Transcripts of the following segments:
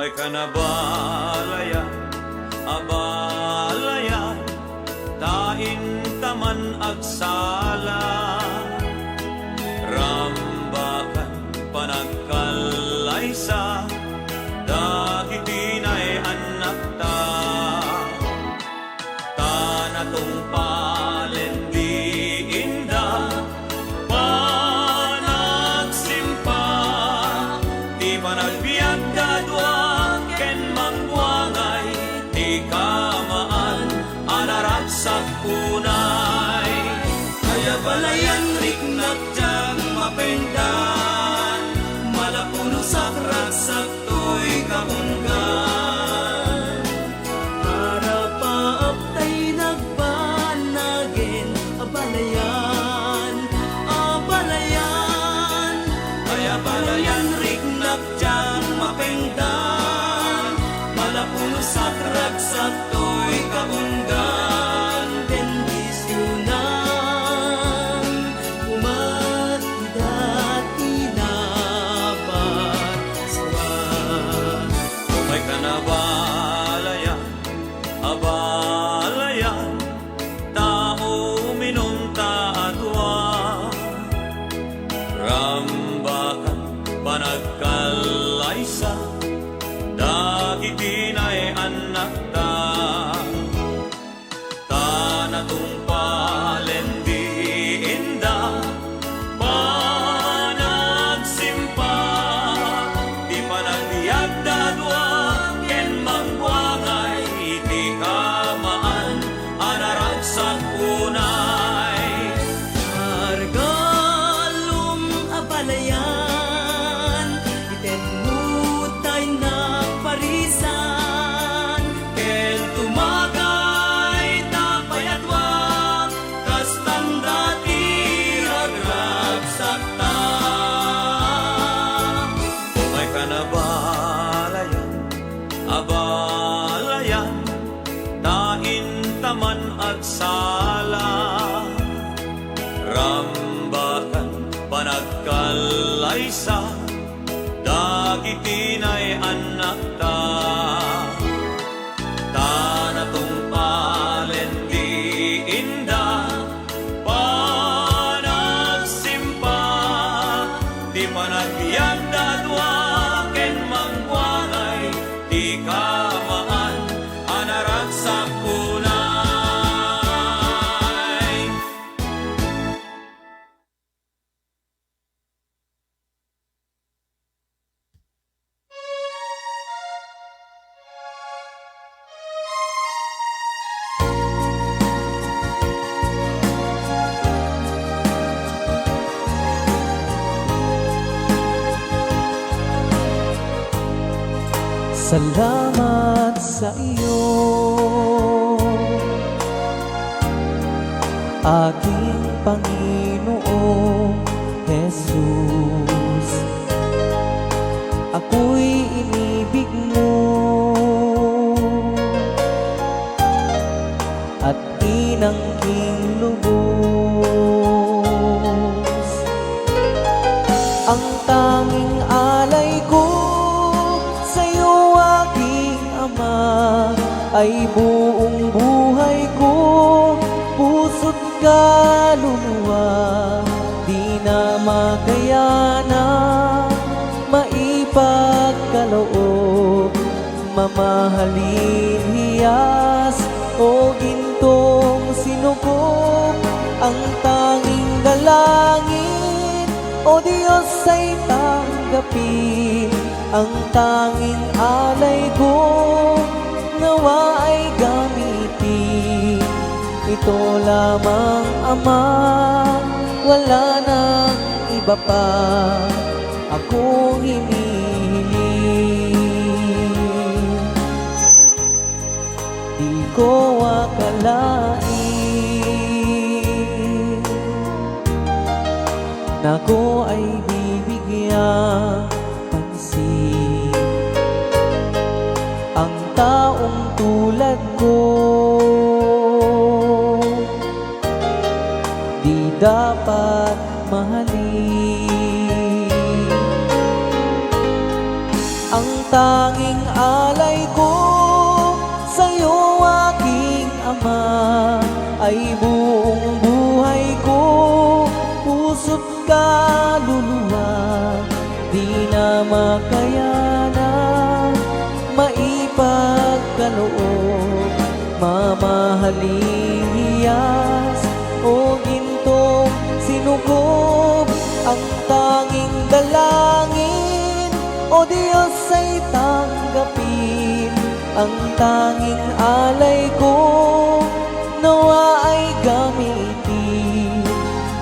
may kanabalayan, abalayan, tain taman agsala, rambakan panagkalaysa, dakitinay anak ta, tanatong palendi inda, panagsimpa, di panagbiag dadwa, ken mangwangay, di kamaan, anaraksak unay, kaya balayan riknak dyan mapendan, malapuno sak raksak to'y kaungan. Para paaptay nagbanagin, abalayan, abalayan, kaya balayan riknak dyan mapendan, malapuno sak raksak to'y kaungan. Bendisyonan, umatidat inabat sawan. May kanabalayan, abalayan, tao minunta atwa, rambakan panagkalaysa, dakitinay anak ta, tanatong palendi inda, panagsimpa, di panagbiag dadwa, ken mangwangay, di kamaan, anaragsak unay. Argalum abalayan, iten hutay na parisan, ken tumagay tapayatwak, kas tandati ragragsak ta. May kanabalayan, abalayan, tain taman agsala, rambakan panagkalaysa, dakitinay anak ta, tanatong palendi inda, panagsimpa, di panagbiag dadwa, ken mangwangay, di kamaan, anaraksak unay. Salamat sa iyo, aking Panginoong Jesus. Ako'y inibig mo at inangking lubos. Ang tanging alay ko sa'yo, aking Ama, ay buong buhay ko, puso't kaluluwa, di na makayanan, maipagkaloob, mamahalin hiyas o gintong sinugod. Ang tanging dalangin, o Diyos, ay tanggapin, ang tanging alay ko, nawa ay gamitin. Ito lamang, Ama, wala nang iba pa akong hinihiling. Di ko akalain na ko ay bibigyan pansin. Ang taong tulad ko, di dapat mahalin. Ang tanging ay buong buhay ko, puso't kaluluwa, di na makayanan, maipagkaloob, mamahaling hiyas o gintong sinukob, ang tanging dalangin, o Diyos ay tanggapin, ang tanging alay ko, nawa ay gamitin.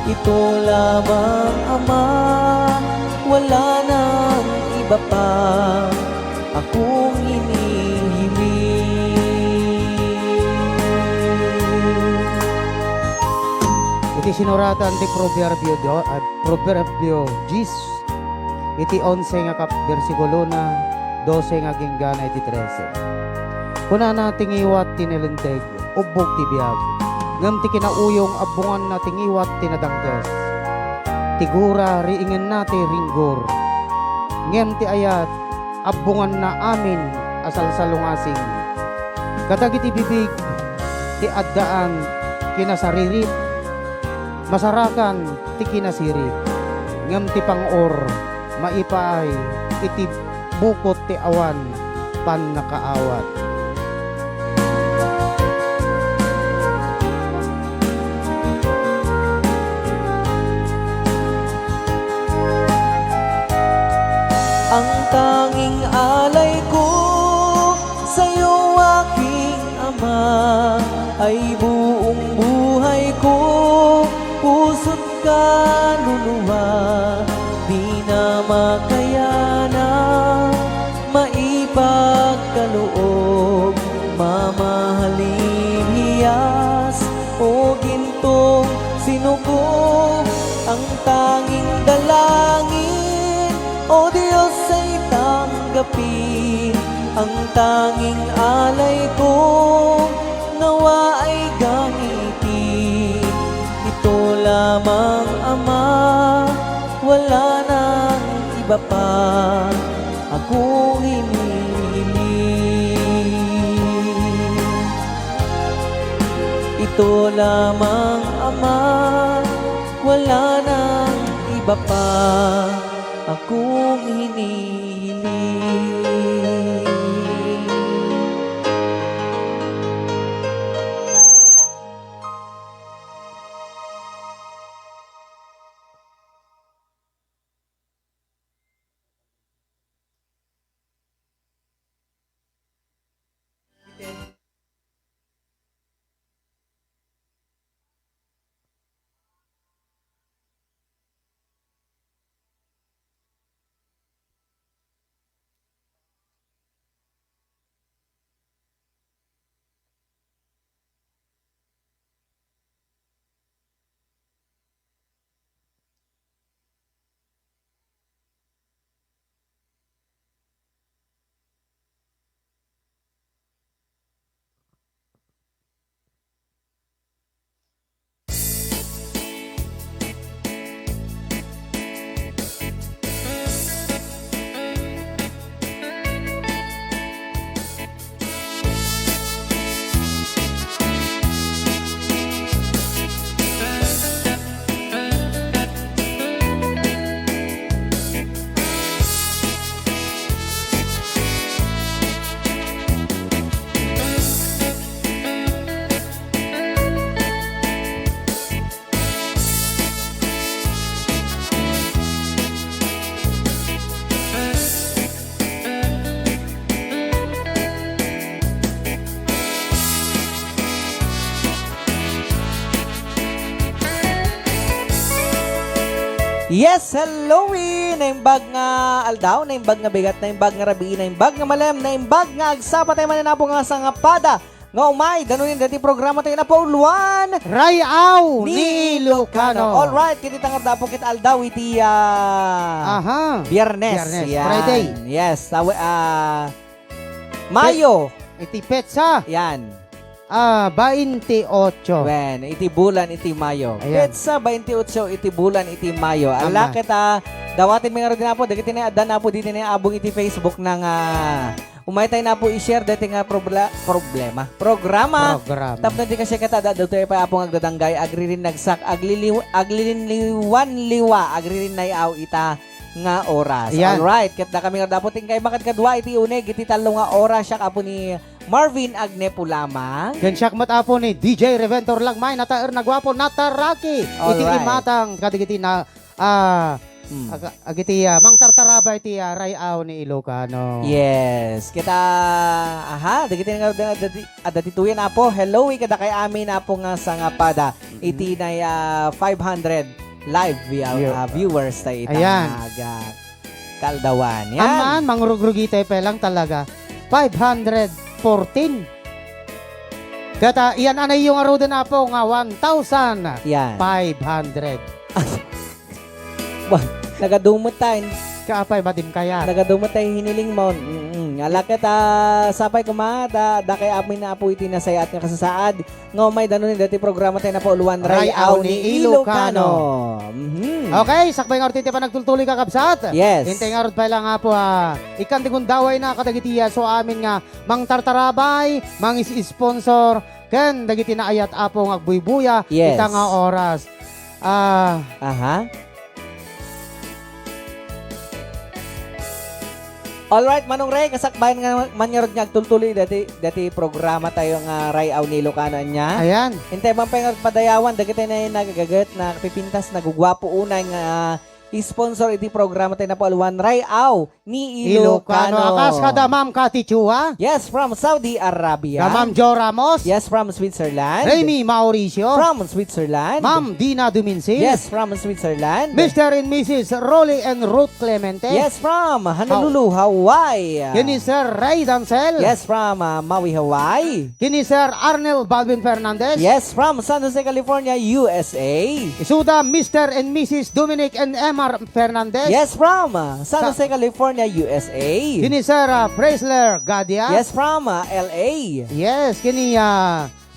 Ito lamang, Ama, wala nang iba pa akong hinihiling. Iti sinuratan ti Proverbio 10, iti 11 nga versikulo na 12 nga ginggana iti 13. Kuna nating iwat tinilinteg, ubog ti biyag, ngam ti kinauyong abungan nating iwat tinadanggas, tigura riingen nati ringgor, ngem ti ayat abungan na amin asal salungasing, kadagiti bibig ti addaan kinasaririt, masarakan ti kinasirit, ngem ti pangor maipaay iti bukot ti awan pan nakaawat. Ang tanging alay ko sa'yo, aking Ama, ay buong buhay ko, puso't kaluluwa, di na makayanan, maipagkaloob, mamahaling hiyas o gintong sinukob, ang tanging dalangin, o Diyos ay tanggapin, ang tanging alay ko, nawa ay gamitin. Ito lamang, Ama, wala nang iba pa akong hinihiling. Ito lamang, Ama, wala nang iba pa akong hinihiling. Yes, hello naimbag nga aldaw, naimbag nga bigat, naimbag nga rabi, naimbag nga malem, naimbag nga agsapa tayo maninapo nga sa nga pada. Nga umay, danunin dati programa tayo na Pauluan Rayaw ni Ilocano. Alright, kiti tangar dapo kit aldaw iti Biyernes. Yan. Friday. Yes, Mayo. Iti petsa. Yan. 28. Wen, iti bulan iti Mayo. Ayan. Petsa 28 iti bulan iti Mayo. Tama. Ala kita dawatin mga rin po, dagiti na adan na po dito na abong iti Facebook ng umay tayo na po i-share dati nga programa. Tapos di kasi katada daw tayo pa apong agdadanggay, agri rin nagsak, agliliwan liwa, agri rin nayaw ita nga oras. Yan. Alright, kat na kami nga dapotin kay bakit kadwa iti uneg, iti talo nga oras siya kapo ni Marvin Agnepo lamang. Gan siya matapo ni DJ Reventor lang may nataer nagwapo nataraki. Iti Alright. imatang kadigiti na agiti mang tartaraba iti rayaw ni Ilocano. Yes, kita dagiti nga adati tuyan apo. Hello, kada kay amin apo nga sa nga pada. Iti na 500 live viewers tayo Ayan. Kaldawan. Yan. Aman mangrugrugite pa lang talaga. 514. Kata iyan anay yung arudan na po nga 1,500. Yan. 500. Nagadumot tayo. Kaapay madim kaya. Nagadumot tayo hiniling mo. Alakit sapay kumata. Da kay amin na po iti nasaya at nga kasasaad. Nga may danon dati programa tayo na po uluan. Rayaw ni Ilocano. Okay, sakbay nga rutiti pa nagtultuloy kakabsat. Yes. Hintay nga rut pa lang nga po ikan di daway na katagitiya so amin nga mang tartarabay, mang sponsor ken dagiti na ayat apo nga buybuya Yes. ita nga oras. Alright, Manong Ray, kasakbayan nga manyarod nga agtultuloy dati programa tayo nga Rayaw ni Ilocano niya. Ayan. Hintay bang pang padayawan, dagiti na yung nagagagat, pipintas, nagugwapo unay nga sponsor iti programa tayo na po aluan, Rayaw ni Ilocano. Akas kada Ma'am Kati Chua. Yes, from Saudi Arabia. Ma'am Jo Ramos. Yes, from Switzerland. Remy Mauricio. From Switzerland. Ma'am Dina Duminsin. Yes, from Switzerland. Mr. and Mrs. Rolly and Ruth Clemente. Yes, from Honolulu, Hawaii. Kini Sir Ray Dancel. Yes, from Maui, Hawaii. Kini Sir Arnel Balvin Fernandez. Yes, from San Jose, California, USA. Isuda Mr. and Mrs. Dominic and Emma Fernandez. Yes, from San Jose, California, USA. Kini Sir Preisler Gadia. Yes, from LA. Yes, kini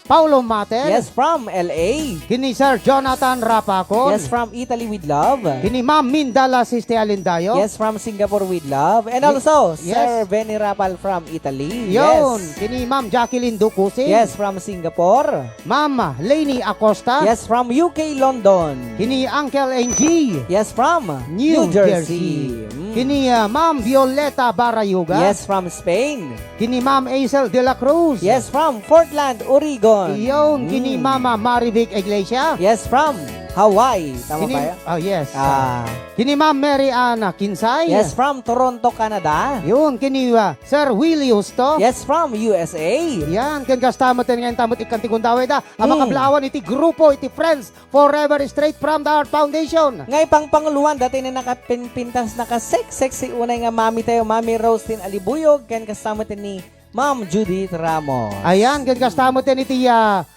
Paulo Mater. Yes, from LA. Kini Sir Jonathan Rapacon. Yes, from Italy with love. Kini Ma'am Mindala Siste Alindayo. Yes, from Singapore with love. And also, Yes. Sir Benny Rapal from Italy. Yun. Yes. Kini Ma'am Jacqueline Ducusin. Yes, from Singapore. Ma'am Lainey Acosta. Yes, from UK, London. Kini Uncle NG. Yes, from New Jersey. Kini Ma'am Violeta Barayuga. Yes, from Spain. Kini Ma'am Aisel De La Cruz. Yes, from Portland, Oregon. Iyon, kini Mama Marivic Iglesia. Yes, from Hawaii. Tama Kini, ba yun? oh yes. Ah. Kini Ma'am Mary Anna Kinsay. Yes, from Toronto, Canada. Yun, kini Sir Willie Justo. Yes, from USA. Yan, kan kastamot yan ngayon tamot ikanti kundaway da. Ang makablawan iti grupo, iti friends, forever straight from the Heart Foundation. Ngay pang panguluan, dati na nakapinpintas, nakasexy unay nga mami tayo, Mami Rostin Alibuyog, ken kasama ni Ma'am Judith Ramos. Ayan, kan kastamot yan iti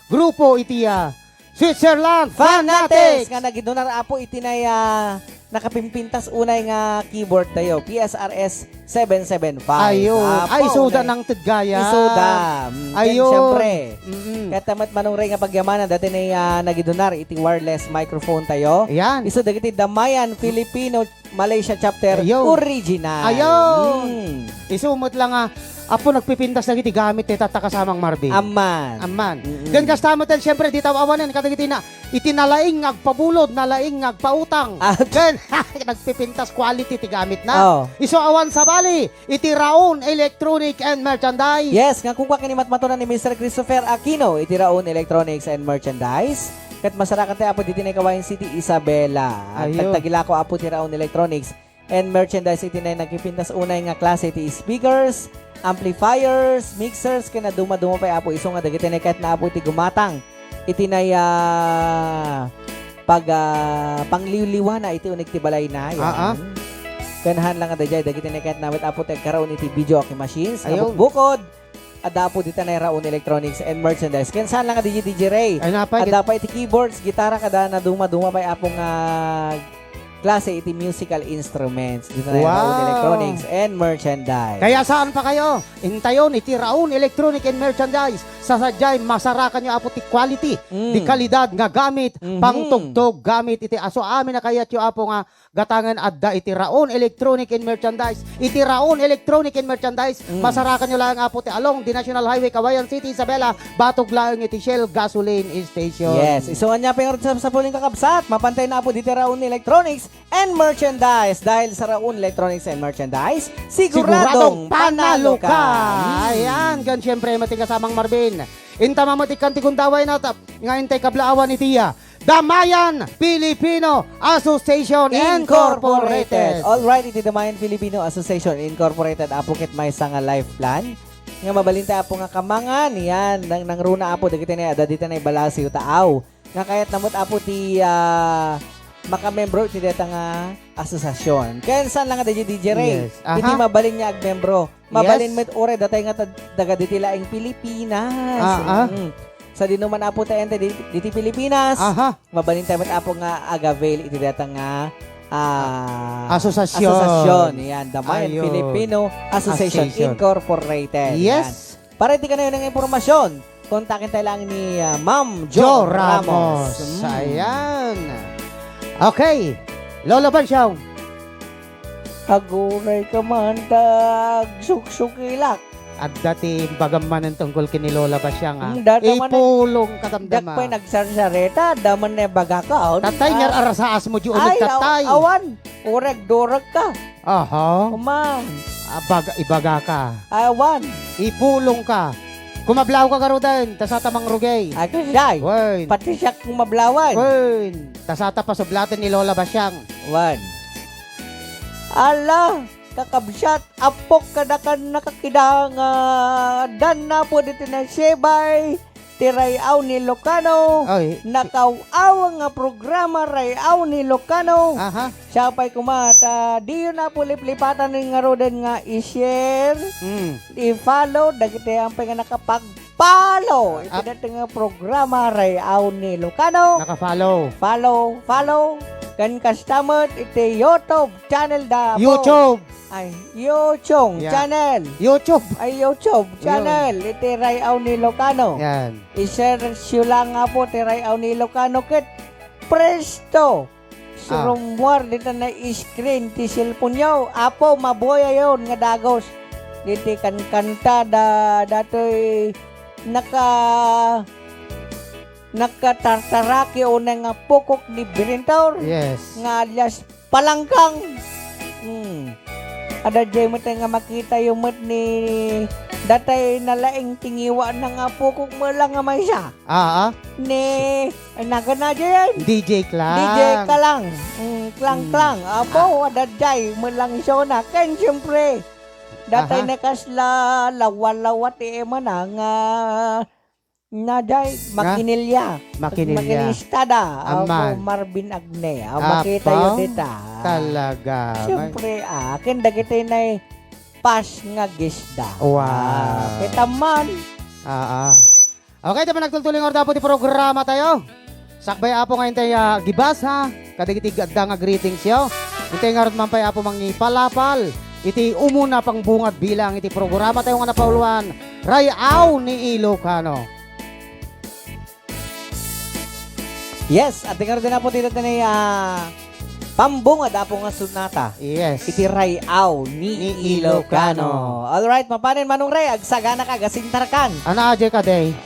grupo, iti Switzerland Fanatics! Fanatics. Nga nagidonar apo itinay nakapimpintas unay nga keyboard tayo. PSRS 775. Ayun. Apo, Ay, soda unay- ng Tidgaya. Isoda. Ayun. Siyempre. Mm-mm. Kaya tamat manong rin nga pagyamanan, dati na nagidonar iti wireless microphone tayo. Ayan. Iso dagiti Damayan Filipino Malaysia chapter Ayun. original. Ayun. Mm. Isumot lang apo nagpipintas na giti gamit ti tatakasamang Marvin. Aman. Aman. Mm-mm. Gan kastamot yan, siyempre, di tawawanan, katagiti na, itinalaing ngagpabulod, nalaing ngagpautang. Gan, nagpipintas quality ti gamit na. Oh. Iso awan sa bali, iti Raon Electronic and Merchandise. Yes, nga kung kakinimat matunan ni Mr. Christopher Aquino, itiraon Electronics and Merchandise. Kat masarakan tayo apo diti na Kawayan City, Isabela. At Ayun. tagtagila ko apo tiraon Electronics and Merchandise iti na nagkipintas unay nga klase iti speakers, amplifiers, mixers, kaya na duma-duma pa apo iso nga dagiti na kahit na apo iti gumatang. Iti na pangliwliwa na iti unig ti balay na. Yan. Ganahan lang nga dajay dagiti na kahit namit apo tayo karoon iti video okay machines. Ayun. Bukod. Ada po dito na Raon Electronics and Merchandise. Kaya saan lang nga DJ Ray? Ay napay. Ada pa iti keyboards, gitara kada na duma-duma pa apong klase iti musical instruments. Dito na Wow. Raon Electronics and Merchandise. Kaya saan pa kayo? Intayon iti Raon Electronic and Merchandise. Sasadyay masarakan nyo apo ti quality, di kalidad nga gamit, pangtugtog gamit iti aso amin na kayat yung apo nga gatangan adda iti Raon Electronic and Merchandise. Iti Raon Electronic and Merchandise, masarakan nyo lang apo ti along the National Highway Kawayan City, Isabela, batog lang iti Shell Gasoline Station. Yes, isuan niya pa sa puling kakabsat. Mapantay na po dito Raon Electronics and Merchandise. Dahil sa Raon Electronics and Merchandise, siguradong panalo ka. Ayan, gan syempre mati kasamang Marvin. Inta mamatikan ti kundaway na tap. Ngayon tay kablaawan ni Tia. Damayan Filipino Association Incorporated. Alright, iti Damayan Filipino Association Incorporated. Apukit may nga life plan. Nga mabalinta apo nga kamangan. Yan, nang runa apo. Dagiti na dito na ibalasi taaw. Nga kayat namot apo ti makamembro iti deta nga asosasyon. Kaya saan lang nga DJ Ray? Yes. Aha. Iti mabalin niya agmembro. Mabalin Yes. met ore datay nga daga diti laing Pilipinas. Sa dinuman apo tayo diti Pilipinas. Aha. Mabalin tayo met apo nga agavail iti deta nga Asosasyon. asosasyon. Yan, Damayan Ayun. Filipino Association Association. Incorporated. Yes. Yan. Para iti ka na yun ng impormasyon, kontakin tayo lang ni Ma'am Joe Jo Ramos. Ramos. Ayan. Okay. Lolo Bansyong. Aguray ka man, tag suksukilak. At dati bagaman ng tungkol kini Lola Bansyang. Dati man Ipulong Dak katamdama. pa'y nagsarsareta, daman na baga ka. Tatay nga arasaas mo di Ay, ulit tatay. awan. Ureg, durag ka. Aha. Kuman. Ibaga ka. Awan. Ipulong ka. Kumablaw ka karudan. Tasata mang rugay. Ay, kasay. Wen. Pati siya kung mablawan. Wen. Tasata pa sublatan ni Lola Bansyang. Wan. Ala, kakabsyat, apok kadakan nakakidang dan na po dito na siyebay, tirayaw ni Locano, Oy. nakawaw nga programa rayaw ni Locano, Aha. siya pa'y kumata, di yun na po liplipatan ng nga roden nga i-share, i-follow, dagiti ang pa'y nga nakapag-follow, ito dito nga programa rayaw ni Locano, Naka-follow. follow, kan kastamot iti YouTube channel da po. YouTube. Ay, YouTube Yeah. channel. YouTube. Ay, YouTube channel. Iti Rayaw ni Locano. Yan. I-search yun lang nga po iti Rayaw ni Locano. Kit presto. Surumwar dito na screen ti cellphone nyo. Apo, mabuya yun nga dagos. Diti kan kanta datoy nakatartaraki o nga pukok ni Birintaur. Yes. Nga alias palangkang. Ada jay mo tayo nga makita yung mat ni datay nalaing tingiwa na nga pukok mo lang nga may siya. Ni naga na dyan. DJ Clang. DJ ka lang. Klang. Apo, ada jay mo lang siya na. Ken siyempre. Datay Aha. na kasla lawat na nga Naday, makinilya. Makinistada. Aman. Ako, Marvin Agne. Apaw. Makita yun dita. Talaga. Siyempre, akin dagiti na pas nga gisda. Wow. Kita man. Okay, diba nagtultuling orda po di programa tayo? Sakbay apo ngayon tayo gibas ha. Kadigiti gadda nga greetings yo. Hintay nga rin man pa apo mangi palapal. Iti umuna pang bungad bilang iti programa tayo nga napauluan. Rayaw ni Ilocano. Yes, at tingnan din na po dito na pambungad apo nga sunata. Yes. Iti Rayaw ni Ilocano. Alright, mapanin manong Ray, agsagana ka, gasintarkan. Ano aje ka day?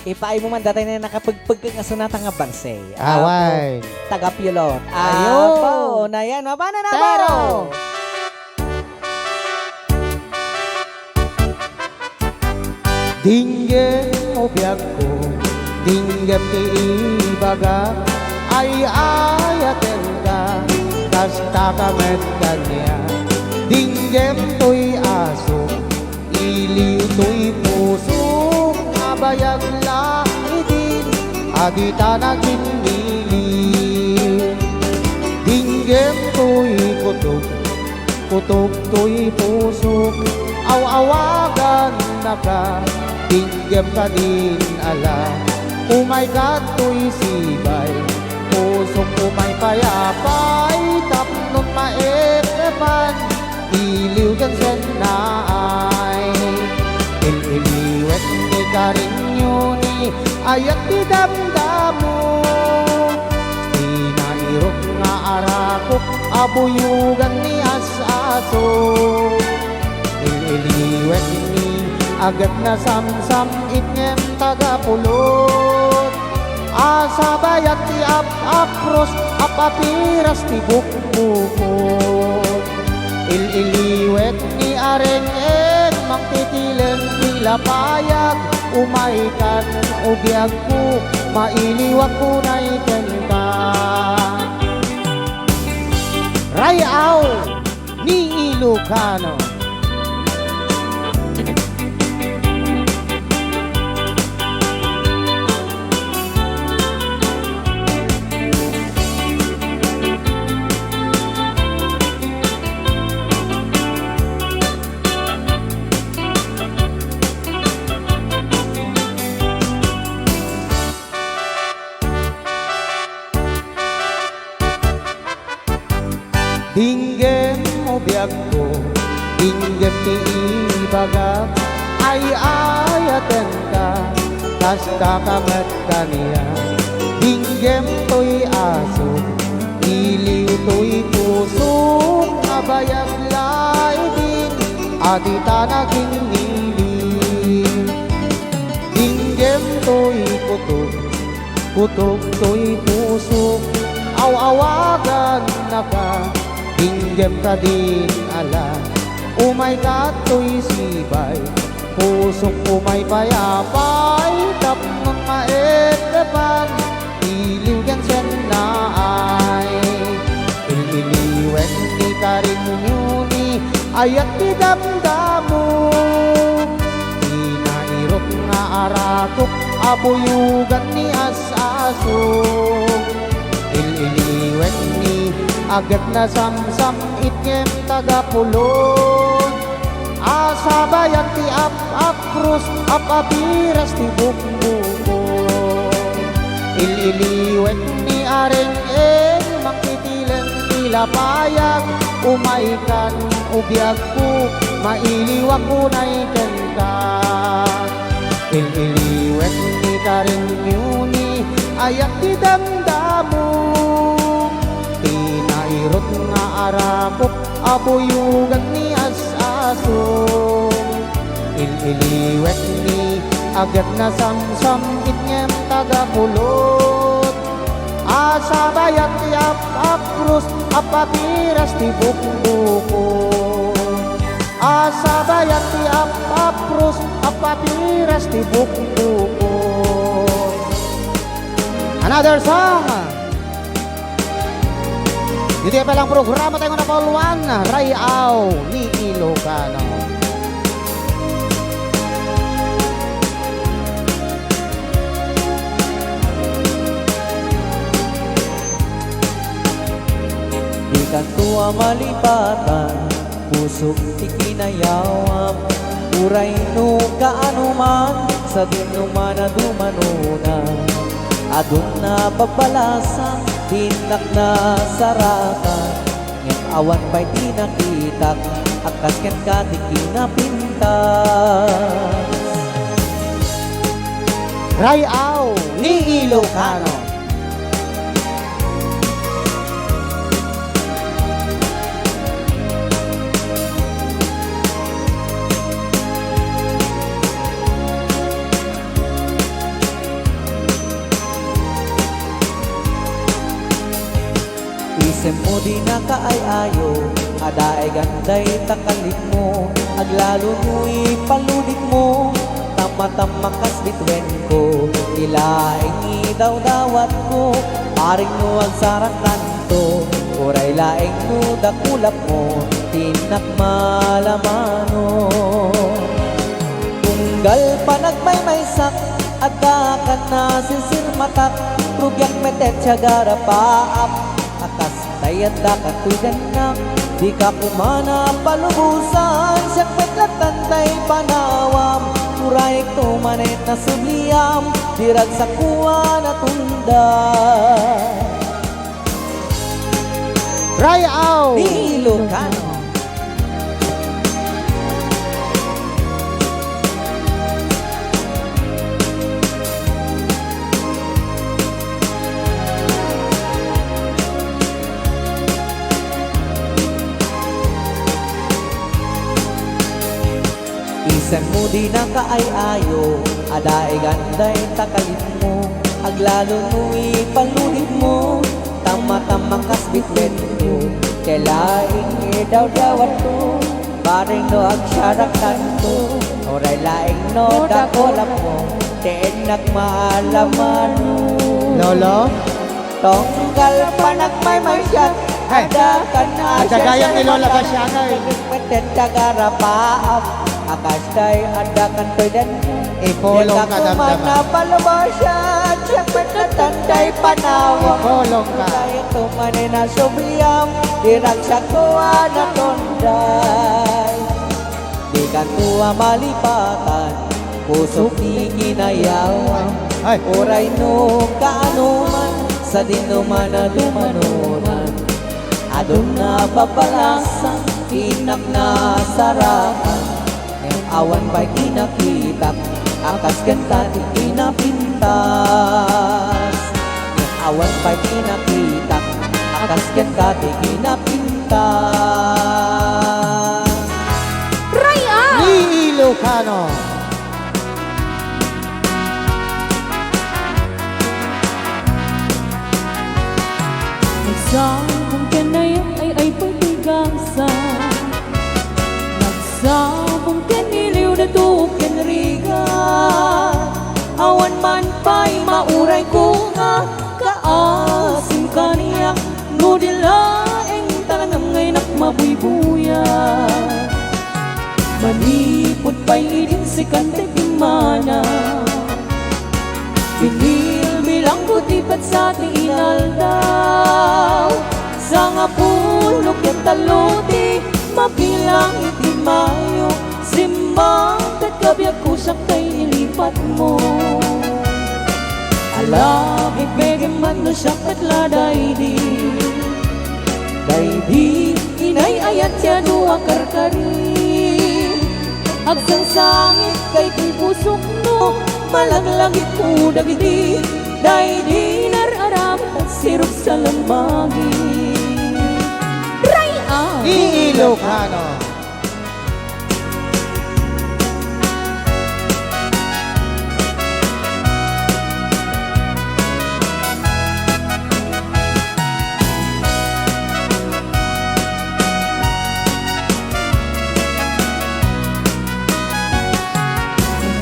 Ipaay mo man datay na nakapagpag nga sunata nga barsay. Away. Tagapilot. Ayun. Apo, na yan, mapanin na Pero. baro. Dinggem mo biyak ko, dinggem ti ibaga, ay ayaten ka, kasta kamet kanya. Dinggem to'y aso, iliw to'y puso, abayag laidin, agita na kiniliw. Dinggem to'y kutok, kutok to'y puso, aw-awagan na ka, tinggem ka din ala. Umay ka to'y sibay, pusong umay payapay, iliw kan sen na ay ililiwet ni karinyo ni ayat di damdamo inairok nga arakok abuyugan ni asaso ililiwet ni agad na samsam itngem tagapulot asa bayat ti apros apapiras ti bukbukot ililiwet ni areng-eng mangtitilen tila payag umaikan ubiyag ko mailiwag ko na iken ka Rayaw ni Ilocano. Dinggem mo biyag ko, dinggem ni ibagak, ay ayaten ka, tas kakamat ka niya. Dinggem to'y aso, iliw to'y puso, abayag lay din, adita naging nilim. Dinggem to'y kutok, kutok to'y puso, aw-awagan na ka, dinggem ka din ala, umay ka to'y sibay, pusok umay payapay, tapang maetepan, iliw yan sen na ay. Ililiwet ni karin ni ayat ti damdamo, inairok nga arakok, abuyugan ni asaso. Ililiwet ni agad na samsam itngem tagapulon, asa bayat ti apros apapiras ti bukbukon. Ililiwet ni areng-eng makitilen tila payag, umaikan ubiyag ko mailiwag ko na iken ka. Ililiwet ni karing ni ayat ti damdamo, tinairot nga arakok abuyugan ni asaso. Ililiwet ni agad na samsam itngem tagapulot, asa bayat ti apros apapiras ti bukbukon. Asa bayat ti apros apapiras ti bukbukon. Another song. Dito pa lang programa tayo na pauluan, Rayaw ni Ilocano. Di ka tuwa malipatan, pusok ikinayawam, uray no kaanuman, sa dinuman na dumanuna. Adun na pagbalasa, tinak na sarakan, ngem awan pa'y di nakitak, akas ken ka di kinapintas. Rayaw ni Ilocano. Isem mo di na kaayayo, adaay ganday takalit mo, aglalo mo'y paludit mo, tama-tamakas bitwen ko, ilaing idaw-dawat ko, paring no ang sarang kanto, uray laing no dakulap mo, tinak malamano. Tunggal pa nagmaymaysak, agakan na sisirmatak, rugyak metet siya garapaap, akas dayat dakat tuganak, di ka kumana palubusan, siyak petlatan tay panawam, uraik tumanet na subliyam, dirag sa kuwa na tunda. Rayaw Ni Ilocano. Bisan mo di na kaayayo, aday ganday takalit mo, aglalo mo ipalunit mo, tama-tama kasbitbit mo, kailaing daw-dawat mo, paring no agsarak tanto, oray laing no dakolap mo, teen nagmaalaman mo. Lolo? Tonggal panagmay may siyat, Hey, adakan na ada gayang ni Lola Basiana eh. Pwede tagara paap, akastay adakan pwede. Ipolong ka damdaman. na palabasya, siyempre natanday panawa. Ipolong ka. Kaya tumanin na subiyam, diragsak ko na tonday. Di ka tuwa malipatan, pusok di ginayawan. Ay, Oray no kaanuman, sa dinuman na dumanunan. Adon na babalasan, inak na sarapan. Ngayong awan ba'y kinakitak, akas kanta di kinapintas. Ngayong awan ba'y kinakitak, akas kanta di kinapintas. Raya! ni Ilocano. Nagsabong ka na yan ay patigasa. Nagsabong ka niliw na tukin riga. Awan man pa'y mauray ko nga, kaasim ka niya, nudilaeng tanam ngay nakmabuibuya. Manipod pa'y idin si kante timana. Pinil bilang butipat sa tiinal daw. Sa nga pulok yung taluti, mapilang itimayo. Simbang kat kabiyag kusang kay ilipat mo. Alabig begin man no siya katladay di. Daydi, inay ayat siya duwa karkari. Agsang sangit kay di pusok no, malaglagit po dagiti. Daydi nararam at sirup sa lamagi. Raya! Ni Ilocano.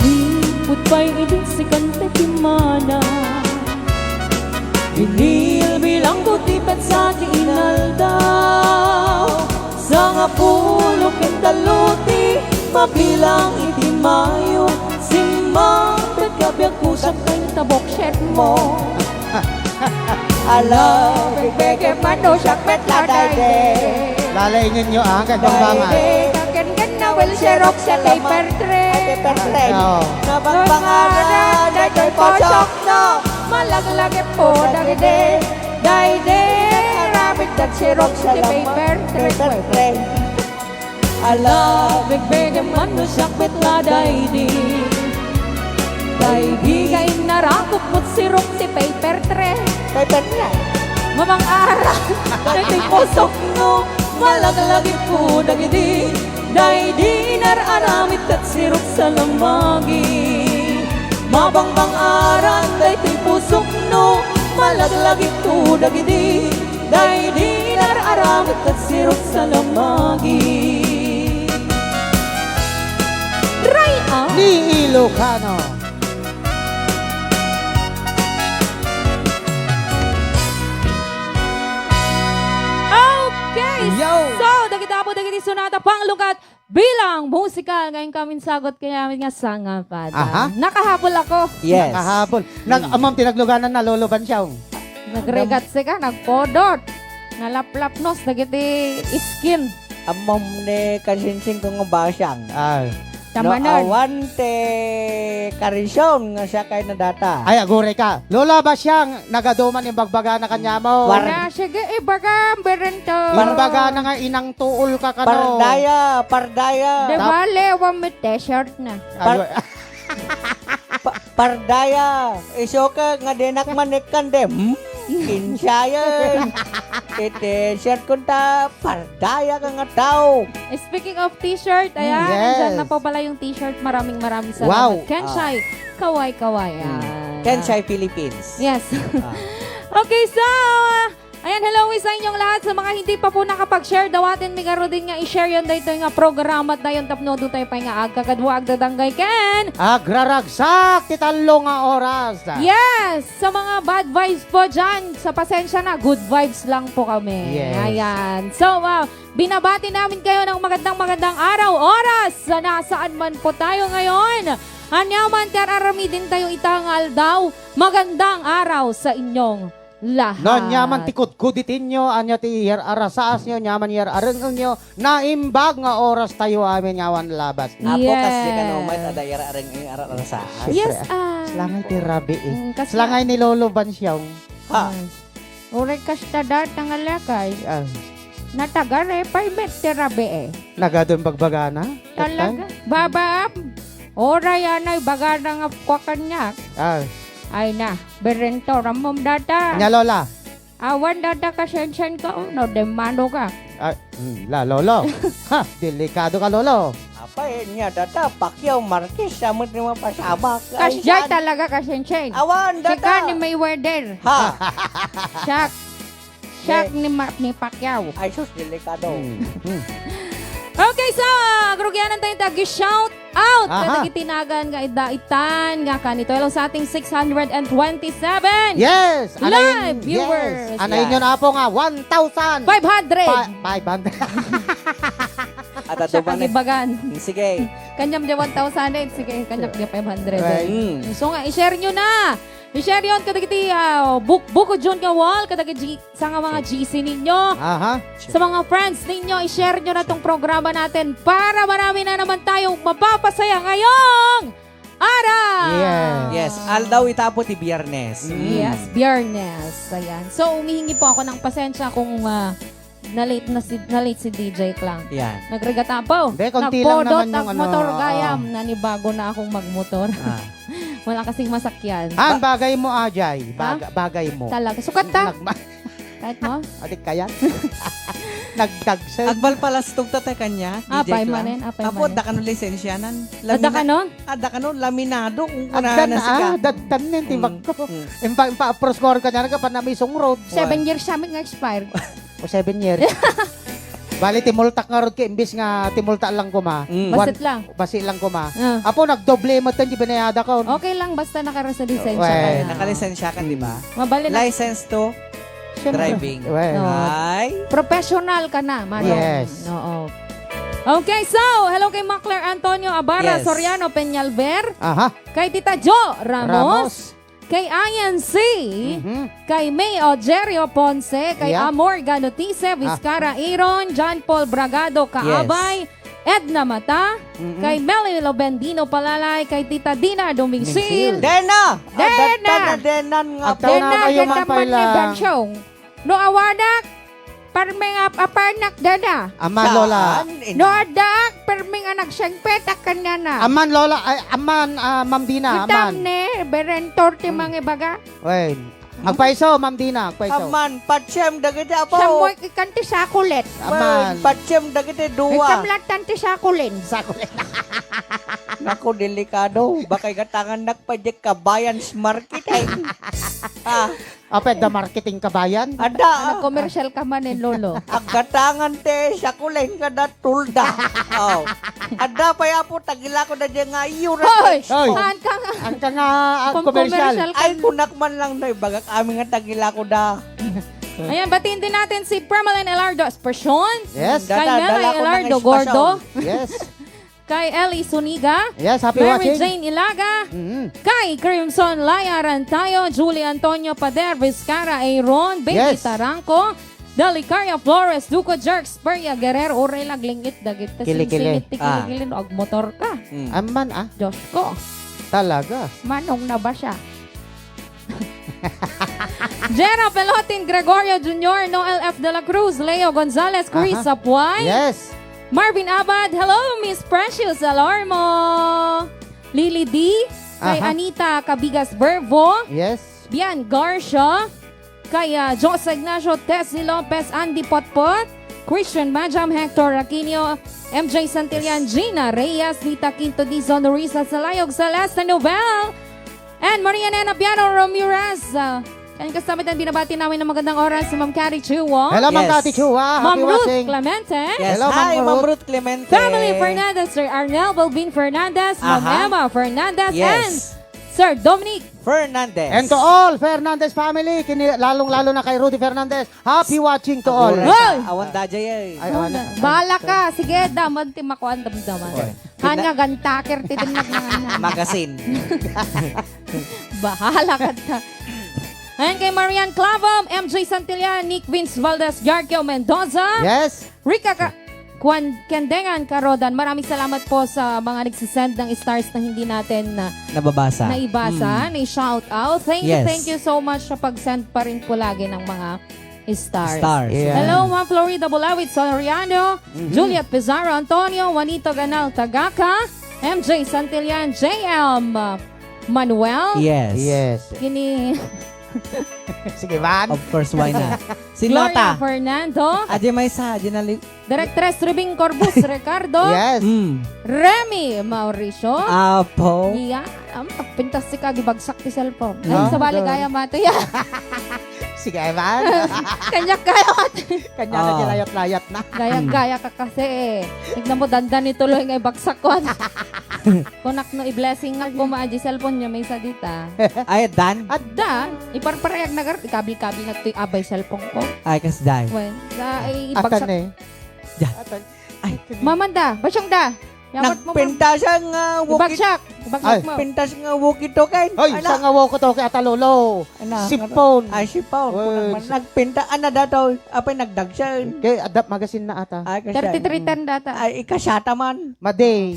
Lipot pa'y idin si kante timana. Binil bilang butipat sa tiinal daw. Sa nga pulok yung taluti, mabilang itimayo. Simbang kat kabiyag kusang kay tabok shed mo. Alabig bege man no siya katladay di. Lalay ninyo ang kagbangan. Kagan na well serok sa paper tray. Oo. Nabagbangaran, daytoy posok no. Malaglagi po dagide. Dayde ramit at serok sa paper tray. Alabig Big man no sakbit la daydi. Daydi kay narakop mo't sirok si paper tray. Paper tray. Mamang ara, daydi posok no. Malaglagi po dagidi. Daydi nararamit at sirok sa lamagi. Mabangbang aran, daydi pusok no. Malaglagi po dagidi. Daydi nararamit at sirok sa lamagi. Raya! Ni Ilocano. Okay! Yo! So, dagitapo dagiti sonata panglukat bilang musikal ngayong kaming sagot kaya nga sangapada. Aha. Nakahabol ako. Yes. Nakahabol. Amam tinagluganan na Lolo Bansyong. Nagregat ka, nagpodot. Nalaplap nos dagiti skin. Amom ni kasinsing kong basyang. Ay. Tamanan. No awante karisyon nga siya kay na data. Ay, agure ka. Lola Basyang, nagaduman yung bagbaga na kanya mo. Na sige ibaga berento. Bagbaga na nga inang tuol ka kano. Pardaya. De vale wa mi t-shirt na. Pardaya. Iso ka nga dinak manik kan dem. Kinsayan. T-shirt ko ta, pardaya ka nga tao. Speaking of t-shirt, ayan, Yes. nandyan na po pala yung t-shirt. Maraming salamat. Wow. Kenshai, kaway-kaway. Kenshai Philippines. Yes. Ah. Okay, so, ayan, hello sa inyong lahat. Sa mga hindi pa po nakapag-share, dawatin mi garo din nga i-share yun dito yung programa at dayon tapno do tayo pa nga agkakadwa agdadanggay ken. Agraragsak, titalo nga oras. Yes! Sa mga bad vibes po dyan, sa pasensya na, good vibes lang po kami. Yes. Ayan. So, binabati namin kayo ng magandang araw, oras, sa nasaan man po tayo ngayon. Anyaman kararami din tayo itangal daw. Magandang araw sa inyong lahat. Non nyaman tikod kuditin nyo, anya ti yer arasaas nyo, nyaman yer areng nyo, naimbag nga oras tayo amin ngawan labas. Apo Yes. kasi ka no, may tadayara areng ang aral sa. Yes, Slangay ti rabi eh. kasi- Slangay ni Lolo Bansyong. Ha. Uray kastadat ng alakay. Ah, Natagare, paimet terabe eh. nagadon bagbagana. Talaga? Baba, oray anay bagana nga kwa kanyak. Ah, Ay na, berento ramom data. nya Lola. Awan data ka sen ka, no, demano ka. Ah, la Lolo. Ha, delikado ka Lolo. Apa niya data Pacquiao Marquez sa mo ni mapasabak. Kasyay talaga ka sen. Awan Sika data. ni Mayweather. Ha. Shaq. Shaq ni Pacquiao. Ay sus delikado. Okay, so, grugyanan tayo tagi-shout out. Aha. Katagitinagan nga idaitan nga kanito. Hello sa ating 627. Yes! Live viewers. Yes. Anayin nyo na po nga, 1,000. 500. 500. At Siya ato ba na? kagibagan. Sige. Kanyam di 1,000. Sige, kanyam di 500. Right. So nga, i-share nyo na. I-share yun kadagiti buko dyan nga wall. Kadagiti sa nga mga GC ninyo. Aha. Sa mga friends ninyo, i-share nyo na tong programa natin para marami na naman tayong mapapasaya ngayong araw. Yeah. Yes, aldaw itapo ti Biyernes. Yes, Biyernes. Ayan. So, umihingi po ako ng pasensya kung na-late si DJ Klang. Yan. Nagregata po. Hindi, konti lang Nagpodot naman yung ang motor ano, gayam. Nanibago na akong magmotor. Ah. Wala kasing masakyan. Han, bagay mo, Ajay. Bagay mo. Talaga. Sukat ta. Kahit mo. Adik kaya? Nagdagsel. Agbal pala stug tatay kanya. Apay DJ Klang. manen. Apay Apo, manen. da ka no lisensyanan. Ada ka nun? Ada ka no, laminado. Kung Agdan na sika. dadtan nin, tibag ko. Mm. Impa-apros ko ka na pa na may isong road. 7 years sa amin nga expired. O 7 years. Bali, timultak nga road ka, imbis nga timulta lang ko ma. Mm. Basit lang. Basi lang ko ma. Ah. Apo, nagdoble mo ito, di binayada ko. Okay lang, basta nakarasa lisensya Well, ka na. Nakalisensya ka, di ba? Mabali na. License to Siyempre. driving. Well, No. Ay. Professional ka na, Manong. Yes. Oo. Okay, so, hello kay Macler Antonio Abarra Yes. Soriano Peñalver, aha. kay Tita Jo Ramos, kay Ayan C, Mhm. kay May Ogerio Ponce, kay Yeah. Amor Ganotice, Vizcara Aaron, John Paul Bragado Kaabay, Edna Mata, Mhm. kay Melly Lobendino Palalay, kay Tita Dina Dumingsil, Dena! Dena! Denan nga At po. taon na kayo man pala. Bensyong, no awadak, parming aparnak dana. Aman, Lola. No adak, parming anak sengpetak kanyana. Aman, Lola. Ay, aman, Ma'am Dina. Itam Aman. ne, berentor ti mga baga. Wait. Magpaiso, Ma'am Dina. Magpaiso. Aman, patsem dagiti apo. Samoy ikanti sakulit. Aman. Patsem dagiti duwa. Ikamlatan ti sakulin. Sakulit. Nako, delikado. Bakay katangan nakpadyak kabayan's market ay. Ah, Apet, the marketing kabayan. ada. Nag-commercial ka man eh, Lolo. Agkatangan te, sa kuleng ka na tulda. Oh. Ada pa ya po, tagila ko na dyan nga iyo. Hoy! Hoy! Saan ka nga? Ang ka nga commercial. ka. Ay, kunak man lang na bagak aming nga tagila ko da. Ayan, batiin din natin si Permalyn Elardo Aspersion. Yes. Kay Dala Melay ko ng Elardo espasyon. Gordo. Yes. Kay Ellie Suniga. Yes, happy Mary watching. Jane Ilaga. Mhm. Kay Crimson Laya Rantayo, Julie Antonio Pader, Vizcara Aaron, Baby Yes. Taranco, Delicaria Flores, Duco Jerks, Peria Guerrero, Uray Laglingit, Dagit, Kili-kili. Kilikili, og motor ka. Aman, Diyos ko, talaga. manong na ba siya? Jera Pelotin, Gregorio Jr., Noel F. De La Cruz, Leo Gonzalez, Chris Aha. Sapuay, Yes. Marvin Abad, hello Miss Precious Alarmo, Lily D, kay Aha. Anita Cabigas Verbo, Yes. Bian Garcia, kay Jose Ignacio, Tessie Lopez, Andy Potpot, Christian Majam, Hector Aquino, MJ Santillan, Gina Reyes, Vita Quinto Dizon, Risa Salayog, Celeste Novel, and Maria Nena Piano Ramirez. Yan kasama din binabati namin ng magandang oras si Ma'am Cathy Chua, Hello, Ma'am Yes. Kati Chua. Ma'am Happy Ruth watching. Clemente, Yes. Hello, Hi, Ma'am Ma'am Ruth. Ruth Clemente. Family Fernandez, Sir Arnel Balvin Fernandez, Ma'am Aha. Emma Fernandez, and Yes. Sir Dominic. Fernandez. And to all Fernandez family, lalong-lalo na kay Rudy Fernandez, happy watching to all. Aburay Hoy! ka. Awan dadya yay. Ay, ano? Bahala ka. Sige, daman ti makuan damdaman. Okay. Kanya gantakir ti tinag na. Magazine. Bahala ka ta. Ayan kay Marian Clavom, MJ Santillan, Nick Vince Valdez, Jarkio Mendoza, Yes. Rika Kendengan Karodan. Maraming salamat po sa mga nagsisend ng stars na hindi natin Nababasa. naibasa, na-shout out. Yes. Thank you so much sa pag-send pa rin po lagi ng mga stars. Stars. Yeah. Hello, Ma'am Florida Bulawit Soriano, Juliet Pizarro Antonio, Juanito Ganal Tagaka, MJ Santillan, JM Manuel, Yes. Yes. Kini Sige, Van. Of course, why not? Si Gloria Lota. Fernando, Adya may sa, adya na Directress Rubing Corbus Ricardo, Yes. Remy Mauricio, Apo. Iya, pintas si kagibagsak ti cellphone. Ah, Ay, sa baligaya mato ya. Sige, Van. Kanya kaya mato. Kanya na layat-layat na. Gaya-gaya ka kasi eh. Tignan mo, dandan ni tuloy ngay bagsak ko. Kunak no i-blessing nga kumaaji cellphone niya may sa dita. Ay, Dan. At da, iparparayag na gar, ikabil-kabil na ito abay cellphone ko. Ay, kas Dan. When, da, ay Atan ibagsak. eh. Ja. Atan. Ay. Mamanda, basyang da. Yamot mo. Nagpinta siya nga walkie. Ibagsak. Ibagsak Ay. mo. Pinta siya nga walkie-talkie. Hoy, sa nga ko to kay Atalolo. Ana, Sipon. Ay, si Paul. Uy, Nagpinta. Ana dato. Apay nagdag siya. Kay Adapt Magazine na ata. Ay, kasi. 3310 data. Ay, ikasyata man. Maday.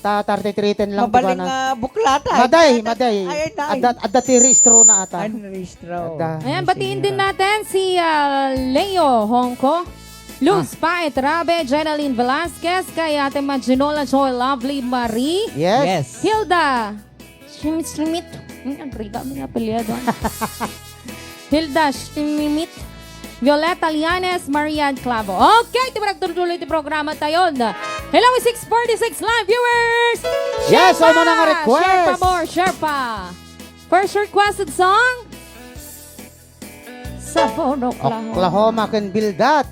3310 lang Mabaling diba na. nga buklata. Maday. Ay, Adda tiristro na ata. Ay, naristro. Adda. Ayan, batiin din natin si Leo Hongko, Luz Paet Rabe, Jenaline Velasquez, kay Ate Maginola Joy Lovely Marie, Yes. Yes. Hilda Schmit. Ang riga mo nga paliado. Hilda Schmit, Violeta Lianes, Marian Clavo. Okay, di ba nagtuloy yung programa tayo? Hello, 646 live viewers! Yes, Sherpa! ano na nga request? Sherpa more, Sherpa. First requested song? Sabon, Oklahoma. Oklahoma can build that.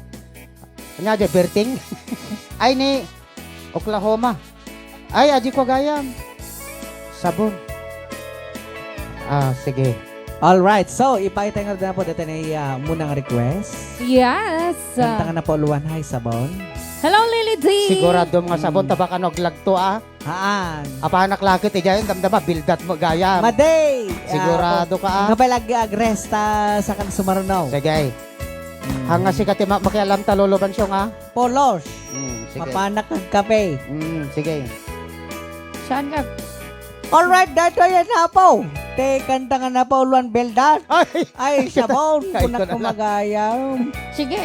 Kanya di Berting. Ay ni Oklahoma. Ay aji ko gayam. Sabon. Sige. Alright, so ipakita nga na po dito na munang request. Yes. Kanta nga na po luwan, hi sabon. Hello, Lily D. Sigurado nga sabon tabaka noglagto Haan. Apa anak laki ti gayon damdama build that mo gayam. Maday! Sigurado ka Nga palag agresta sa kan sumarunaw. Sige. Hanga si kati makialam taluluban siya nga. Polos. Sige. Mapanak ng kape. Sige. Saan ka? Alright, dato yan na po. Te, kanta nga na po luwan beldat. Ay. Ay, sabon. Kahit Kunak ko na lang. kumagayam. Sige,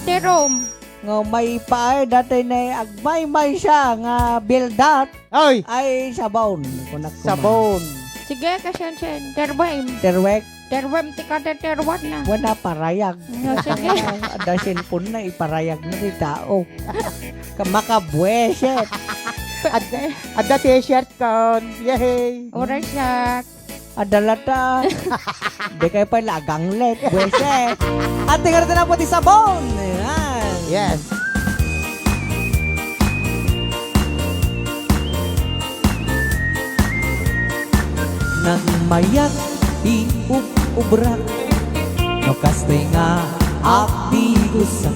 Terom. Nga may paay dati na agmay-may siya nga beldat. Ay. Ay, sabon. Kunak Sabon. Sige, kasyan. Terwem. Terwek, Ti ka terwat na. wala parayag. Sige. Ada sinpon na iparayag na di tao. Kamakabweset. Adda t-shirt kon. Yay. Oras siya. Adalata. Di kayo pa laganglet. Bweset. At tingnan natin na po di sabon. Ayan. Yes. Nang mayak di ubrak no kastoy nga abdi gusa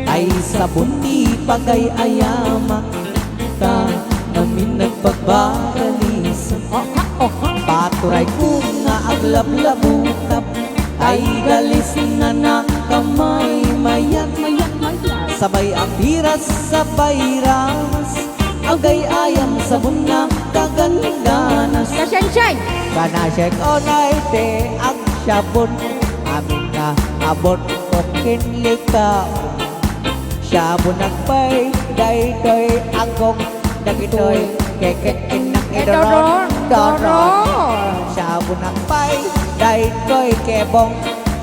ay sabon di pagay ayama ta namin nagpagbaralisa paturay ko nga aglablabukap ay galis nga na kamay mayat sabay ang biras sabay ras agay ayam sabon nga kaganiganas Kasyan. Kanasek onay te ang sabon amin na abot ko kinlika sabon nagpay daytoy agong dagitoy keket inang idoron doron sabon nagpay daytoy kebong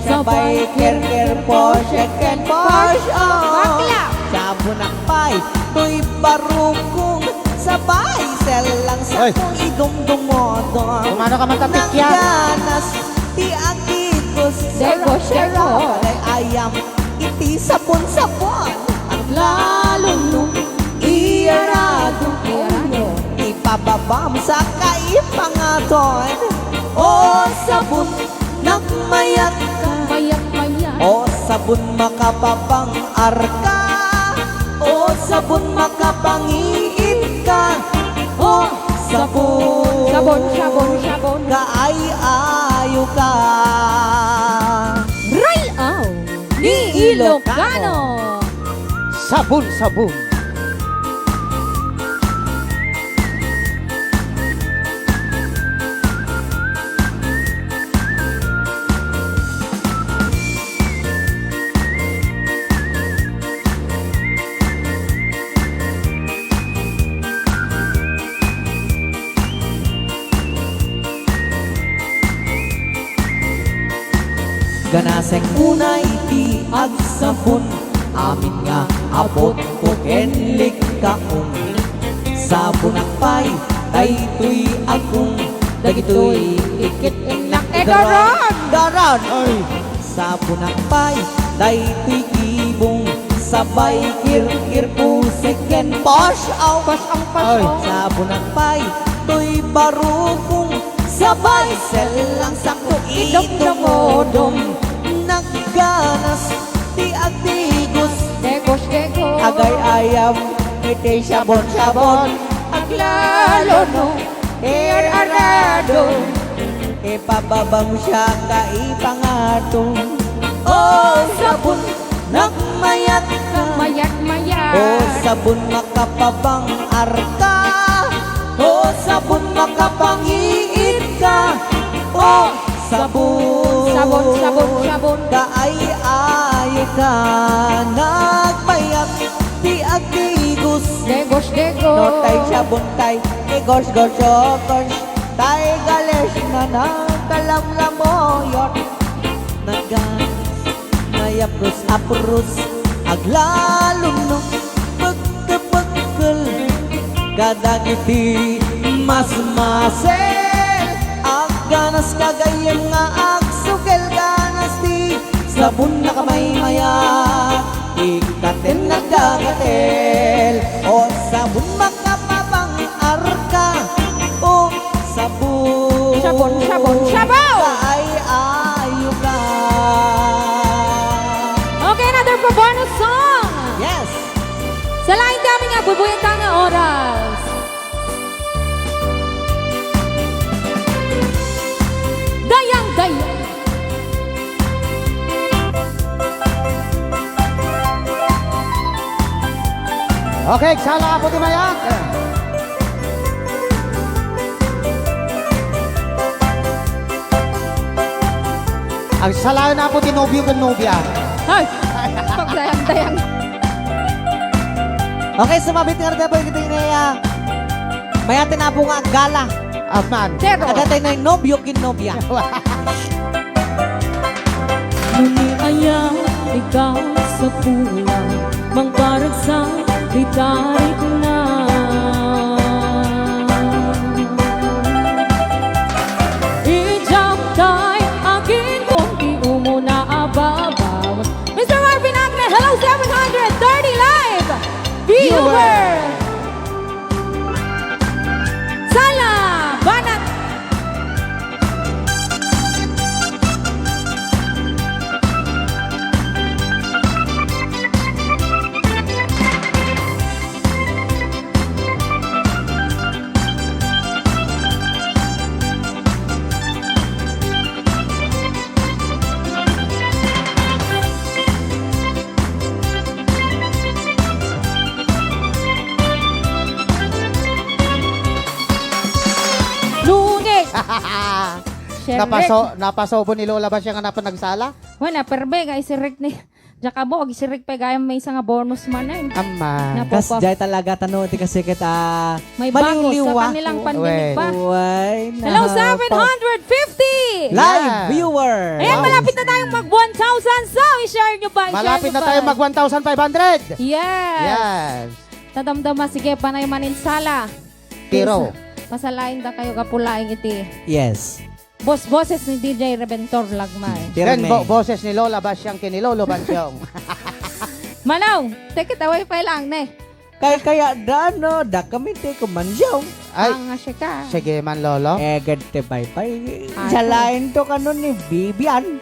Sabay ker-ker po, second Porsche Bakla. Sa bunakpay, to'y barukong sabay selang sa Oy. kong idumdumodong Kumano ka matapik yan? Nangganas, ti akikos Dego, dego. Ay ayam, iti sapon-sapon Ang lalo nung Iyarado Iyarado. Ipababam sa kaipangaton O sabon, nagmayat ka mayak-mayak. O sabon makapapang arka O sabon makapangiit ka O sabon Sabon, sabon, sabon. Kaay-ayo ka Rayaw ni Ilocano. Sabon, sabon. Ganaseng unay ti agsabon Amin nga abot ko kenlik kaong Sabon akpay daytoy akong Dagitoy Ikit inak egaron. Garon Ay, Sabon akpay daytoy kibong Sabay kir-kir pusik ken Porsche Pas ang Ay. paso. Sabon akpay to'y barukong Sabay selang sakto idumdumodong Nagganas ti agtigos Degos, degos. Agay ayam iti sabon-sabon Ang lalo nung Arado Ipababam siya kaipangato O sabon nagmayat ka mayak-mayak. O sabon makapabang arka O sabon makapangiit ka O sabon Sabon, sabon, sabon. Kaay-ayo ka Nagmayat ti agtigos Degos, degos. No tay sabon tay Igos gos Tay gales na nagkalamlamoyot Nagganas Nayapros apros Aglalom no Pagkapagkal Kadagiti mas masel Agganas kagayem nga agsugel ganas ti Sabon na kamay maya Ikaten nagdagatel O sabon makapabang arka O sabon Sabon, sabon, sabaw! Kaay-ayo ka Okay, another for bonus song. Yes! Sa lain kami nga, bubuyang ka nga oras. Dayang, dayang. okay, sala ka po di mayan. Ang salayo na po tinobyo kan nobya. Ay, pagdayang, dayang. Okay, sumabit nga rin po yung niya. Mayatin na po nga ang gala. Aman. Zero. Agatay na yung nobyo kinobya. Ngunit ayaw, ikaw sa pulang mangparag sa litarik na. Ijam kay akin kung di umuna ababaw. Mr. Marvin Agne, hello 730 live viewers! Sala, banat. Lunes. Syempre. Napaso po ni Lola ba siya nga nagsala? Wala, perbe, guys, si Rick ni. Jaka mo, og sirik pa gayam may isa nga bonus man eh. Aman. Napo- Kas jay talaga tanong ti kasi kita May bago maliwliwa. sa kanilang pandemic pa. Uy, Hello, nahapa. 750! Live Yeah. viewer. Ayan, malapit na tayong mag 1,000. So, i-share nyo ba? I-share Malapit nyo na ba? tayo mag 1,500. Yes. Yes. Tadamdama, sige, panay maninsala. Tiro. Pasalain da kayo kapulaing iti. Yes. Boses ni DJ Reventor Lagmay. Then, Tirme. boses ni Lola Basyang kinilolo Bansyong. Manaw, take it away pa lang, ne. Kaya dano, da kami te kumansyaw. Ay, Ang asya ka. sige man, Lolo. Gante pay. Ato. Salain to kanon ni Bibian.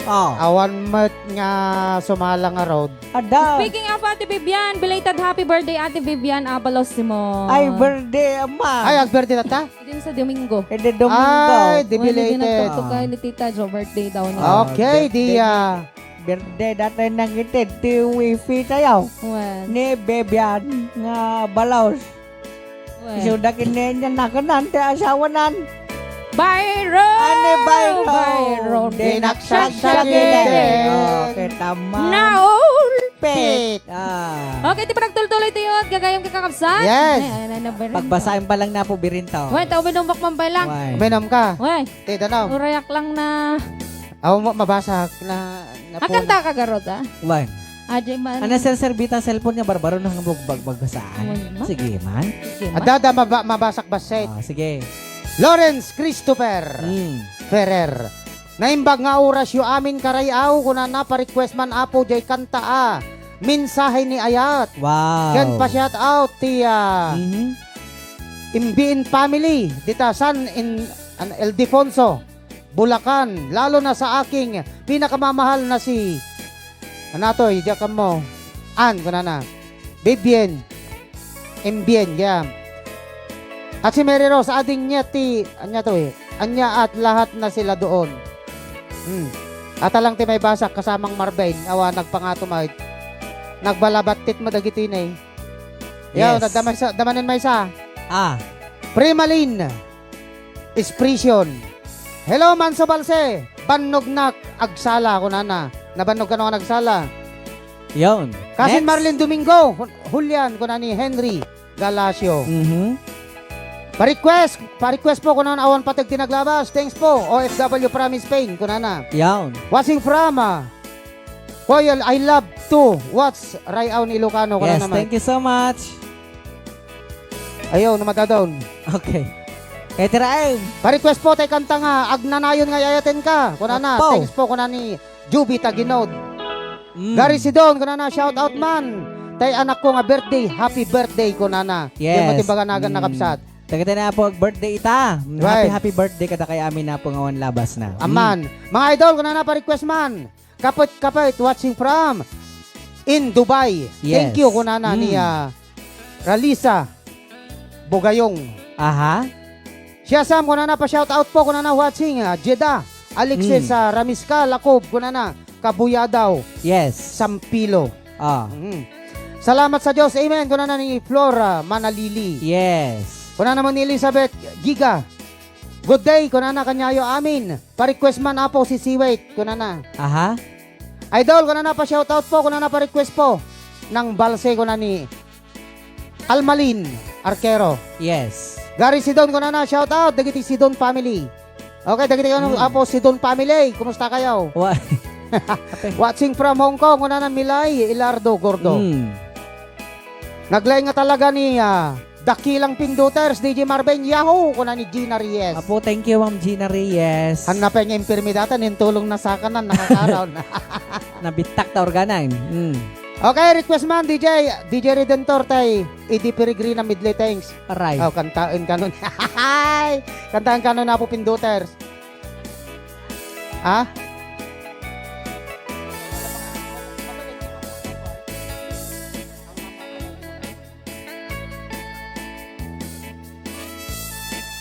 Oh. Awan mat nga sumala nga road. Ada. Speaking of Ate Vivian, belated happy birthday Ate Vivian Abalos mo. Ay, birthday, ama. Ay, ag-birthday na ta? Din sa Domingo. Ede Domingo. Ay, Hindi belated. nagtutok kay ni Tita Jo, birthday daw niya. Okay, birthday dia. Birthday dati nang itid. Ti wifi tayo. Well, Ni Bibian nga balaos. well. Isudak niya nakanan. Ti asawanan. Byron! Ane Byron. Byron. Dinaksak-sakit. Okay, tama. Naul! Pet. Okay, di ba nagtuloy tayo at gagayong kakakabsan? Yes. Pagbasahin pa lang na po birintaw. Wait, tao binumbak man pa lang. Why? Uminom ka. Wait, Tita na. urayak lang na... Ako mabasa na Akanta ka garot, ah? Why? Ajay man. Ano sir servita cellphone niya barbaro nang bagbasaan. Ano? Sige man. Sige, ma. Adada mabasak baset. Sige. Lawrence Christopher Mm. Ferrer. Naimbag nga oras yu amin karayaw kuna na pa-request man apo jay kanta Mensahe ni Ayat. Wow. Yan pa shout out ti Mhm. Imbiin family dita san in Ildefonso, Bulacan, lalo na sa aking pinakamamahal na si anatoy diyan mo kuna na Bibien Imbien yeah. At si Mary Rose ading niya ti anya at lahat na sila doon. At alang ti may basak kasamang Marbain awa nagpangatumay nagbalabatit mo dagiti nay. Yaw, Yes. damanin may isa. Primalin Espression. Hello Manso Balse. Banognak agsala kunana. Nabanog ka na nagsala. Yon. Kasin Next. Marlin Domingo. Julian kunani Henry Galacio. Mhm. Pa-request po kunana awan patag tinaglabas. Thanks po. OFW from Spain kunana. Yon. Watching from Koyal, I love to watch Rayaw ni Ilocano Yes, kunana naman. thank you so much. Ayaw na matadawn. Okay. Kaya tirain. Pa-request po tay kanta nga agnanayon nga yayaten ka. Kunana, Opo. thanks po kunani Juby Taginod. Mm. Gary Sidon kunana shout out man. Tay anak ko nga birthday, happy birthday kunana. Yes. Yung matimbaganagan nakapsat. Tagata na po birthday ita. Right. Happy birthday kada kay amin na po ngawan labas na. Aman. Mga idol kunana pa-request man. Kapit watching from in Dubai. Yes. Thank you kunana ni Ralisa Bugayong. Aha. Siya Sam kunana pa shout out po kunana watching Jeddah. Alexis Ramisca Lacob kunana Kabuyadaw Yes. Sampilo. Salamat sa Diyos. Amen. Kunana ni Flora Manalili. Yes. Kunana mo ni Elizabeth Giga. Good day kunana kanyayo amin. Pa-request man apo si Siwait kunana. Aha. Idol kunana pa shout out po kunana pa-request po ng Balse kunana ni Almalin Arquero. Yes. Gary Sidon kunana shout out dagiti Sidon family. Okay, dagiti apo Sidon family. Kumusta kayo? Why? Watching from Hong Kong kunana Milay Ilardo Gordo. Naglay nga talaga ni Dakilang Pinduters DJ Marben Yahoo kunana ni Gina Reyes. Apo, thank you Ma'am Gina Reyes. Hanapin niya impirmidatan yung tulong na sa kanan nakakaraw na. Nabitak ta organan. Okay, request man DJ Redentor tay Edi Peregrina Midley thanks. Aray. Oh, kantain kanon. Kantaan kanon na po Pinduters.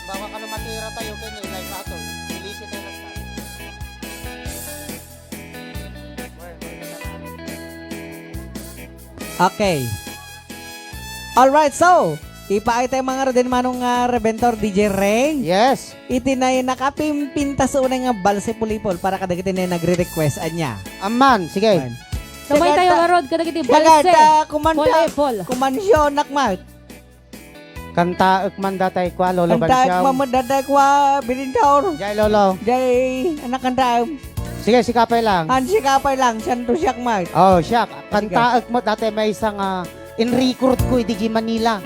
Bawa ka na matira tayo kay live ato. Ilisi tayo na sa. Okay. Alright, so, ipaay tayo mga rin manong Reventor DJ Ray. Yes. Iti na yung nakapimpinta sa unang nga balse pulipol para kadagiti na nagre-request anya. Aman, sige. Kamay tayo arod kada kiti Sagat, balse. kumanta. Volleyball. Kumansyon, nakmat. Kanta uk mandatay kwa lolo Kanta, bansyaw. mamadatay kwa, binintaor. Jay lolo. Jay, anak kanta. Sige, sikapay lang. Hansi kapay lang, santo siyak mat. Oh, siya. Kanta uk mo dati may isang in-record ko di Manila.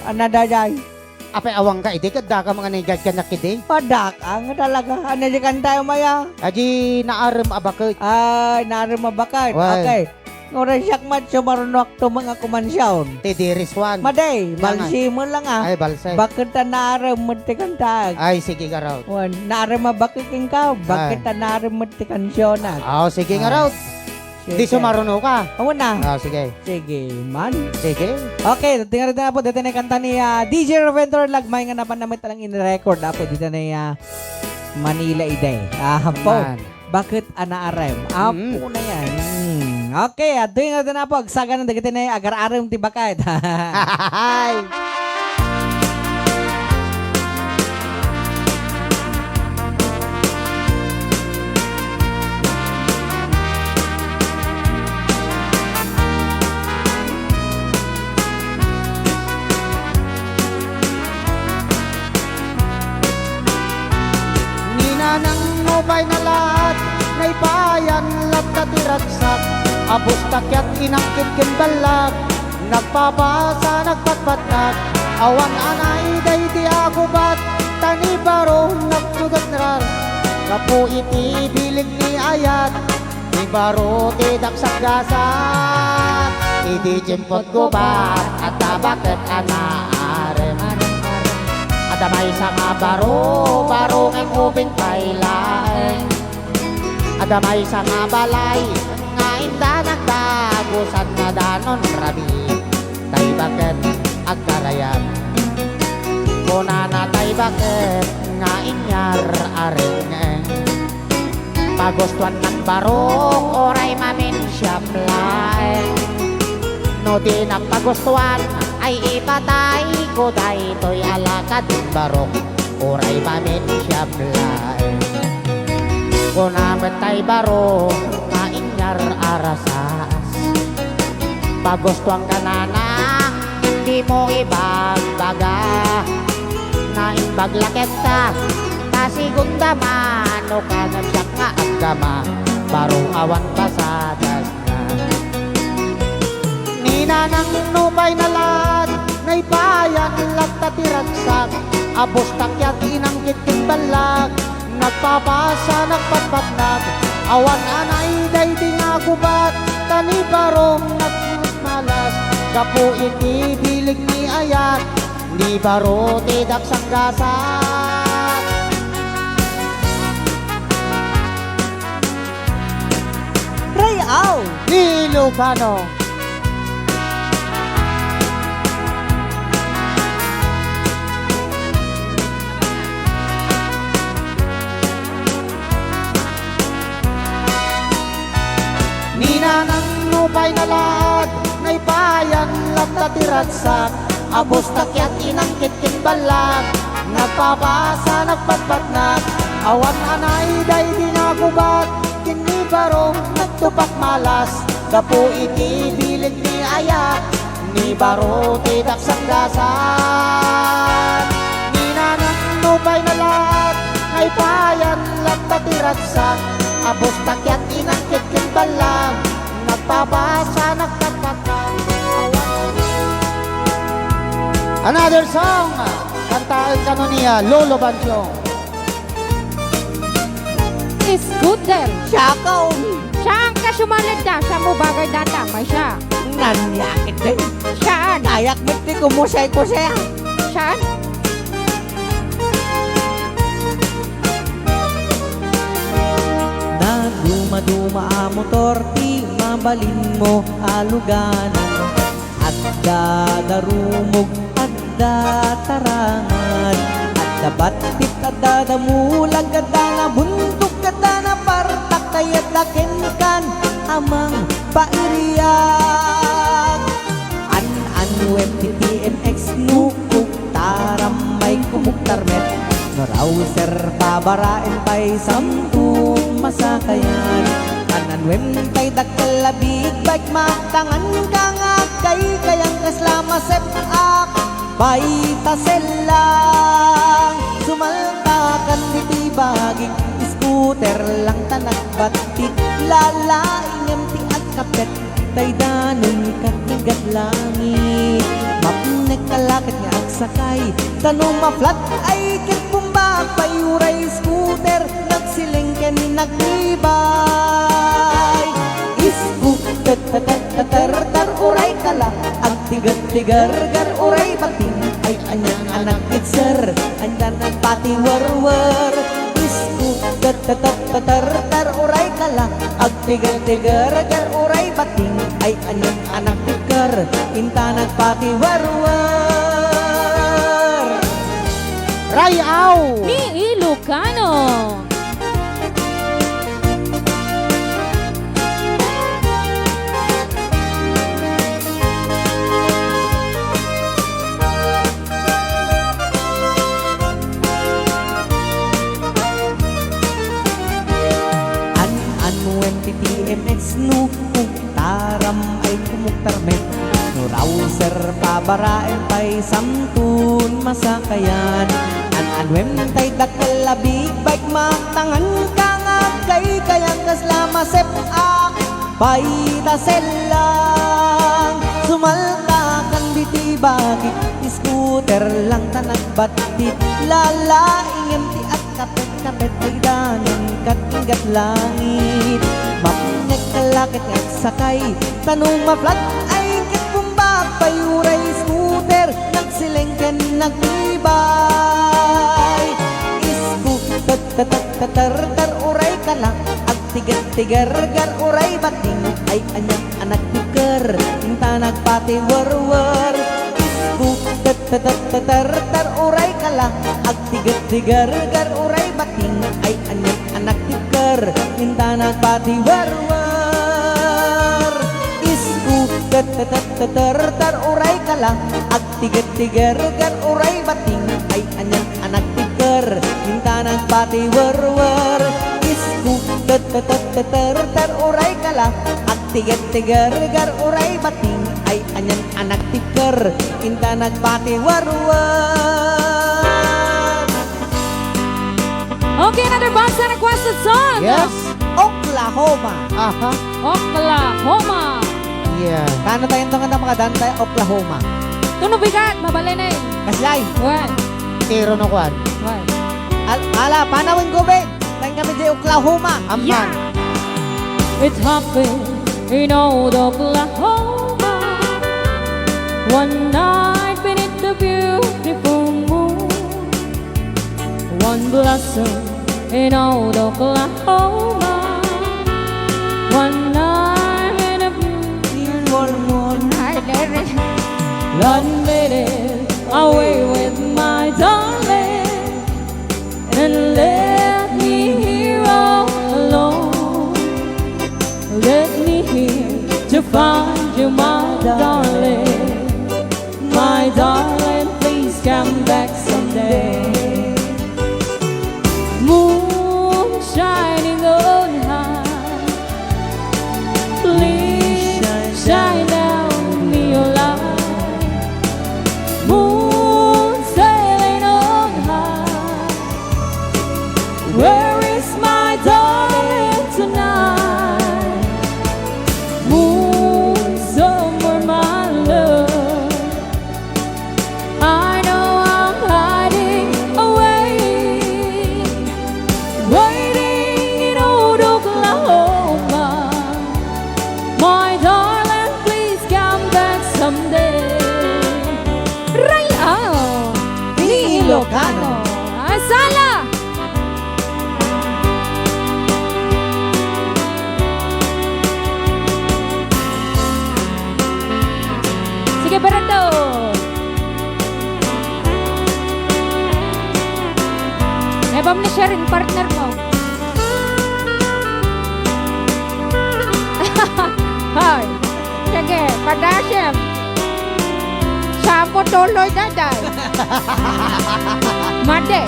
Anadaday. Apay awang ka, idi kada ka mga nagad ka nakidi. Padak, ang talaga. Ano di kanta maya? Aji naarem abakit. Ay, narimabakay. Why? Okay. Ngora siyak mat, sumarunok to mga kumansyon. Ti diris one. Maday, Langan. balsi mo lang Ay, balsay. Bakit ta narim mo ti kanta? Ay, sige nga raw. Wan, narimabakit ka. Bakit ta narim mo ti kansyonan? Oh, sige nga raw. Di sumaruno ka. Oo na. Oh, sige. Sige, man. Sige. Okay, tingnan natin na po. Dito na yung kanta ni DJ Reventor Lagmay nga napanamit lang in-record. Apo, dito na yung Manila Iday. Po. Man. Bakit anaarem? Apo na yan. Okay, doon natin na po. Saga ng dagiti na yung agar-arem tibakay. Ay. Ninanang mobay na lahat, naipayan lat na tiratsak, abos takyat inangkit kin balag, nagpapasa nagpatpatnak, awan anay day di agubat, tani baro nagsugat rar, kapu iti bilig ni ayat, ni baro ti daksak gasat, iti jimpot gubat, at tabaket anaarem. Adamay sa nga baro ng ubing kailaeng. Adamay sa nga balay, nga inda nagdagusan nga danon rabi. Tay bakit agkarayan? Kuna na tay bakit nga inyar areng. Pagustuhan ng barong, oray mamin siya plaeng. No di nagpagustuhan, ay ipatay ko day to'y alakad barok, oray mamin siya plaeng. Kung namin tay barok, mainyar arasas, pagustuhan ka na nang hindi mo ibagbaga, na imbaglakit ka, kasigunda mano ka na siya nga agama, barong awan pasadas na. Ninanang nubay na lahat, naipayan lat tatiragsak, abos takyat inanggit kin balag, nagpapasa nagpatpatnag, awan anay day di nga gubat, tani barong nagmalas, kapu iti bilig ni ayat, ni baro ti daksang gasat. Rayaw! Ni Lucano. Ninanang nubay na lahat, naipayan lat tatiratsak, abos takyat inangkit kin balag, nagpapasa nagpatpatnak, awan anay day di nagubat, kini barong nagtupak malas, kapu iti bilig ni ayat, ni baro ti daksang gasat. Ninanang nubay na lahat, naipayan lat tatiratsak, abos takyat inangkit kin balag, nagpapasa nagpatpatnak. Another song, kantaan ka nun niya, Lolo Bansyong. Scooter. Siyakaw! Siya ang kasumalad da. Siya mo bagay data. May siya. Nanyakit din. Siyaan. Nayak miti kumusay ko siya. Siyaan. Duma ang motor, di mabalin mo aluganan. At dadarumog, at datarangan. At dabatit, at dadamulag, at danabundok, at danapartak, kayat lakin kan amang pairiyak. An-anwet, TTNX, nukuk, taramay, kumuktarmet. Norawser, babarain pa'y samtung masakayan. anwem tay dakkalabig bag magtangan ka nga kay kayang kaslama sep ak baita selang sumalta kan ditibaging scooter lang tanag batit lalaing ti at kapet tay danon katigat langit mapnek kalakit nga agsakay tanong maflat ay kit pumbak payuray scooter nagsilengken naglibay scooter tatar uray kala ang tigat-tigar gar uray bating ay anyang anak itser andan ang pati warwar scooter tatar uray kala ang tigat-tigar gar uray bating ay anyang anak tikar intanag pati warwar Rayaw! Ni Ilocano. TTMX no taram ay kumuktarmet no rouser pabaraen pay samtun masakayan anwem tay dakkalabig bag magtangan ka nga kay kayang kaslama sep ak pay daselang sumalta kan ditibagit scooter lang tanag batit lalaingem ti at kapet-kapet ay danon katinggat langit mapnek kalakit nga sakay tanong maflat ay kit pumbak payuray scooter nagsilengken naglibay scooter tatar uray kala at tigat-tigar gar uray bating ay anyang anak tikar inta nagpati warwar scooter tatar uray kala at tigat-tigar gar uray bating ay anyang anak tikar inta nagpati warwar scooter tatar uray kala at tigat-tigar gar uray bating ay anyang anak tikar inta nagpati warwar scooter tatar uray kala at tigat-tigar gar uray bating ay anyang anak tikar inta nagpati warwar. Okay, another box and requested song. Yes! Oklahoma. Aha! Oklahoma. Yeah. Kano tayo ito nga mga dantay Oklahoma. Tuno bigat, mabalay na yun. Kaslay. Well, Tiro na kwan. well. Ala, panawin ko be. Tayo kami di Oklahoma. Amman. It happened in old Oklahoma. One night beneath the beautiful moon. One blossom in old Oklahoma. One night in a beautiful moonlight. One minute away with my darling, and let me here all alone. Let me here to find you, my darling. My darling, please come back someday. Moon shining on high, please shine down me your light. Moon sailing on high, where is my darling tonight? Moon somewhere, my love. I know I'm hiding away, waiting in old Oklahoma. My darling, please come back someday. Rayaw ni Ilocano. Asala! Sige, Berando! Ebam na siya rin, partner mo. Hoy, sige, padasim. Sampo tuloy na dahil. Made.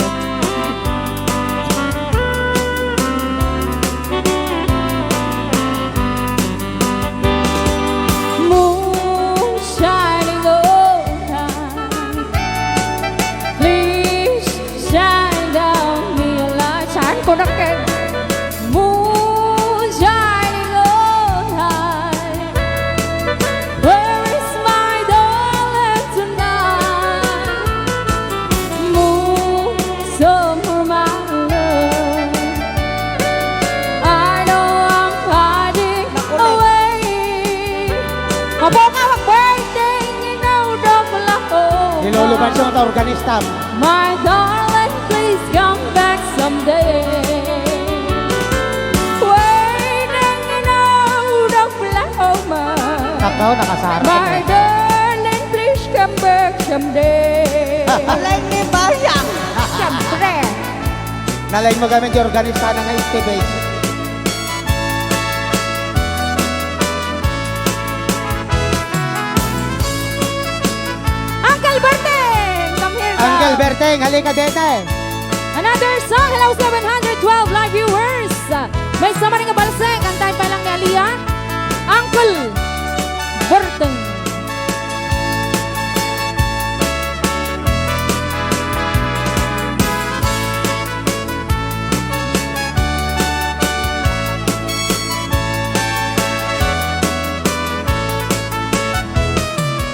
naked moon shining on high. Where is my darling tonight? Moon, summer, my love. I know I'm hiding away. Mabunga mag-birthday, inudok lang ko. Niluluban siya mga organista. My darling, please come back someday. Waiting in udok lang ko man. Kakao, nakasarap. My darling, please come back someday. Alay ni Mariam. Siyempre. Nalain mo gamit yung organista ng activate. Uncle Berteng, come here now. Uncle Berteng, halika dito. Another song. Hello, 712 live viewers. May sama rin kabalseng. Kantahin pa lang ni Aliyah. Uncle Berteng.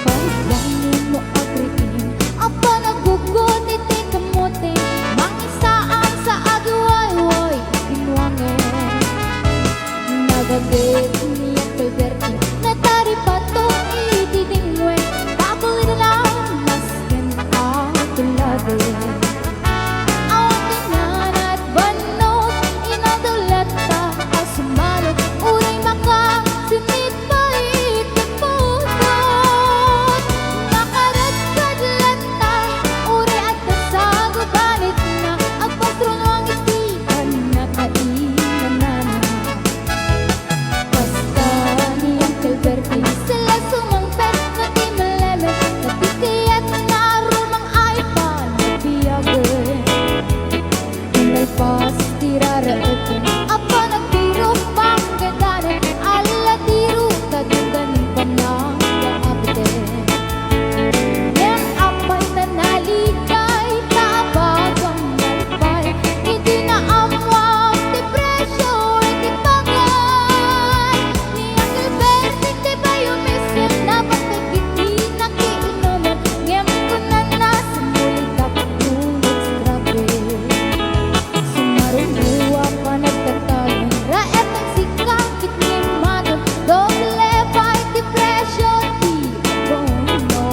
Pagdangin mo agriin, apa nagugunit kamote, mangisaan sa agiwayway, inuangin. Nagagit niya Alberti, natari pa to itidingwe, papulit na lang, maskin agulagin. Awang tingnan at banot, inadulat pa asumalot, uray maka, sinit pa itipusot. Makarat-kadlat na, uray at nasagubanit na, agpastron ang itikan na kainan na. Basta niyang Alberti, sila sumangpet na di maleme, natikiyat na rumang ay pa nabiyagin. Hinay pas tiraraetin, apa nagtiro pangkadanin, ala tiro kadundanin pa na kaapiten. Yang apay tanalikay, tabagang malpay, hindi na amwang depresyo, hindi pangay. Niyang Alberti, di ba yung isip na pagkikiti na kiinuman, ngem ko na nasa muli kapatunod sa grabe. Sumaruluwa pa nagtatayan, raet ang sikakit ni Mado, doble by depression, di bono.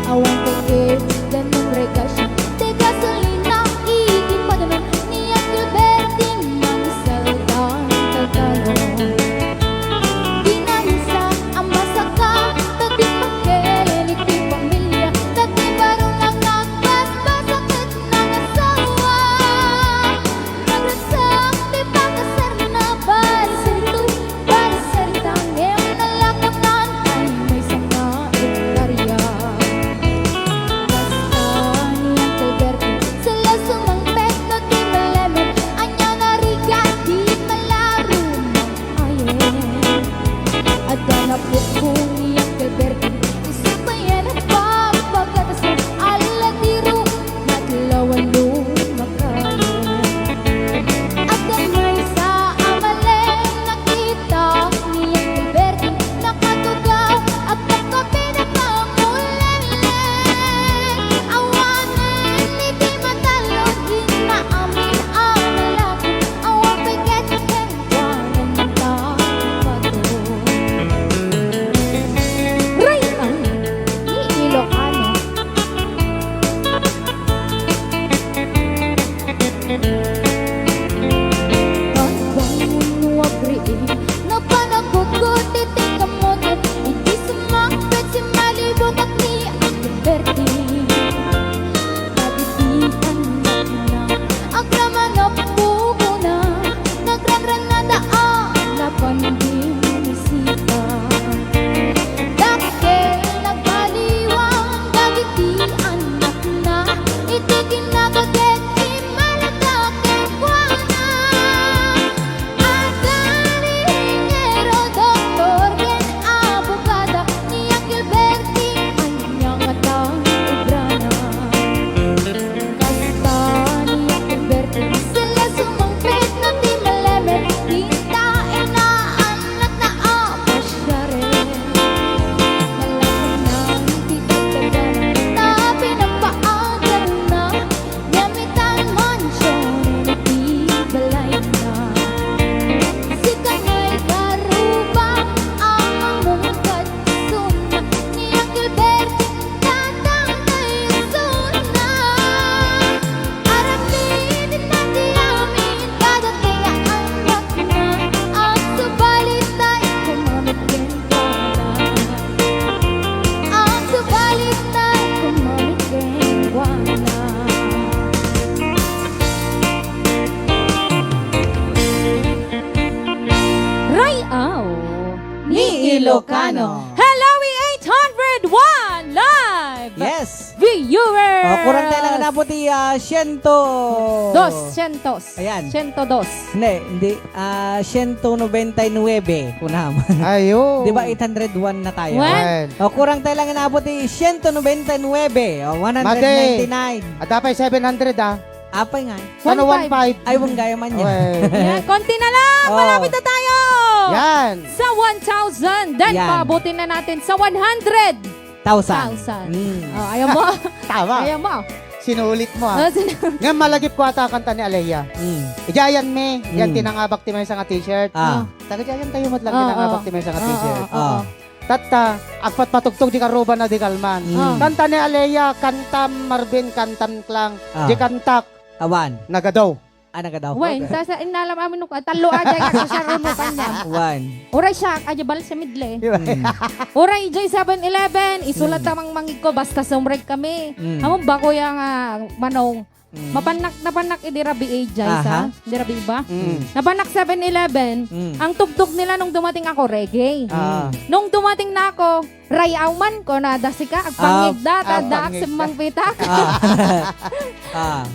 Awang kay ganun regasyon, de gasolina, hindi pa naman ni Alberti, manisaldang tagalong. Di na isa ang masaka, tagdi pagkelen, iti pamilya, tagdi barong nagkakbas-basakit ng asawa. Nagrasak, di pagkasar na baliserito, baliseritang em nalakonan, ay may sanga ektarya. Basta niyang Alberti, sila sumangpet na di malemon, anya nariga di malaro ayen. At danapot ko niyang Alberti, isip pa yan at papagkatasan, ala tiro, naglawalo makayen. At ganay sa amaleng nakita niyang Alberti, nakatugaw at pagkapinakamulaleng. Awanan, hindi matalon, inaamin ang lalaki, awang piket at hengwanan ng tapato. Ray ang ni Ilocano. Pagbangon mo agriin, napanagugot iti kamote, iti sumangpet si Malibog at ni Alberti. Nabitikan na agraman na pugo na, nagrangran na daan na pandinisita. Dakkel nagbaliwang, dagiti anak na, iti kinagaget imalagakit kwa na. Agaling Ilocano. Hello, 801 live! Yes. Viewers! Kurang tayo lang nabot 100. 200. Ayan. 102. Hindi. 199 po naman. Ayo. Di ba 801 na tayo? Well, Kurang tayo lang nabot 199. 199. At dapat 700 ah. Apay nga. Ano 15. 15? Ay, wang gaya man niya. Okay. Yan, konti na lang. Oh. Malapit na tayo. Yan. Sa 1,000. Then, Yan. paabutin na natin sa 100,000. 1,000. Oh, ayaw mo. Tama. Ayaw mo. Sinulit mo ah. Nga malagip ko ata kanta ni Aleya. Ijayan me. Yan tinangabak ti may sa nga t-shirt. Tagajayan tayo madlang tinangabak ti may sa nga t-shirt. Tata, agpat patugtog di karuba na di kalman. Kanta ni Aleya, kantam Marvin, kantam klang. Di kantak, Awan. nagadaw. Ana ka daw? Wen, sa inalam amin nung talo aja ka sa runo kanya. One. Uray siya, aja bal sa midle. Uray joy 7-Eleven, isulat tamang mangig ko basta sumrek kami. Among bako yang manong napanak idirabi ejay sa idirabi ba? Napanak 7-Eleven, ang tugtog nila nung dumating ako reggae. Nung dumating na ako, rayaw man ko na dasika agpangig data daak sa mang pitak.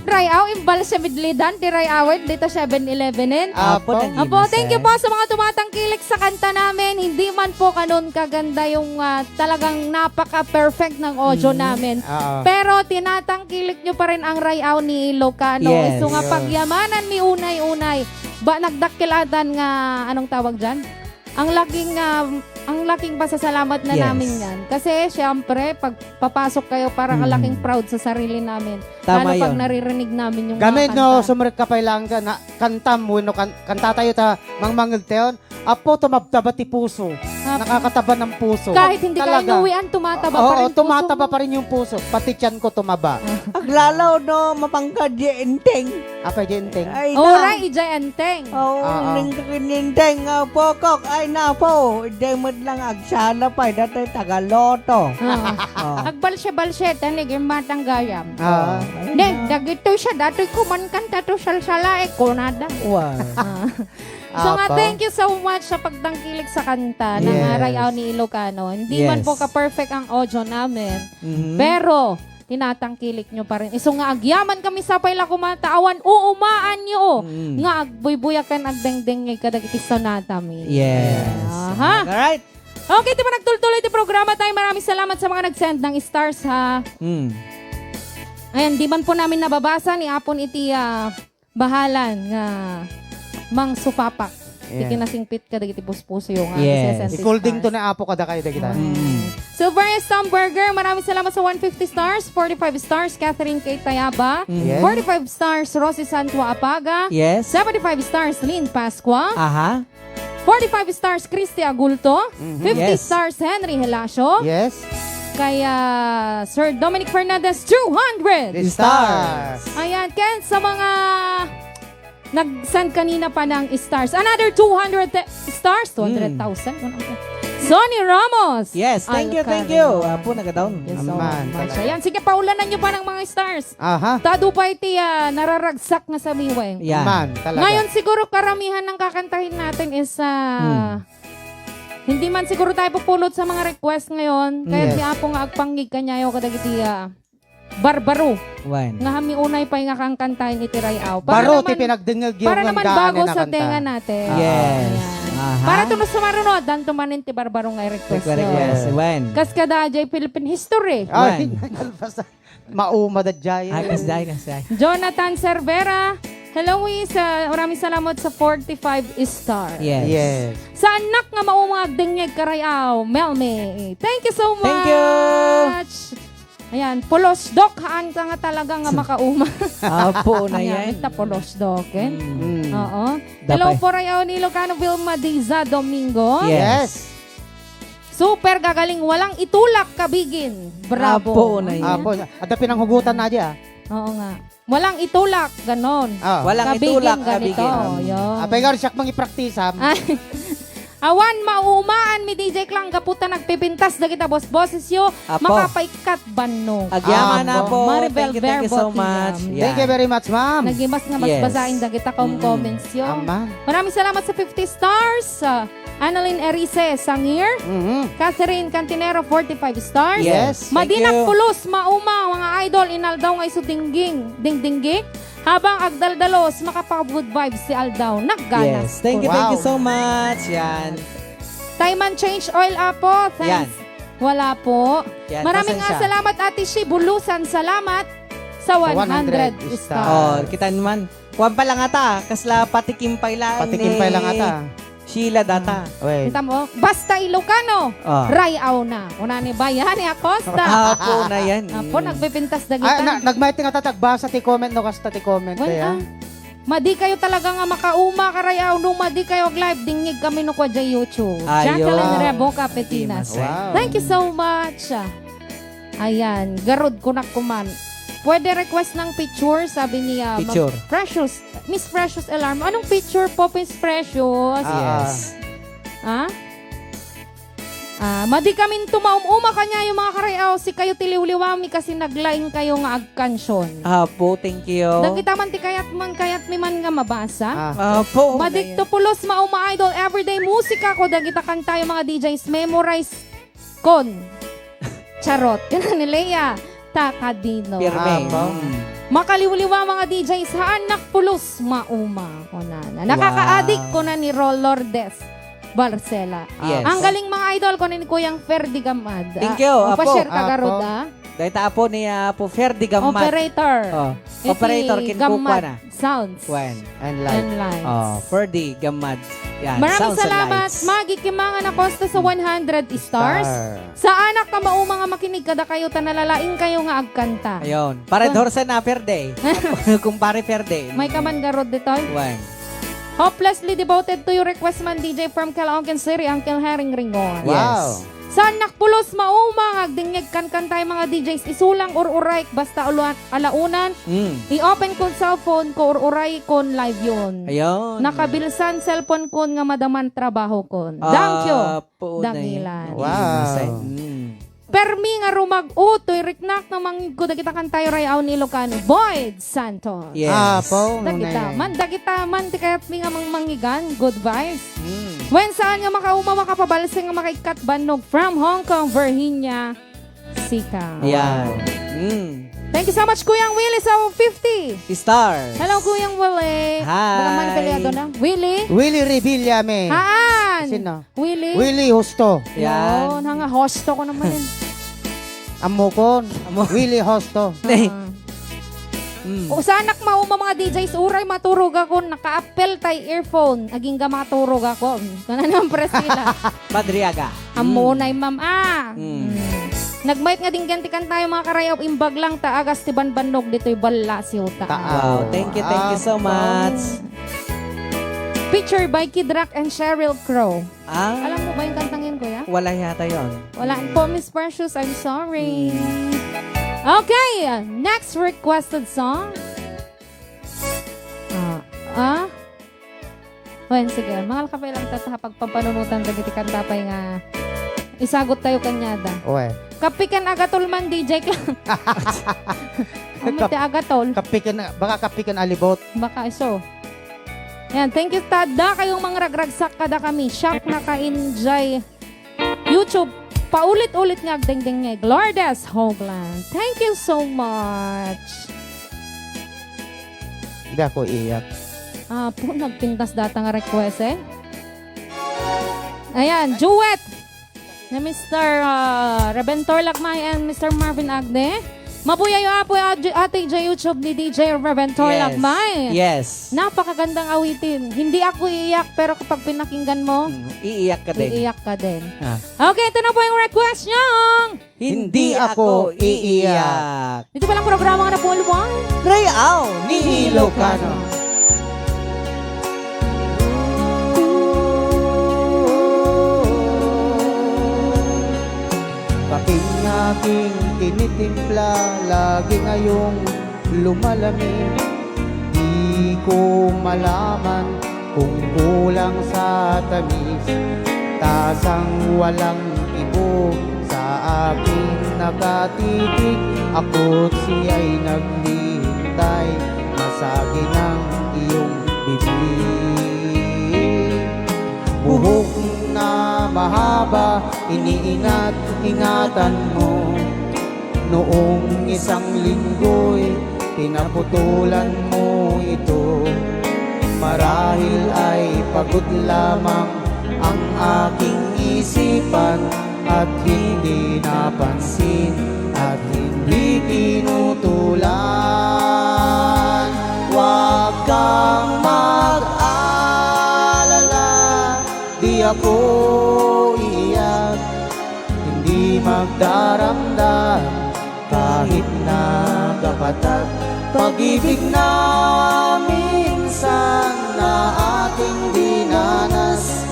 Rayaw imbal sa midlidan ti rayawet dito 7-Elevenin. Apo. Apo, thank you po sa mga tumatangkilik sa kanta namin. Hindi man po kanon kaganda yung talagang napaka-perfect ng audio namin. Pero tinatangkilik nyo pa rin ang rayaw ni Ilocano. Yes. So nga pagyamanan mi unay-unay. Ba nagdakilatan nga anong tawag dyan? Ang laking pasasalamat na Yes. namin yan. Kasi syempre, pag papasok kayo, parang laking proud sa sarili namin. Tama Lalo pag yun. naririnig namin yung Gamit mga no, kanta. sumrit ka pa lang ka na kantam mo no kanta tayo ta mangmangag tayon. Apo tumabtaba ti puso. Nakakataba ng puso. Kahit hindi kayo Talaga. nuwian, tumataba pa Oo, rin puso tumataba mo. pa rin yung puso. Pati tiyan ko tumaba. Aglalaw no, mapangkad di enteng. Apa jenteng? Ay Oray, ijay anteng. Oo, ninteng pokok. Ay na po. Hindi mo lang agsala pa. Dati Tagaloto. Agbalsya-balsya, tanig yung matang gayam. Ah. Neng, dagito siya, dati kumankan tato salsala, kunada. Wow. So nga, Apa. thank you so much sa pagtangkilik sa kanta ng Yes. Rayaw ni Ilocano. Hindi Yes. man po ka-perfect ang audio namin. Mhm. Pero, tinatangkilik nyo pa rin. Iso nga, agyaman kami sa payla kumatawan, uumaan nyo. Nga, agbuybuyakan, agdengdeng ngay kadagiti sonata mi. Yes. Aha. Alright. Okay, di ba nagtuloy ti programa tayo? Maraming salamat sa mga nag-send ng stars, ha? Ayan, di man po namin nababasa ni Apon iti bahalan nga mang supapak. Yeah. Iti kinasingpit ka dagiti puspuso yung Yes. Ikolding to na apo kada kayo kita. Silver Stamburger, maraming salamat sa 150 stars, 45 stars, Catherine K. Tayaba, Yes. 45 stars, Rosie Santua Apaga, Yes. 75 stars, Lynn Pascua, Aha. 45 stars, Christy Agulto, 50 Yes. stars, Henry Helasio, Yes. kaya Sir Dominic Fernandez, 200. The stars. Ayan, Ken, sa mga nag-send kanina pa ng stars, another 200 stars, 200,000. Sonny Ramos. Yes, thank you, thank you. Apo, nagadaon. Yes, so Aman, much. talaga. Ayan, sige, paulanan nyo pa ng mga stars. Aha. Tado pa iti nararagsak na sa miweng. Yan. Man, talaga. Ngayon siguro karamihan ng kakantahin natin is hindi man siguro tayo pupulot sa mga request ngayon. Kaya Yes. si Apo nga agpangig kanyayo kadagiti Barbaro. One. Nga hami unay pa nga kang kantahin iti Rayaw. Baro ti pinagdengag yung para naman daan bago na sa kanta. tenga natin. Yes. Ayan. Aha. Para tunos sa marunod, dan tumanin ti Barbaro nga request. Yes. One. Kaskada jay Philippine History. Ay, nalbasa. Mauma da jay. Ay, kasday, kasday. Jonathan Cervera. Hello, Wiz. Maraming salamat sa 45 stars. Yes. Yes. Sa anak nga maumag dingyag karayaw, Melme. Thank you so much. Thank you. Ayan, Polos Doc, haan ka nga talaga nga makauma. Apo na Ayan, yan. ita Polos Doc, eh. Mm. Oo. Dapay. Hello po Rayaw ni Ilocano Vilma Diza Domingo. Yes. Super gagaling, walang itulak kabigin. Bravo. Apo na yan. Apo. Ada pinanghugutan na dia. Oo nga. Walang itulak, ganon. Ah. Walang Kabigin itulak, ganito. kabigin. Yun. Apay gar siyak mangipraktisa. Ay. Awan maumaan mi DJ Klang kaputa nagpipintas da kita boss-bosses yo Apo. makapaikat banno. Agyaman na Apo. po. Maribel Thank you so Verbot, much. yeah. Thank you very much, ma'am. Nagimas nga Yes. basbasain da kita comments yo. Aman. Maraming salamat sa 50 stars. Annalyn Erice, Sangir. Catherine Cantinero, 45 stars. Yes. Thank Madinak you. Pulos, Mauma, mga idol, inaldaw ngay so dingdinggik. Habang agdaldalos, makapag-good vibes si Aldaw. Nagganas. Yes. Thank you Wow. so much. Yan. Taiman Change Oil Apo, thanks. Yan. Wala po. Yan, Maraming pasensya. salamat Ate Shi, bulusan salamat sa 100 100 stars. Oh, kita naman. Kuwan pa lang ata. Kasla patikimpay lang. Patikimpay lang ata. Sheila data. Wait. Kita mo, basta Ilocano, Ah. Rayaw na. Una ni Bayan ni Acosta. Apo na yan. Apo, nagpipintas Ay, dagitan. nagmay nga basa ti comment no kasta ti comment kaya. Madi kayo talaga nga makauma karayaw nung madi kayo live dingig kami no kwa dyan YouTube. Ayun. Jacqueline Reboca Petinas. Wow. Thank you so much. Ayan, garod ko na kuman. Pwede request ng picture, sabi niya. Picture. Precious. Miss Precious Alarm. Anong picture po, Miss Precious? Yes. Ha? Madi kami tumaumuma kanya yung mga karayaw. Si kayo tiliwliwami kasi naglaing kayo nga agkansyon. Apo, thank you. Dagita man ti kayat mi man nga mabasa. Apo. Madikto pulos mauma idol everyday musika ko dagita kanta yung mga DJs memorize kon. Charot. Yan ni Leia Takadino. Pirme. Apo. Makaliwliwa mga DJs haanak pulos mauma ko na. Nakaka-addict ko na ni Rolordes Barcela. Yes. Ang galing mga idol ko ni Kuyang Ferdi Gamad. Thank you, Apo. Pa-share ka garod Apo. ah. Dahil po ni Apo Ferdi Gamat. Operator. Oh. Iti Operator kinkukwa na. Sounds. Kwan. And like. And lights. Oh, Ferdi Gamad. Yan. Maraming Sounds and salamat. lights. Magikimangan na Costa sa 100 stars. Sa anak ka maumang nga makinig kada kayo tanalalaing kayo nga agkanta. Ayun. Para Dorsen na Ferde. Kumpare Ferde. May kaman garod dito. Kwan. Hopelessly devoted to your request man DJ from Calaucan City, Uncle Herring Ringon. Wow. Sa anak pulos maumang agdingig kan kantay mga DJs isulang or uray basta alaunan. I-open ko cellphone ko or uray kon live yun. Ayun. Nakabilsan cellphone kon nga madaman trabaho kon. Thank you. Apo na yun. Dangilan. Wow. Permi nga rumag-utoy, riknak namang ko dagita kantay rayaw ni Ilocano. Boyd Santos. Yes. Po. Dagita man, di kaya't mi nga manggigan. Good vibes. Mm. When saan nga makauma makapabalsing nga makaikat banog from Hong Kong, Virginia, Sika. Yan. Thank you so much, Kuyang Willie sa 50. Stars. Hello, Kuyang Willie. Hi. Baka man paliado na. Willie? Willie Revillame. Haan? Sino? Willie? Willie Hosto. Yan. Yun, hanga hosto ko naman yun. Amokon. Willie Hosto. Nay. O sa anak mauma mga DJs, uray maturog ako, naka-appel tay earphone. Aging ga maturog ako. Kana nang presila. Madriaga. Amunay, ma'am. Nagmayt nga din gantikan tayo mga karayaw. Imbag lang taagas ti banbanog dito'y balasyo ta. Wow. Thank you so much. Picture by Kid Rock and Sheryl Crow. Ah, Alam mo ba yung kantang yun, kuya? wala yata yun. Wala po, Miss Precious. I'm sorry. Okay, next requested song. Well, sige. Mahal ka pa lang tata pagpampanunutan dagiti kanta pa nga isagot tayo kanyada. Uwe. Kapikan agatol man DJ lang. Umiti agatol. Baka kapikan alibot. Baka iso. Yan, thank you tada kayong mga ragragsak kada kami. Shock na ka-enjoy. YouTube, paulit-ulit nga ding-ding nga. Lourdes Hoagland. Thank you so much. Hindi ako iyak. Po, nagpintas data nga request eh. Ayan, duet na Mr. Rebentor Lagmay and Mr. Marvin Agne. Mabuyayo apo ate YouTube ni DJ Rebentor Lagmay. Yes. Napakagandang awitin. Hindi ako iiyak pero kapag pinakinggan mo, Iiyak ka din. iiyak ka din. Ah. Okay, ito na po yung request niyong. Hindi ako iiyak. Dito pa lang programa nga na po luwang. Rayaw ni Ilocano. Kaping aking tinitimpla, lagi ngayong lumalamig. Di ko malaman kung kulang sa tamis. Tasang walang ibo sa aking nakatitig. Ako't siya'y naglihintay, masagi ng iyong bibig. buhok na mahaba, iniingat-ingatan mo. Noong isang linggo'y pinaputulan mo ito. Marahil ay pagod lamang ang aking isipan at hindi napansin at hindi tinutulan. Huwag kang mag-alala, di ako iiyak, hindi magdaramdam kahit na kapatag. Pag-ibig na minsan na ating dinanas,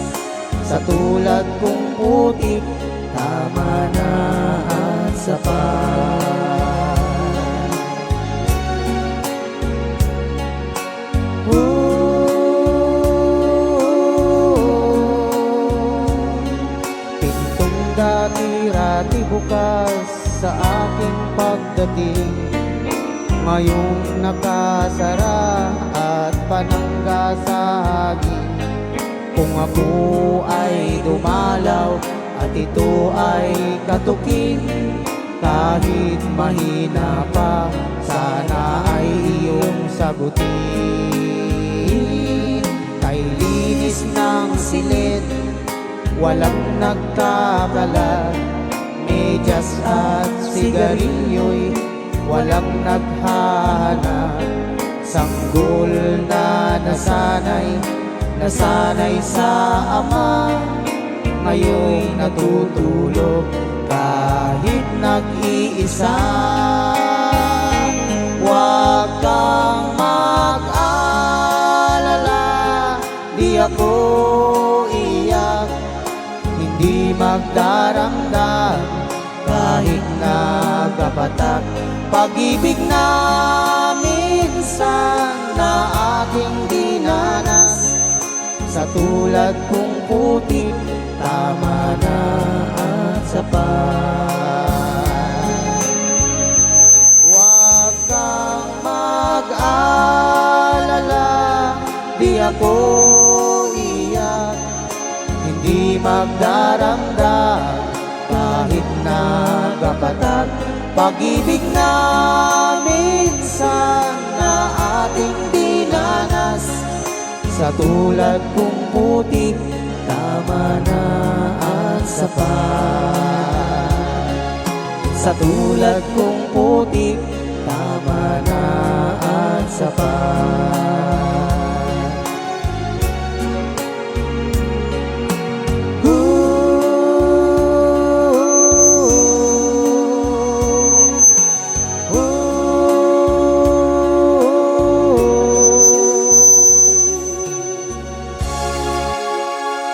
sa tulad kong putik, tama na at sapat. Pintong dati-rati bukas sa aking pagdating, ngayong nakasara at panangga sa hagin. Kung ako ay dumalaw at ito ay katukin, kahit mahina pa, sana ay iyong sagutin. Kay linis ng silid, walang nagkakalat, medyas at sigarilyo'y walang naghahanap. Sanggol na nasanay sa ama, ngayong natutulog kahit nag-iisa. Huwag kang mag-alala, di ako iyak, hindi magdaramdam kahit nagapatak. Pag-ibig na minsan na aking dinanas, sa tulad kong putik, tama na at sapat. Huwag kang mag-alala, di ako iyak, hindi magdaramdam kahit nagapatak. Pag-ibig na minsan na ating dinanas, sa tulad kong putik, tama na at sapat. Sa tulad kong putik, tama na at sapat.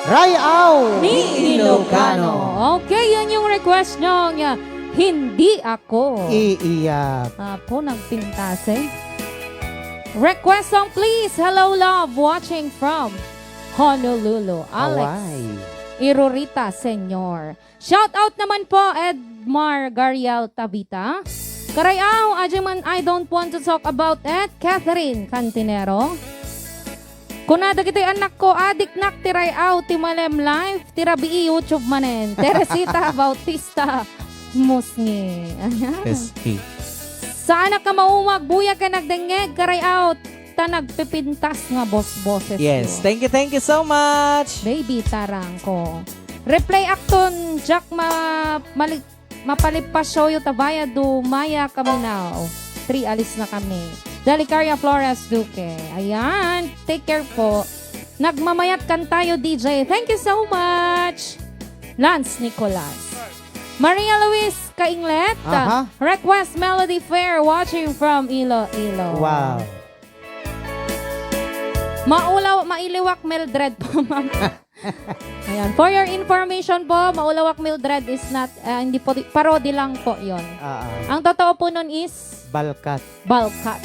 Rayaw Ni Ilocano. Okay, yan yung request nyo. Hindi ako. Iiyak. Po, nagpintas. Request song please. Hello love, watching from Honolulu. Alex Hawaii. Irorita Senyor. Shout out naman po Edmar Gariel Tabita. Karayaw, Ajaman, I don't want to talk about it. Catherine Cantinero. Kunada kita'y anak ko, adik nak tiray out, timalem live, tirabi YouTube manen. Teresita Bautista Musngi. ST. Sa anak ka maumag, buya ka nagdengeg, karay out, ta nagpipintas nga boses Yes, ko. thank you so much. Baby tarang ko. Replay akton, Jack mapalipas show yung tabaya do maya kami now. 3 alis na kami. Dalicaria Flores Duque. Ayan, take care po. Nagmamayat kan tayo, DJ. Thank you so much. Lance Nicolas. Maria Luis Kainglet. Aha. Request Melody Fair watching from Iloilo. Wow. Mailiwak Mildred po, ma'am. Ayan. For your information po, Maulawak Mildred is not, hindi po, parody lang po yon. Ang totoo po nun is Balkat. Balkat.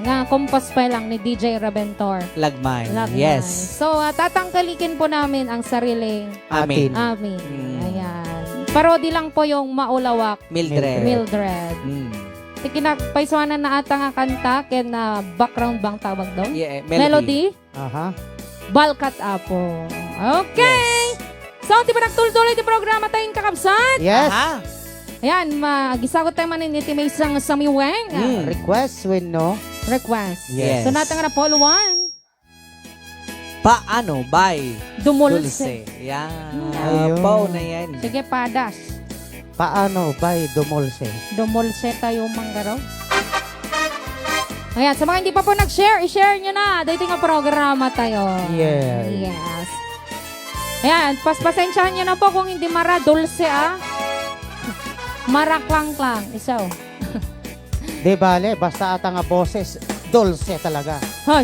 Nga, kompas pa lang ni DJ Rabentor. Lagmay. Lagmay. Yes. So, tatangkalikin po namin ang sariling Amin. amin. Ayan. Parody lang po yung Maulawak Mildred. Mildred. Mm. Kinagpaiswanan na ata nga kanta, ken background bang tawag daw? Yeah, Melody? Aha. Balkat Apo. Okay. So, di ba nagtuloy di programa tayong kakabsat? Yes. Aha. Ayan, magisagot tayo man iti may isang samiweng. Request win, no? Request. Yes. So, natin nga na Paul 1. Paano by Dumulse. Dulce? Yan. Ayun. Pau na yan. Sige, padas. Paano by Dumulse? Dumulse tayo manggaraw. Ayan, sa mga hindi pa po nag-share, i-share nyo na. Dating nga programa tayo. Yes. Yes. Ayan, paspasensyahan nyo na po kung hindi mara dulce Maraklang-klang. Isaw. Di bale, basta ata nga boses, dulce talaga. Hoy!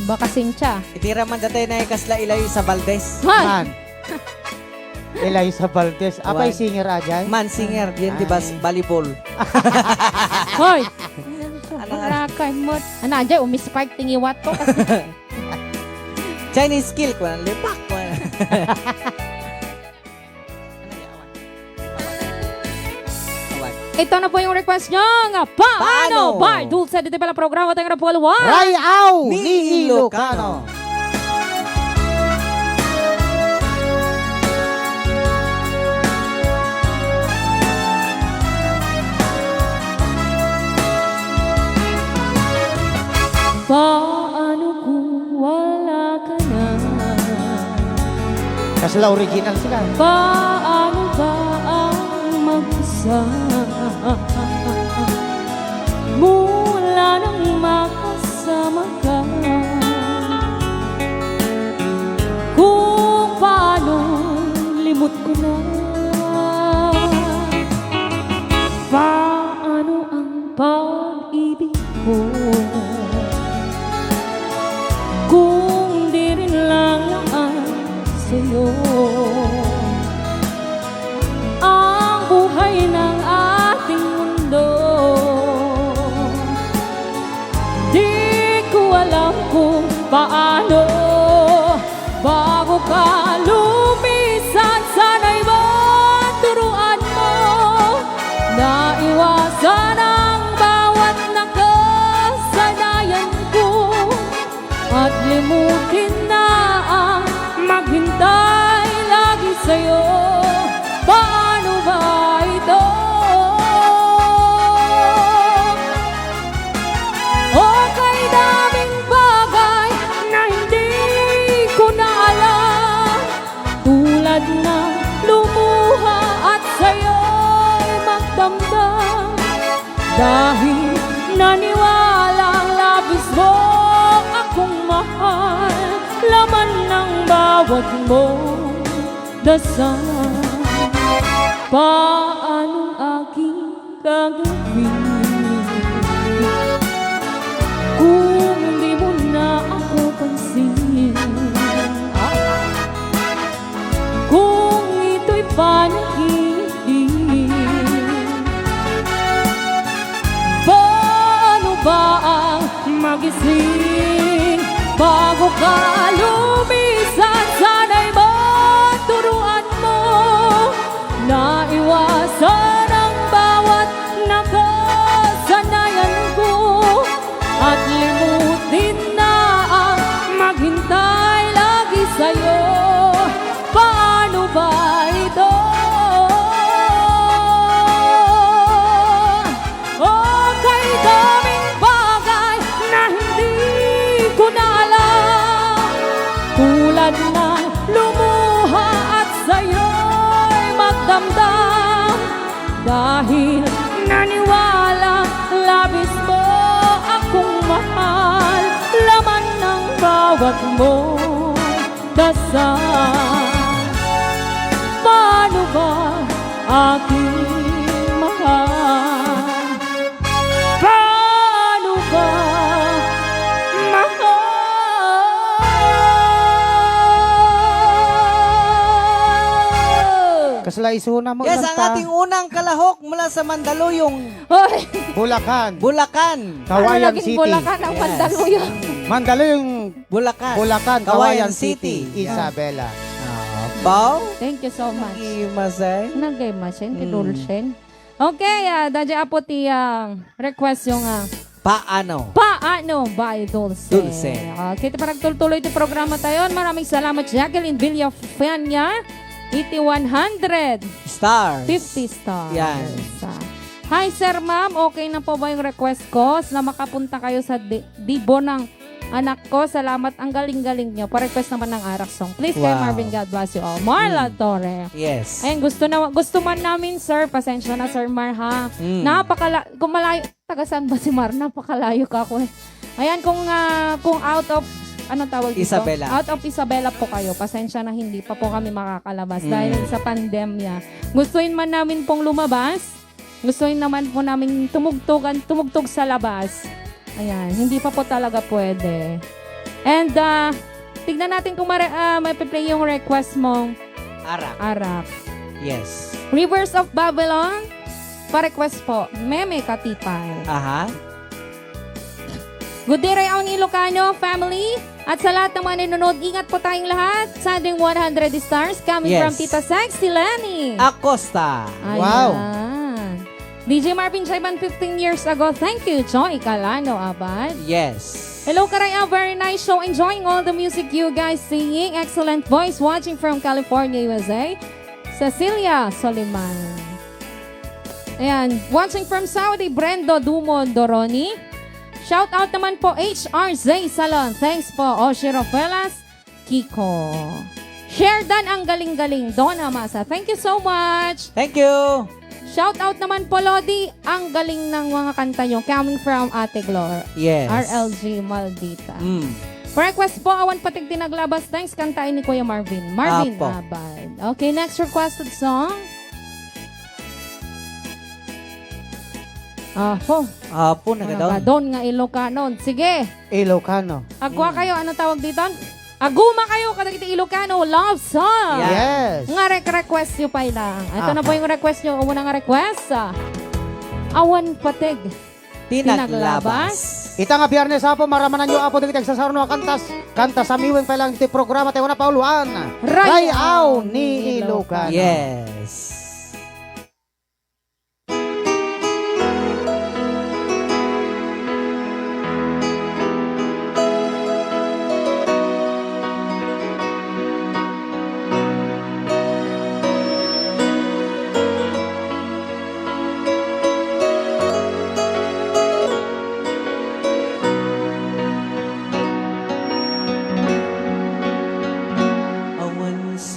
Baka sincha. Itira man dati na ikasla ilayo sa Valdez. Hoy! Man. Eliza Valdez. Apay Why? singer ajay? Man singer, yan di ba Ay. volleyball? Hoy! Rakay mo. Ano, dyan, umispike tingiwat ko kasi. Chinese skill ko na lipak ko. Ito na po yung request nyo. Nga, paano? Paano? Bar, dulce, dito pala programa tayo na po alawan. Rayaw Ni ni Ilocano. Paano kung wala ka na? Kasla original sila. Paano ba ang mag-isa? Mula nang makasama ka. Kung paano limot ko na. Paano ang pag-ibig ko? Kung di rin lalaan sa'yo ang buhay ng ating mundo. Di ko alam kung paano bago ka lumisan. Sana'y maturuan mo na iwasan ang bawat nakasanayan ko at limutin na ang maghintay lagi sa'yo. Paano ba ito? Okay, daming bagay na hindi ko na alam, tulad na lumuha at sa'yo'y magdamdam. Dahil naniwalang labis mo akong mahal, laman ng bawat mong dasal. Paanong aking gagawin kung di mo na ako pansin? Kung ito'y panaginip, paano ba ang magising bago ka lumisan? Sana'y maturuan mo na iwasan ang bawat nakasanayan ko at limutin na ang maghintay lagi sa'yo. Paano ba ito? Okay, daming bagay na hindi ko na alam, tulad na lumuha at sa'yo'y magdamdam. Dahil naniwala labis mo akong mahal, laman ng bawat mong dasal. Paano ba aking mahal? Paano ba mahal? Kasla isuna mo Yes, lang ang ta. ating unang kalahok mula sa Mandaluyong, Hoy, Bulacan. Bulacan. Kawayan naging City. Bulacan ang Yes. Mandaluyong. Mandaluyong Bulacan. Bulacan, Kawayan City, Yan. Isabela. Pau, Thank you so much. imasay. Nagay masin, tinulsen. Okay, dadya apo ti request yung Paano? Paano by Dulce? Dulce. Okay, para nagtuloy ito programa tayo. Maraming salamat, Jacqueline Villafania. 8100. Stars. 50 stars. Yan. Hi, Sir Ma'am. Okay na po ba yung request ko na makapunta kayo sa Dibo ng anak ko? Salamat. Ang galing-galing niyo. Pa-request naman ng Arak song. Please, kay Wow. Marvin, God bless you all. Marla Torre. Yes. Ayun, gusto man namin, sir. Pasensya na, Sir Mar, ha? Kung malayo, taga saan ba si Mar? Napakalayo ka ako eh. Ayan, kung out of, anong tawag dito? Isabela. Out of Isabela po kayo. Pasensya na hindi pa po kami makakalabas dahil sa pandemya. Gustuin man namin pong lumabas. Gustuin naman po namin tumugtog sa labas. Ayan, hindi pa po talaga pwede. And, tignan natin kung may play yung request mong Arak. Yes. Rivers of Babylon, pa-request po, Meme Katipay. Aha. Good day, Rayaw ni Ilocano family. At sa lahat ng mga nanonood, ingat po tayong lahat. Sending 100 stars coming Yes. from Tita Sexy Lenny. Acosta. Wow. Ayan. DJ Marvin Chaiban 15 years ago. Thank you, Joy Calano Abad. Yes. Hello, Karaya. Very nice show. Enjoying all the music you guys singing. Excellent voice. Watching from California, USA. Cecilia Soliman. Ayan. Watching from Saudi, Brendo Dumon Doroni. Shout out naman po, HRZ Salon. Thanks po, Oshiro Velas, Kiko. Sherdan ang galing-galing. Donna Masa. Thank you so much. Thank you. Shout out naman po, Lodi. Ang galing ng mga kanta nyo. Coming from Ate Glor. Yes. RLG Maldita. Request po, awan patig tinaglabas. Thanks, kantain ni Kuya Marvin. Marvin Apo. Abad. Okay, next requested song. Apo, nagadaw. Nagadon nga Ilocano. Sige, Ilocano. agwa kayo. Ano tawag dito? Aguma kayo, kadagiti Ilocano. Love song. Yes. Nga request nyo pa ilang. Ito na po yung request nyo. Una nga request. Awan patig. Tinaglabas. Ita nga biyernes hapo maramanan nyo apo dagiti agsasarno kanta sa miweng pa lang iti programa tayo na pauluan. Rayaw ni Ilocano. Yes.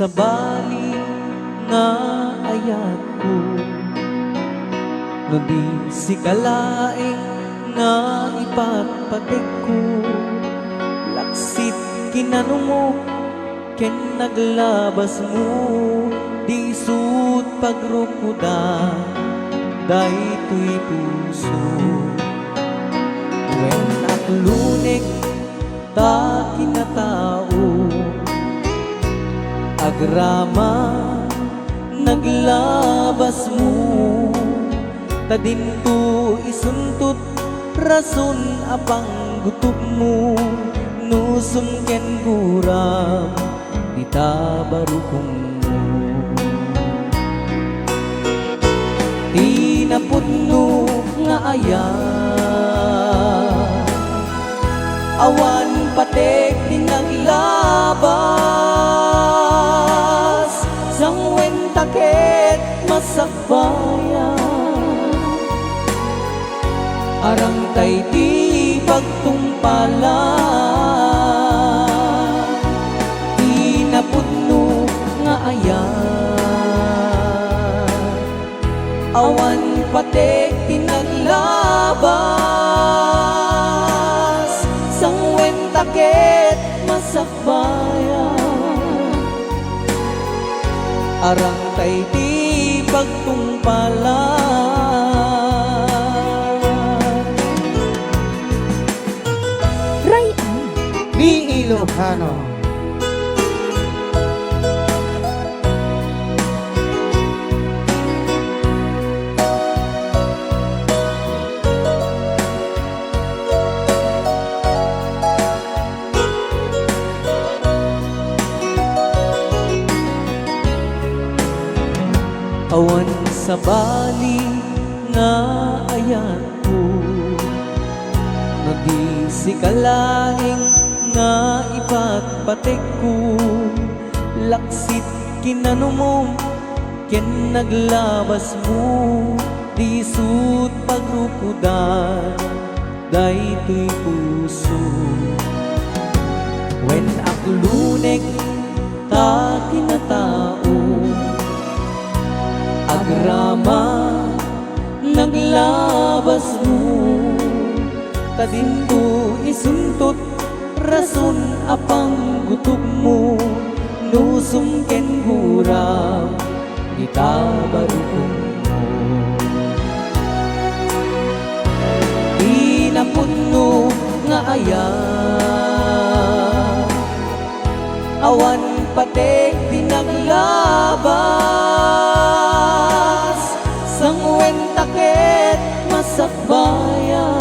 Sa bali nga ayat ko, no di si kalaing nga ipagpatig ko, laksit kinano mo, ken naglabas mo, di sut pagrukuda, dahito'y puso. When aklunig ta kinatao, agrama naglabas mo, tadinto isuntot rason apang gutup mo, nusum ken guram dita barukong mo. Tinapudno nga ayat, awan patek tinaglabas, sangwen taket masakbayan, arang tay di pagtumpalan, tinapudno nga ayat, awan patek tinaglabas, sangwen taket masakbayan, arang tay di pagtumpalan. Rayaw Ni Ilocano. Awan sa bali nga ayat ko, si kalaing nga ipatpatek ko, laksit kinanumom ken naglabas mo, di sut pagrukudan daytoy puso. When aglunek ta kinatao, agrama naglabas mo, kadinto isuntot rason apang gutom mo, nusum ken gurang di tabarukon mo. Inapunno nga aya, awan patek dinaglabas, sangwen taket masakbayan,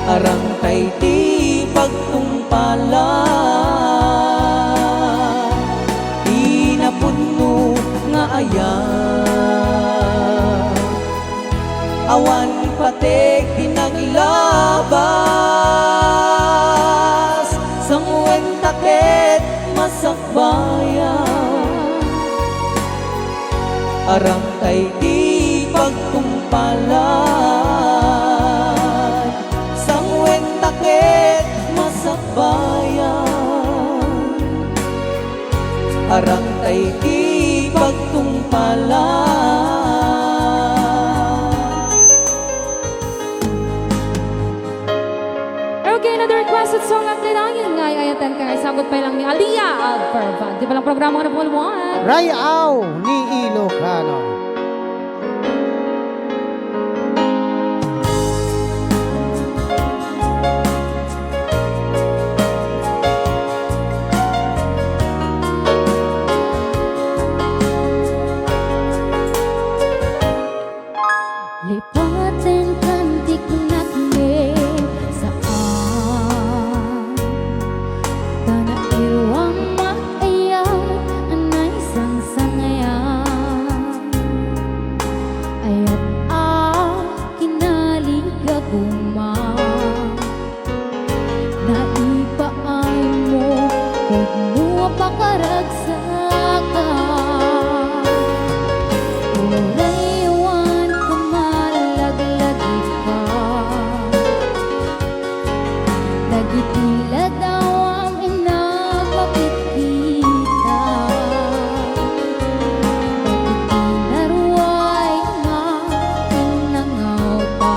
arang tay ti pagtungpala. Inapunno nga aya, awan patek dinaglabas, sangwen taket masakbayan, arang tay di pagtumpalan, sangwen taket masakbayan, arang tay di pagtumpalan. Okay, another requested song at tinangin nga ayatan ka nga sagot pa lang ni Aliyah Alfervan. Di ba lang programa na pulwan? Rayaw ni Ilocano. Lipatin kantik nakne saan tanah iruang maayaw anay sangsangayan, ayat kinaligaguman naipaay mo kung mo pakaragsakan, uraywan kamalaglag ka, nagitila daw ang inagpakikita, pagitinaruay nga inangauta,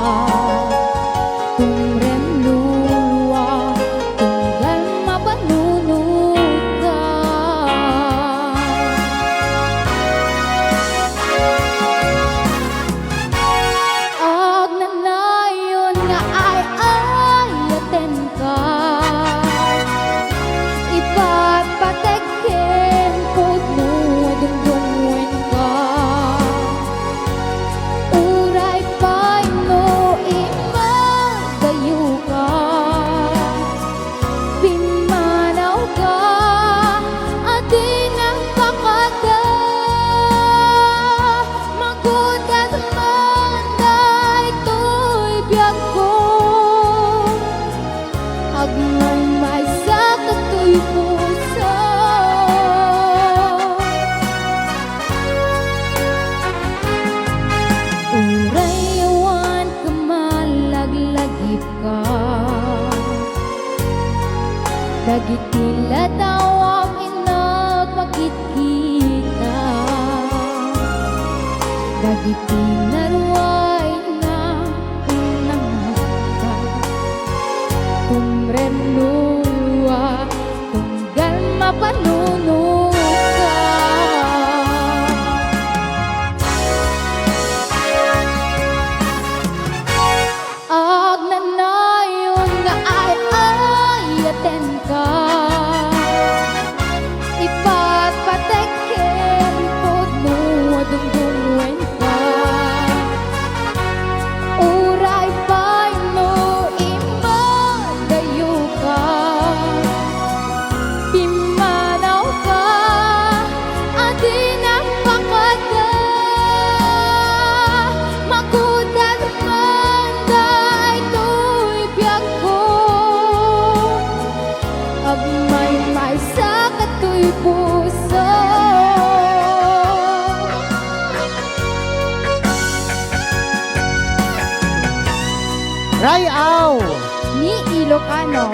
tumrem luluwa, tunggal mapanunod ka. Ag nanayon nga ay ayaten ka, ipatpatekken pudno dungdungwen ka, uray pay no imagayo ka, pimanaw ka, adi nang pakada, magudat manday to'y biyag ko, agmay may sakit to'y puso. Urayawan kamalaglagip ka, dagitila daw ang inagpakikita, dagitinaruay na inangka, tumrem luluwa, tunggal mapanunod ka. Ag nanayon nga ay ayaten ka, ipatpatekken pudno dungdungwen ka, uray pay no imagayo ka, pimanaw ka, Rayaw. ni Ilocano.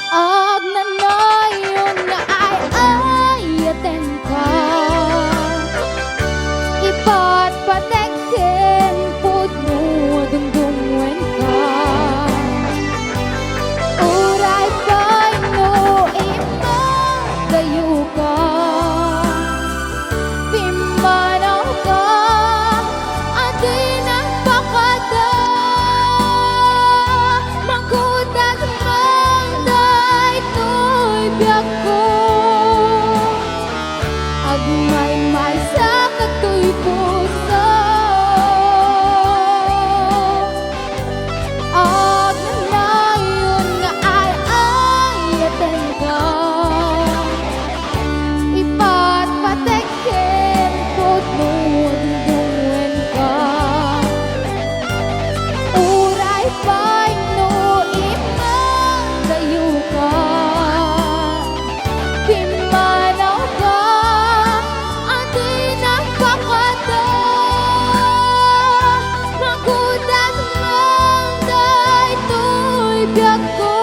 Ag nanayon nga ay ayaten ka, ipat patekken pud mo dungdungwen ka. Uray pa'y no imagayo ka, pimanaw ka, adi nagpakada. Mangkudag manday to'y biyak ko, agmay-may sa kato'y puso. Ag nanayon nga ay ayaten ka, ipat patekken pud mo dungdungwen ka. Uray pa'y no imagayo ka, pimanaw ka, adi nagpakada. Mangkudag manday to'y biyak ko,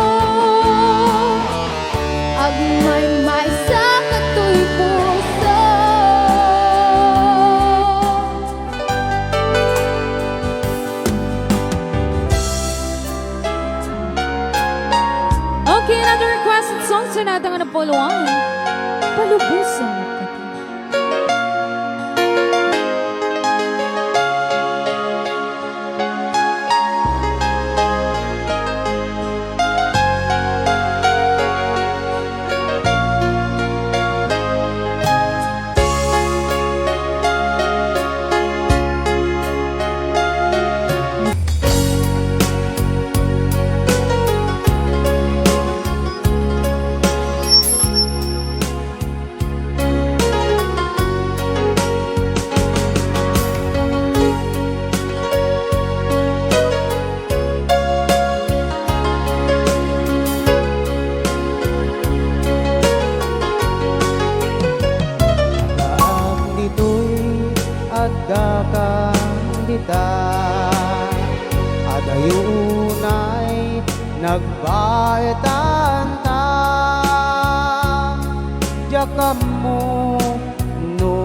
agmay-may sa kato'y puso. Okay, another requested song sa natin nga napuluan. Palubusan ka. Ang dito'y agkakandita, adayunay nagbaetan ta. Jakam mo no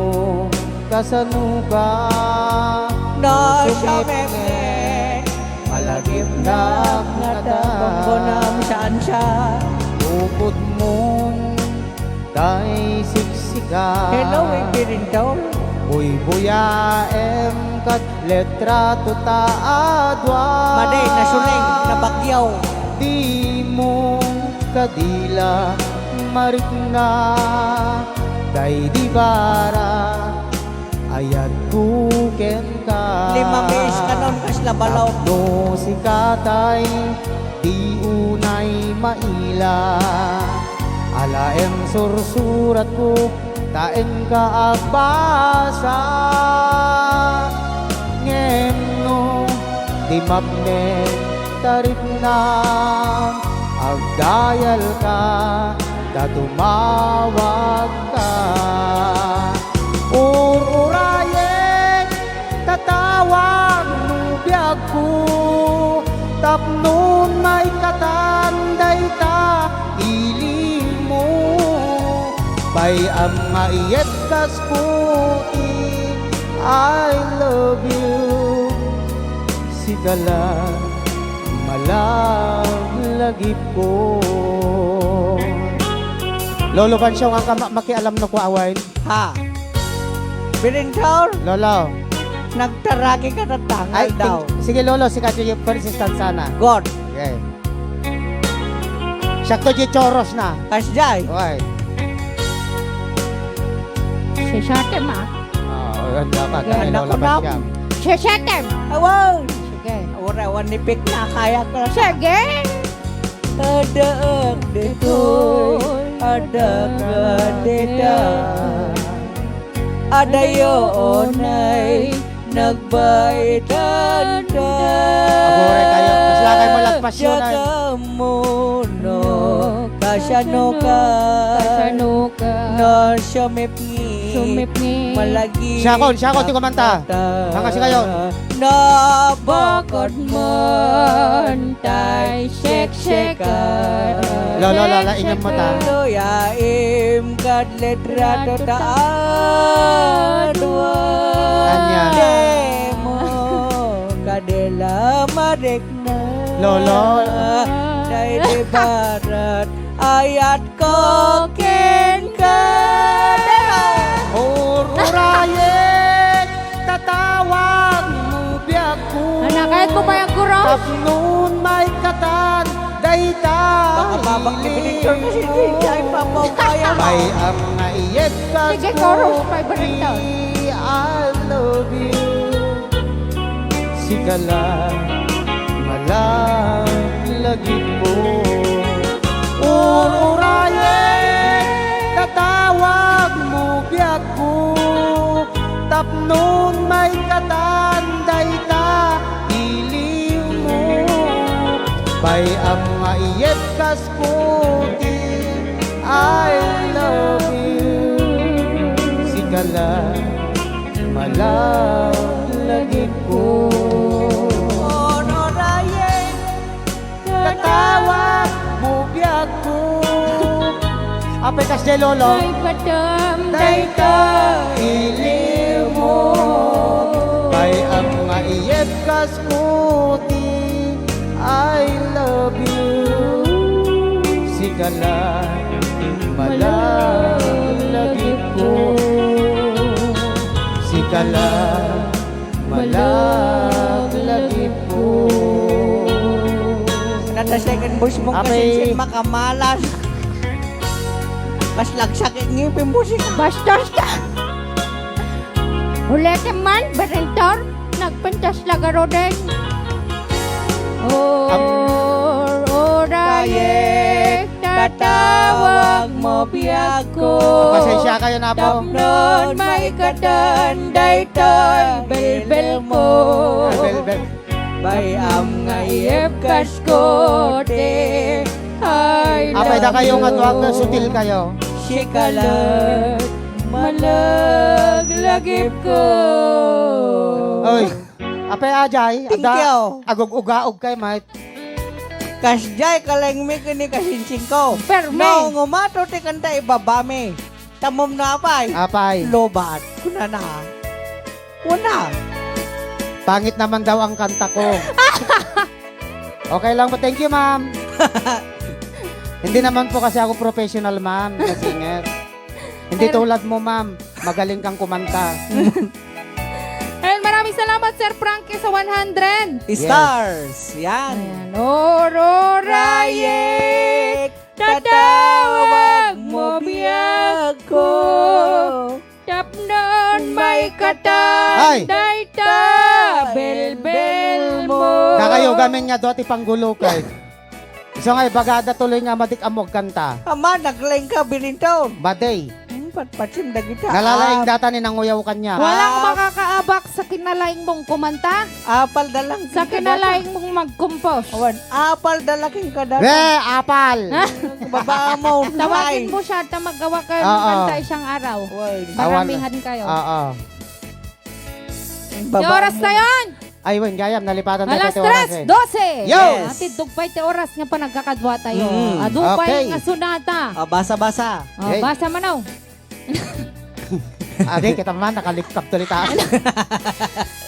kasanuga, Na sumit siya nga, meme, malagip na nata, bonggonam saan siya. Upod mong tay siksika. Hello, Birindaw. Uy buyaem kat letra tuta adwa. Maday, nasuling, nabagyaw. Di mo kadila marikna, day di bara ayat kuken ka. 5 mes kanon kas labalaw. No si katay di unay maila, alaem sursurat ko taen ka agbasa. Ngem no di mapne tarik na, agdayal ka tatumawag ka. Ururayen tatawag no biyag ko, tapnon may katanday ta iling mo. Bayam maiyet kas puti, I love you. Sigala malaglagip ko. Lolo Bansyo nga makialam no ko awain. Ha? Birindaw, Lolo. nagtaraki ka na tangal daw. Sige Lolo, sikat yung persistent sana. God, Okay. Sakto yung choros na. kasjay. Okay. Sesyatem ah. Oh, dapat. Ganda Kay Lola ko na. Bansyo. Sesyatem. Awan! Sige. Wala nipik na kaya ka. Sige. Tadaag ditoy. ada kadeta ada yonay nagbaitan ka Abore kayo. Kasla kayo malagpas yun. Ay. Yagamuno kasyano ka Kasanuka no sumipni Sumipni malagi Syakon, ti kumanta. Mga si kayo. na Bakod man tay shek-shekan Lola, ingam mo ta. Yaim kadlet rato taadwa Anya. Demo kadela madekna Lolo. Day di barat ayat ko ken ka Ururayen, tatawag mo biyak ko. Anak, kahit mo pa yung kuro Tapnon may katan, dayta. Baka babak ni Benedictor kasi hindi ay papawaya May ang naiyet ka Sige, chorus, 500 daw. I love you. Sigala, malaglag mo. Ururayen, tatawag mo biyak ko. Tapnon may katan, dayta, iliw mo. Bay ang maiyet kas puti, I love you. Sigala, malaglag ko. Honorayen Katawag mo biyak ko. Apay kas de lolo. Ay kadam Dayta iliw mo. Bay ang maiyet kas puti, I love you. Sigala, malaglag ko. Sigala, malaglag ko. Nata second voice mong Apay. kasi makamalas Mas lagsakit ngipin mo siya Bastos ka! Ulit man, Berentor, nagpintas lagaro din. Orayek, tatawag mo biyak ko. Pasensya kayo na po. Tapnon may katanday toy, belbel mo. Bel. Bay am Ngayep kas ko, te, ay Apay da kayo nga tuwag na sutil kayo. Sikalat malaglagip ko. Oy, apay ajay. Thank you. Agog-ugaog kay mate. Kasjay kalengme kini kasinsing ko Perme. No ngumato ti kanta ibabame Tamom na apay Apay. Lobat Kuna na Una Pangit naman daw ang kanta ko. Okay lang po. Thank you, ma'am. Hindi naman po kasi ako professional, ma'am, na singer. Hindi tulad mo, ma'am. Magaling kang kumanta. Ayun, maraming salamat, Sir Frankie, sa 100. Stars Yan Ayan, ororayek, tatawag mo biyak ko. Tapnon may Ay! katanday ta, belbel mo. Kakayo gamin nga doti panggulo kay. So nga, bagada tuloy nga madik amog kanta. Ama naglaing ka binintaon Baday. Patpatsim na kita Nalalaing data ni nanguyaw kanya. Walang makakaabak sa kinalaing mong kumanta, Apal dalang sa kinalaing mong mag-compose. Awan apal dalaking ka Be, data apal! Baba mo Tawagin mo siya at magawa kayo ng Oo. kanta isang araw. Maramihan kayo. Oo. Di oras na yun! Ay, wen, gayam, nalipatan tayo Alas pati oras 3, 12! Yes! Atid dugpay ti oras nga pa nagkakadwa tayo. Mm, Adupay okay. nga sunata. Basa-basa Oh, Okay. basa manaw. Adi, kita man, nakalipkap tuloy taas.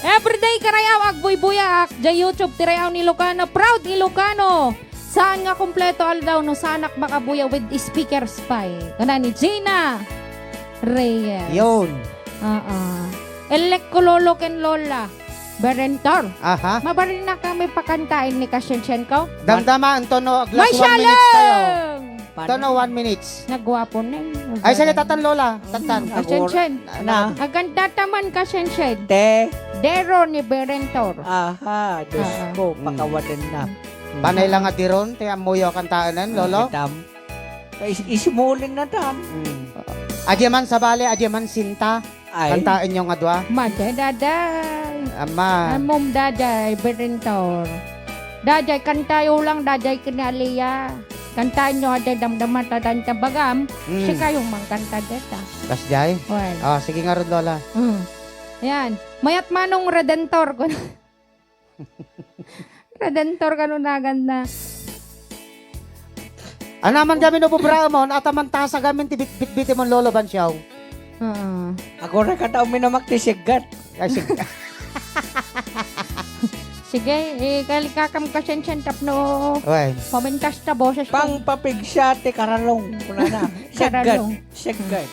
Everyday karayaw agbuy-buyak. Diya YouTube tirayaw ni Lucano. Proud Ilocano. Saan nga kompleto aldaw no sanak makabuya with speaker spy. Kana ni Gina Reyes. Yun. Elekololo ken Lola. Berentor. Aha. Mabarin na kami pakantain ni Kasenshenko. Damdaman, tono, May glass 1 minutes tayo. shalom! Tono, 1 minutes. Nagwapo na yun. Ay, sige, tatan, Lola. Tatan. Kasenshen. Na Aganda taman Kasenshen. Te Dero ni Berentor. Aha Diyos ko Mm. Pakawadan na Panay lang at diron, tiyan mo yung kantaanan, Lolo. Kitam. Ismulin na tan. Adyaman sa bale, adyaman sinta. Ay. Kantaan nyo nga dwa. Maday, daday. Ama. Amom daday, berentor. Daday, kantayo lang, daday kinaliya. Kantahan nyo, aday damdaman, tadan tabagam. Siya kayong mangkanta deta. Kasjay. Well. Sige nga ron, Lola. Yan. Mayat manong redentor ko. Redentor ka nun agad na. Anaman gamin o bubra mo, ataman tasa gamin tibit-bit mo lolo bansyaw. Ako na kataw minamaktisiggat. Ay, sige. Sige, kalikakam ka siyan tapno. Uy. Pamintas na boses ko. Pang papigsyate karalong. Kuna na. Siggat. Karalong. Siggat.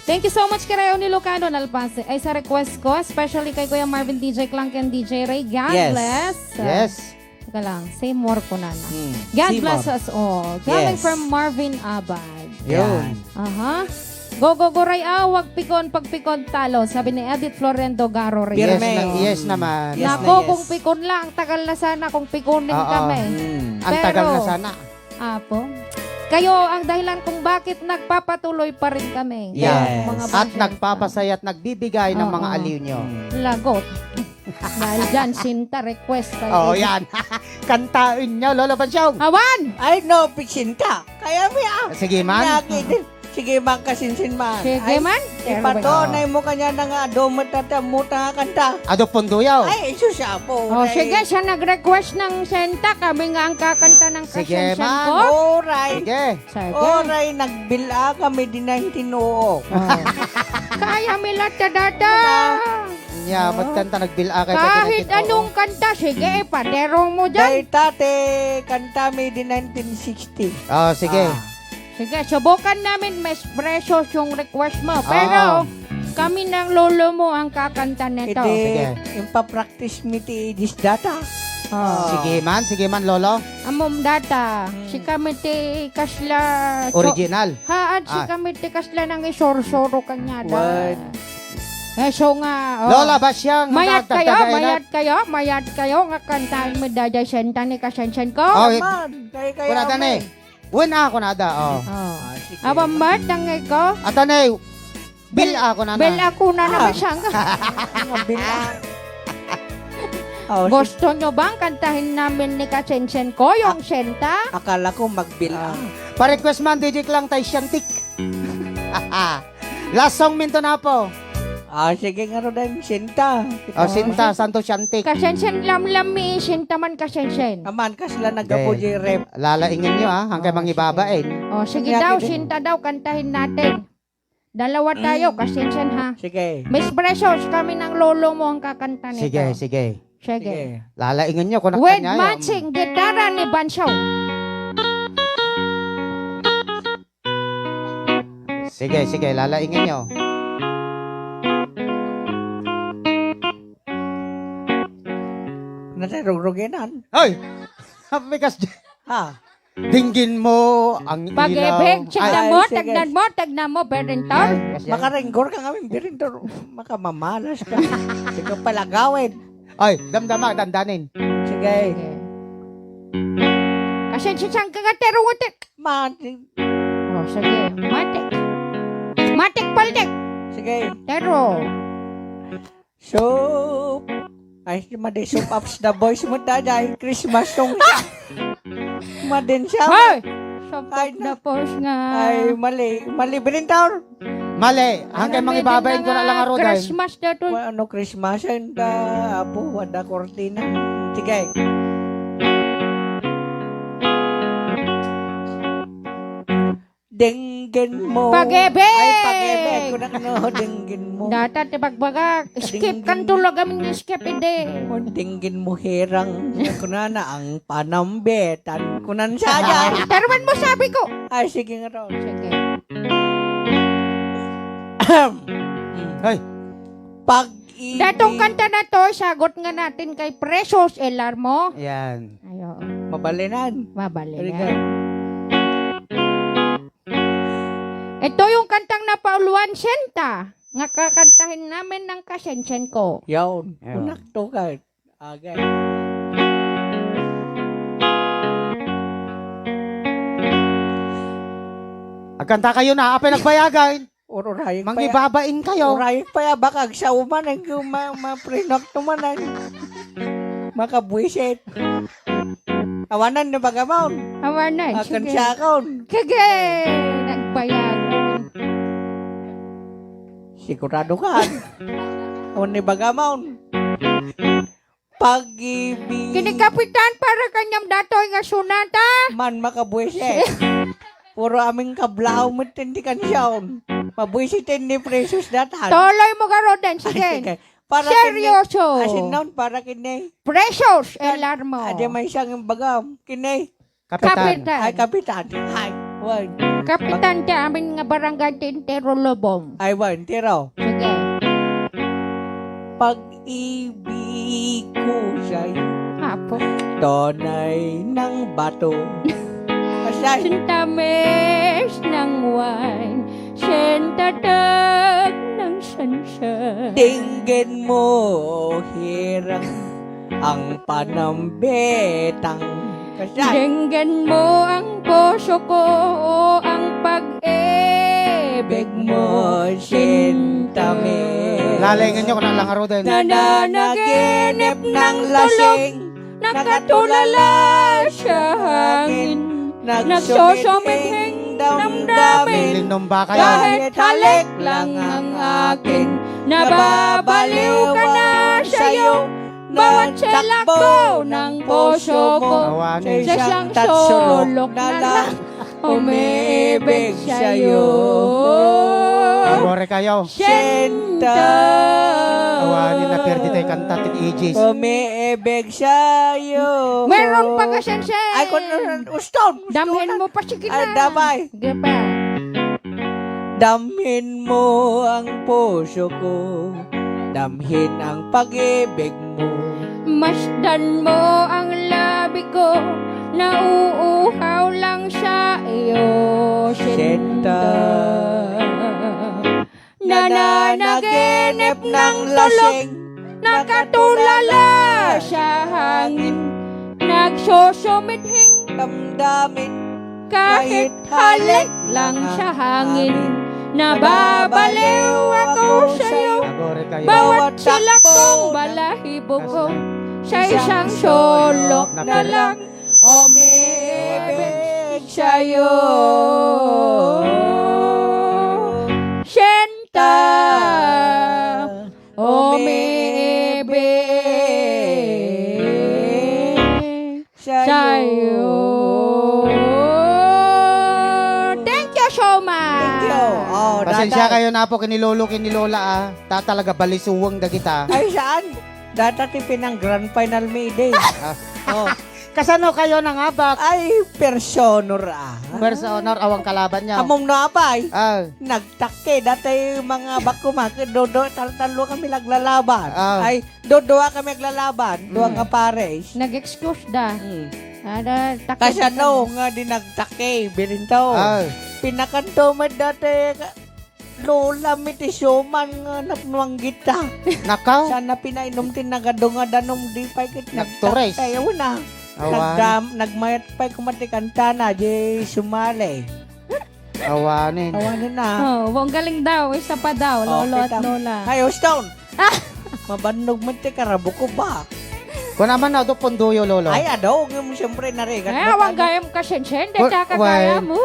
Thank you so much kay ni Lucano Nalpase. Ay sa request ko, especially kay Kuya Marvin DJ Clank and DJ Ray. God Yes. bless. Yes. Teka lang, say more ko na. Hmm. God Seymour. bless us all. Coming Yes. from Marvin Abad. Yun. Aha. Go, go, go, Ray. Wag pikon, pag pikon talo. Sabi ni Edith Florendo Garo Ray. Yes, Pirme. yes naman. Yes. Nako, na yes. kung pikon lang, tagal na sana kung pikonin Oo. kami. Ang tagal Pero- na sana. Apo. Kayo ang dahilan kung bakit nagpapatuloy pa rin kami. Yes. Kaya, mga At bashers, nagpapasaya at nagbibigay ng mga Oo. aliw nyo. Lagot. Dahil dyan, Sinta, request tayo. Oo, yan. Kantain nyo, Lolo Bansyaw. Awan! Ay, no, piksinta. Kaya may Sige man. Sige man kasinsin man. Sige Ay, man. Ipatonay mo kanya na nga, muta kanta. Ado punduyaw. Ay, iso siya po. Oh, sige, siya nag-request ng Senta. Kami nga ang kakanta ng Sige, kasensen man. ko. Oray. Sige. Sige. Oray, nagbila kami din 19oo. Kaya milata dada. Nya, magkanta nagbila kay Kahit anong kanta, sige, paderong mo Dahil dyan. tate, kanta mi din 1960. Oh, sige. Sige, subukan namin, mas precious yung request mo. Pero, kami ng lolo mo ang kakanta nito. Sige. Iti, impapractice mi ti this data. Oh. Sige man, Lolo. Amom data, si kami ti kasla... Original. Haad si kami ti kasla nang isorsoro kanya da. What? So nga, Lola, ba siyang mayat nagdagdagay na? mayat kayo, nga kantaan mo dada senta ni kasensen ko. Oh, Man, kaya kunada ni. Wala ako nada, oh. Oh. Abang mat, tangay ko. Atanay, bil ako na Bel ako na naman siya. Bila. Oh, Gusto nyo bang kantahin namin ni kasensen ko, yung senta? akala ko magbila. Pa-request man, DJ lang tayo syantik. Last song minto na po. Sige nga ro din, Sinta. Oh, Sinta, Santo Syantik. Kasensen lamlami, senta man kasensen. Aman ka sila nagapo Okay. rep. Lalaingin nyo, hanggang mangibabain. O, sige Kanya daw, kita- sinta daw, kantahin natin. Dalawa tayo, kasensen ha. Sige. Miss Precious, kami ng lolo mo ang kakanta nito. Sige, sige. Sige. Lalaingin nyo kung With nakanya. matching gitara ni Banshaw. Sige, sige, lalaingin nyo. Natarugruginan. Hoy! Bikas, Ha? dinggin mo ang ilaw. Pag-ibig, tignan mo, sige. tignan mo, Berentor. Makarenggor ka kami, Birintor. Makamamalas ka. Sige pala gawin. Ay, damdama, dandanin. Sige. Kasensen siyang kagatero utik. Mati. O, sige, matik. Matik paltik. Sige. Tero. So, ay, madi soup ups the boys mo taday. Christmas song siya. Madin siya. Hoy! Ay, Sapag na pos nga. Ay, mali. Mali, Birintor. Mali, hanggang mangibabain ko na lang aro dahil. Christmas na to. Ano Christmas and apo wada kortina. Sige. Denggin mo. Pag-ibig! Ay, pag-ibig. Kung ano, denggin mo. Data tibagbaga. Skip kan tulog kami skip hindi. Denggin mo herang. Kunana ang panambetan. Kunan siya dyan. Pero man mo sabi ko. Ay, sige nga raw. Sige. Ay, Pag-ibig. Datong kanta na to, sagot nga natin kay Precious Elarmo. yan. Ayo, Mabalinan. mabali Very na. good. Ito yung kantang napauluan senta. Nga kakantahin namin ng kasensen ko. Yun. Yun. Unak to ka. Agay. Agkanta kayo na, apay nagbayagan. Ururayag pa ya. Mangibabain kayo. Urayag pa ya. Baka sa uman ang maprinok naman ang makabuisit. Awanan na bagamon. Awanan, Akan sige. siya akon. Kage! Nagbayag. Sigurado ka. Awan ni bagamon. Pag-ibig. Kinikapitan para kanyang datoy nga sunata. Man makabuisit. Puro aming kablaw mo tindikan siyaon. Mabuisitin ni Precious datan. Toloy mo garodan, sige. Para Seryoso. Asin noon para kini. Precious, alarmo. Ade may siyang bagam. Kini. Kapitan. Ay, kapitan. Ay, wan. Kapitan ka amin nga barangay Tintero Lobong. Ay, wan. Tiro. Sige. Pag-ibig ko siya'y Apo. tonay ng bato. Asay. Sintamis ng wine, sintatag ng sunshine. Tingin mo, hirang ang panambetang. Kasay. Dinggan mo ang puso ko, ang pag-ibig mo, sintamis. Lalengan nyo kung nalangaro din. Nananaginip ng lasing, Nakatulala sa hangin, nagsosumithing damdamin. Linom ba kayo? Kahit halik lang ang akin, nababaliw ka na sa'yo. Bawat selakbo ng puso ko, Awanin. sa siyang sulok na lang, umiibig sa'yo. Amore kayo. Senta. Awanin na perdi tayo kanta tit ages. Umiibig sa'yo. Meron pa ka, Sensei. Ay, kung uston. Damhin mo pa, sige na. Ay, damay. Sige pa. Damhin mo ang puso ko. Damhin ang pag-ibig mo. Masdan mo ang labi ko, nauuhaw lang sa iyo, sinta. Nananaginip ng tulog, nakatulala sa hangin, nagsusumithing Damdamin kahit halik lang sa hangin. Nababaliw ako sa'yo, Amore kayo. bawat silak kong balahibo ko, sa isang sulok na lang, umibig sa'yo. Senta, umibig sa'yo. Thank you so much. Thank you. Oh, Pasensya data. kayo na po kinilolo kinilola ah. Talaga balisuwang da kita. Ay, saan? Data tipin ng grand final Mayday. Oh. Kasano kayo nang abak? Ay, personor ah. First honor awang kalaban niya. Among naapay. Ah, Nagtake, dati mga bakuma, dodo, talo kami naglalaban. Ah. Ay, dodoa kami naglalaban. Doa nga pares. Nag-excuse da. Hmm. Ada takot. Kasi ano, nga dinagtake, bilintaw. ah. Pinakanto mo dati, lola mitisyoman nga napnuang gita. Nakaw. Sana pinainom tin nagadunga danom di pa kit Nagtures. Ayaw na. Awan. Nagmayat pa kumatikan na, di sumali. Awanin. Awanin na. Oh, ang galing daw. Isa pa daw. Lolo at lola. Ay, Stone. Mabanog mo ti karabo ko ba? Kung naman na do pondoyo lolo. Ay, adaw. Yung siyempre narigat. Ay, awang gayam ka sensen. Wa- Dada ka gaya mo.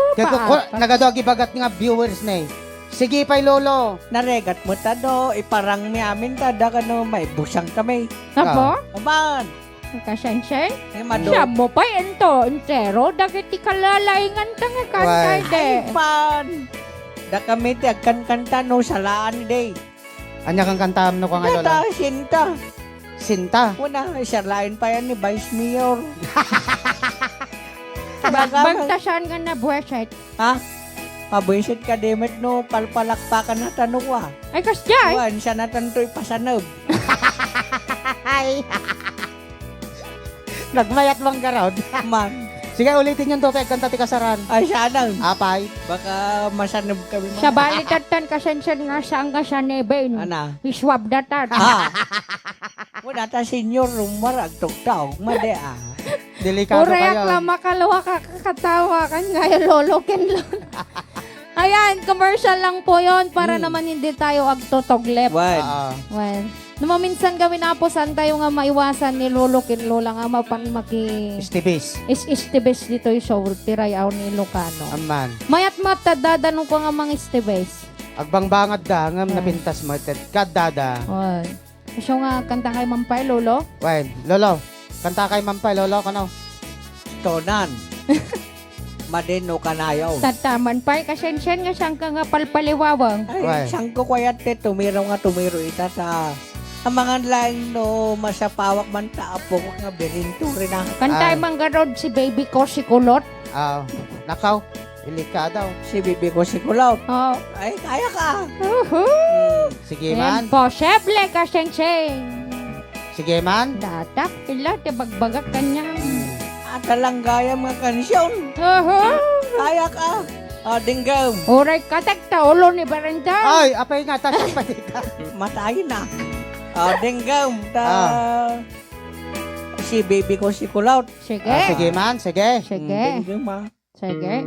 Nagadogi bagat nga viewers na eh. Sige pa'y lolo. Narigat mo tado. Iparang mi amin tada ka no. May busang kami. Apo? Aman. Ka sensen? Ay, mado. Siya mo pa ento. Entero. Dagit ikalalayingan ta nga kantay de. Ay, man. Da kami ti agkan-kanta no salaan day. Anya kang kantam no ka nga lolo. Data, sinta. Sinta. Una, sarlain pa yan ni Vice Mayor. Bagtasan ka na buweset. Ha? Pabuisit ka demet no, palpalakpakan na tanong Ay, kasjay. Wan, siya na tantoy pasanab. Nagmayat bang garod. Man, Sige ulitin yung to kay kanta ti kasaran. ay siya na. Apay. Baka masanab kami Sa balitatan ka sensen nga saan ka sa nebin. Ana. Iswab datan. Ha? Wala ta senior rumar agtugtaw. Made ah. Delikado Urayak kayo. lang makalawa ka kakatawa ka ngayon lolo ken lolo. Ayan, commercial lang po yon para naman hindi tayo agtotoglep. Wan. Well, namaminsan gawin na po saan tayo nga maiwasan ni Lolo kin Lola nga mapan maki Stibis. is-istibes dito yung show tirayaw ni Lucano. Aman. Mayat matadadanong ko nga mga istibes. Agbang-bangad da, ngam napintas mo. Kadada. Well, siya nga kanta kay Mampay Lolo. Wen, Lolo. Kanta kay Mampay, Lolo, kanaw. Tonan. Madeno kanayaw. Tataman pa kasensyen nga siyang ka nga palpaliwawang. Ay, Why? siyang ko kwayat te, tumiro ita sa ang mga laing no masapawak man taapo ko nga birinto rin na. Kantay manggarod si baby ko si Kulot. Nakaw. Ilika daw. Si bibi ko si Kulaw. Oh. Ay, kaya ka. Sige Yan man. posible kasensyen. Sige man. Datak ila te bagbagak kanya. At talang gaya mga kansyon. Kaya ka. Dinggam. Oray katak ulo ni Barenta. Ay, apay nga, tasang patika. Matayin na. Dinggam. Si baby ko si Kulaw. Sige. Sige man, sige. Sige. Dinggam ah. Sige.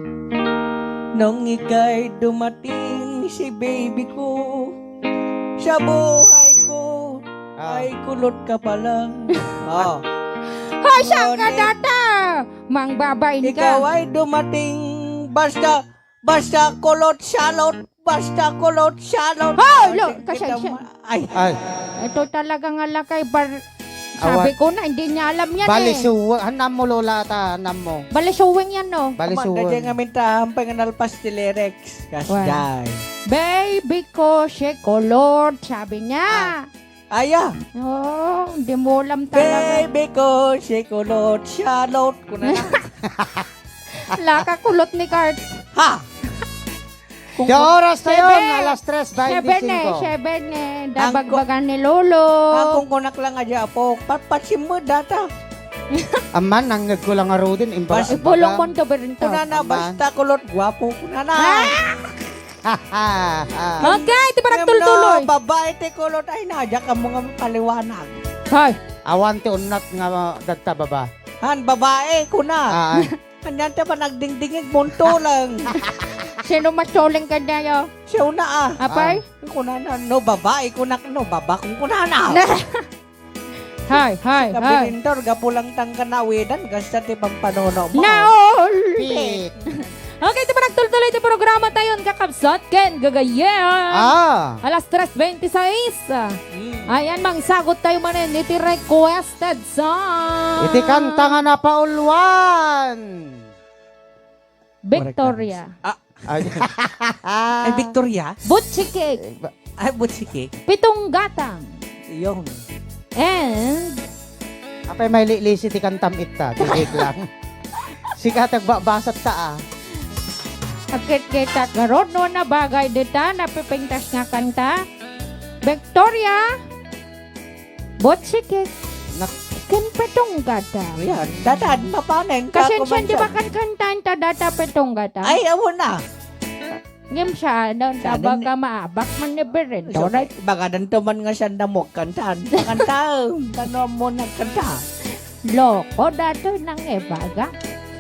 Nung ika'y dumating si baby ko sa buhay ko ay kulot ka pa lang. Hoy, saan ka data? Mang babain Ikaw ka. ay dumating basta kulot salot basta kulot salot. Hoy, kasi ay Ay, ito talaga nga lakay bar. Sabi ko na, hindi niya alam yan balisuwa. Hanam mo, Lola, ta. Hanam mo. Balisuwing yan, no? Amanda Balisuwa. dyan nga minta panganal pastilerex. Kasday. Baby ko, si Kulot, sabi niya. Aya. Oh, hindi mo alam talaga. Baby ko si kulot salot. Kuna na. Laka kulot ni Kurt. Ha? Di oras na yun, Sebe. alas 3:25. Seben dabagbagan ni Lolo. Akong kunak lang aja po. Patpatsim mo data. Aman, nanggag ko lang aro din. Imbas. Ipulong mo to ba rin to? Kuna na basta kulot gwapo. Kuna na. Okay, di ba nagtultuloy? No, babae te kulot ay nadya ka mga paliwanag. Hoy, Awan ti unat nga dagta baba. Han, babae, kuna. Ay, Kanyan te pa nagdingdingig munto lang. sino masoling ka na yo? Siya una ah. Apay? Kuna na, no babae, kunak no, babakong kuna na. Hi. Kapilintor, gapulang tangka na awidan, gasta ti pampanono mo. Naol! pit. Okay, di ba nagtultuloy ito programa tayo kakabsat ken gagayan. Alas 3:26. Ayan, mang sagot tayo manin iti requested song. Iti kanta nga na paulwan. Victoria. Ay, Ay, Victoria? Butchikik. Ay, butsiki. Pitong gatang. Yung. And apay may lilisi ti kantam ita. Tigig lang. Sigatag basat ta akit kita karod no na bagay dita napipintas nga kanta. Victoria. Butchikik. Ken pitong gatang. Yan. Dadaan, mapaneng ka Kasi siya di ba kumansyan. kan kantaan ta data pitong gatang? Ay, awo na. Ngim siya, doon Siya, tabag din- ka maabak man ni Berin. So, Right? baka danto man nga siya namok kantaan. Kanta, tano mo nagkanta. Loko, dato nang ebaga.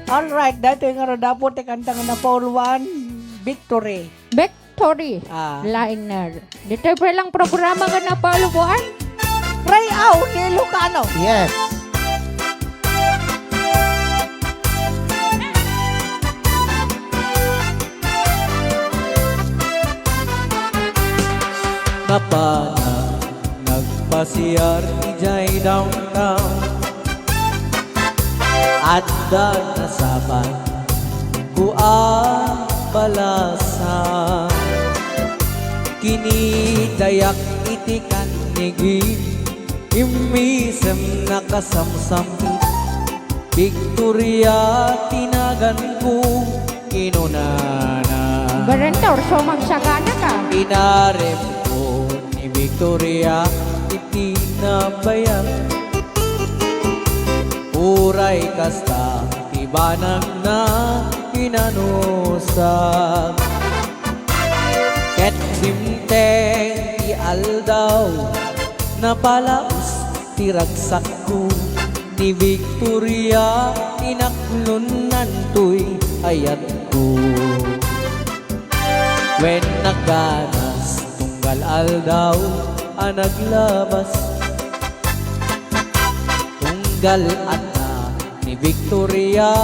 Alright, dati nga ro dapo te kanta nga na Paul 1, Victory. Victory. Ah. Liner. Dito pa lang programa nga na palubuan. Pray out ni Lucano. Yes. Napana nagpasiyar ni Jay downtown at nasaban ku ang balasan kini dayak itikan nigin imisem nakasamsam Victoria tinagan ko kinunana Berentor, so magsagana ka. Inarem ko ni Victoria itinabayan Uray kasta tibanag na inanusak Ket simteng ti aldaw napalaos ti ragsak ko ni Victoria inaklunan tuy ayat ko When nagganas tunggal aldaw ang naglabas, tunggal ana ni Victoria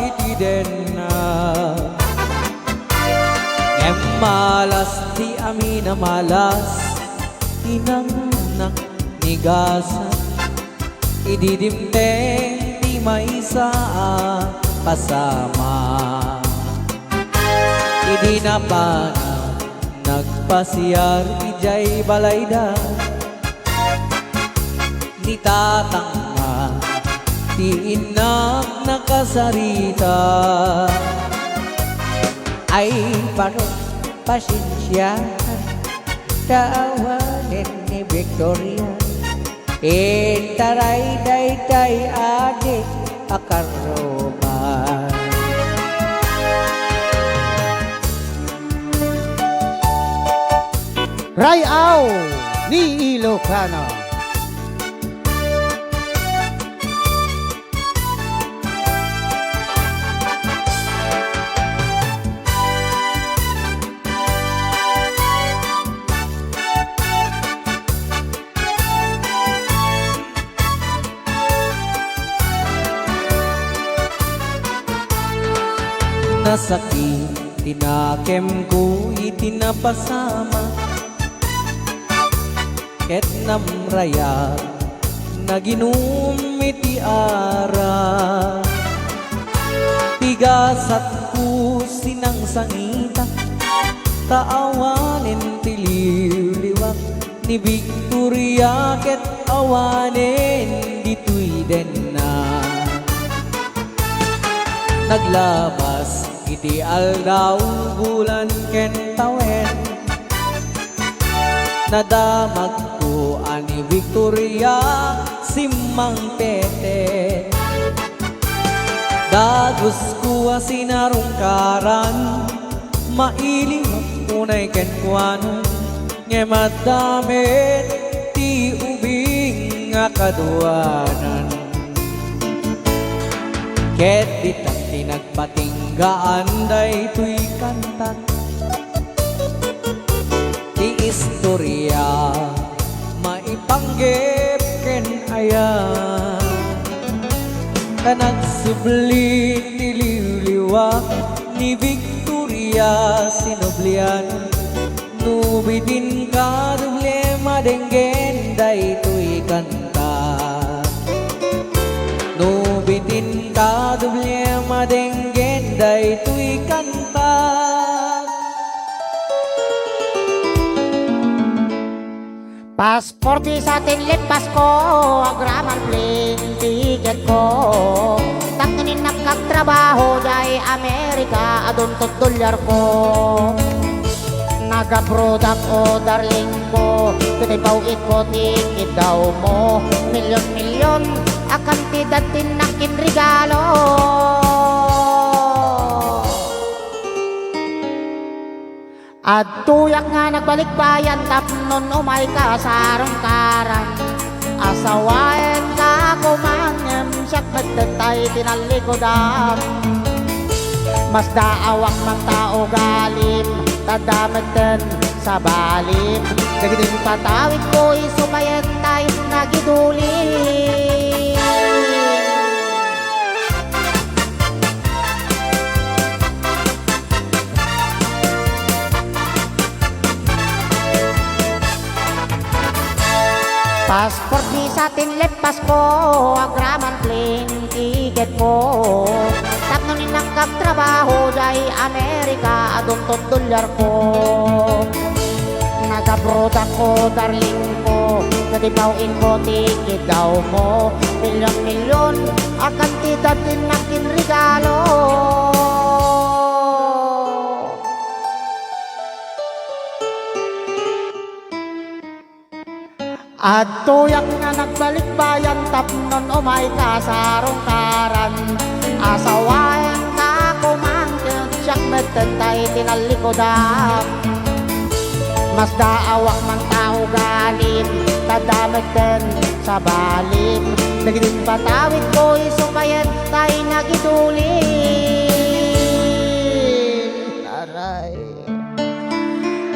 iti den na. Ngem malas ti amina malas, inanganak ni gasa, ididimteng ti maysa pasama. Idi na pa na nagpasiyar ijay balayda, ni tatang na ti inak nakasarita. Ay parang pasensya taawanin ni Victoria, taray day adik akaroban. Rayaw ni Ilocano. Nasakit tinakem ko itinapasama, ket namraya naginum iti ara. Tigasat ko sinang sangita, taawanin tililiwak ni Victoria, ket awanin dito'y den na. Naglabas iti aldaw bulan ken tawen, nadamag ko ani Victoria simang pete. Dagus ko sinarungkaran, mailing unay ken kuanan, ngemadamit ti ubing nga kaduanan. Ket ditang tinagpatinggaan daytoy kantan, ti istorya maipanggep ken ayan. Kanagsubli ti liwliwak ni Victoria sinoblian, nubitin ka duble madenggen daytoy kanta. Nubitin ka duble madenggen daytoy kanta. Pasporti sa tinlit Pasko, agraman plane ticket ko. Tanginin nakagtrabaho jay Amerika, adun $2 ko. Nag-abroad ako darling ko, titipaw ko ticket daw mo. Milyon-milyon, akantidad tinakin regalo. At tuyak nga nagbalik bayan, tapnon umay ka sa arong-karang. Asawain ka kumanyam, siyak nagtatay tinalikodan. Mas daawak mang tao galim, tadamagdan sa balim. Nagiding patawid ko isumayan tayo nagidulim. Passport visa tinlet Pasko, agraman plane ticket ko. Tapno ni nakagtrabaho jay Amerika, adun $2 ko. Nag-abroad ako darling ko, natibawin ko ticket daw mo. Milyon-milyon, akantidad tinakin regalo. At tuyak nga nagbalik bayan, tapnon umay ka sa arong-karan. Asawayan ka kumangkin, siyak metentay tinalikodan. Mas daawak mang tao galim, tadamagdan sa balim. Nagiding patawid ko isumayan tayo nagidulin. Aray.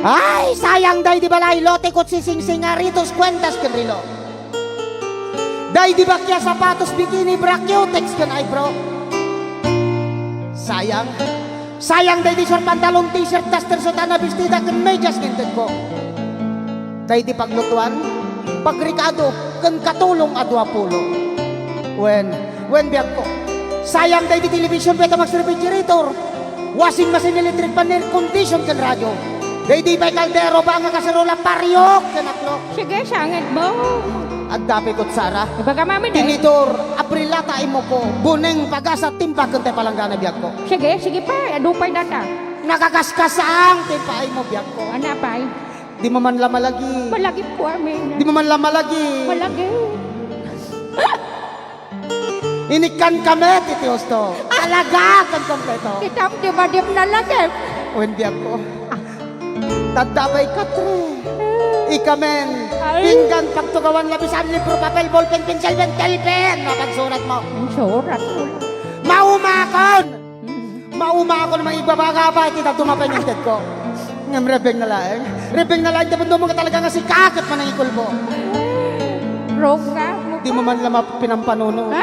Ay, sayang day di balay lote kot sising-singaritos kwentas kan rilo. Day di ba kya sapatos bikini brachiotex kan ay bro. Sayang. Sayang day di short pantalon t-shirt duster sotana bestida kan medyas kinted ko. Day di paglutuan, pagrikado kan katulong adwa pulo. When biyak ko. Sayang day di television beta max refrigerator. Washing machine electric pan air condition kan radyo. Day di bay kaldero ba nga kaserola pariok kan aklo. Sige, sangit mo. At dapi kot Sara. Iba ka mami na. Tinitor, aprilata imo ko. Buneng pagasa timpa kante palanggana biyak ko. Sige, sige pa. Adupay data. Nakakaskasang timpa imo biyak ko. Ano pa? Di mo man lamalagi. Malagi po amin. Di mo man lamalagi. Malagi. Inikan kami, Titi Osto. Talaga kan kompleto. Kita mo di ba di na lagi? Wen biyak ko. Tadabay ka tre. Ikamen. Pinggan pagtugawan labisan libro, papel, ballpen, pinsel, pentel, pen. Mapagsurat mo. Ang surat. Maumakon! Maumakon mga ibabaga pa, iti tumapay ng ted ko. Ngam rebeng na laeng. Rebeng na laeng, dapat mo ka talaga nga si kakot man ang ikulbo. Wrong ka mo. Di mo man lama pinampanuno.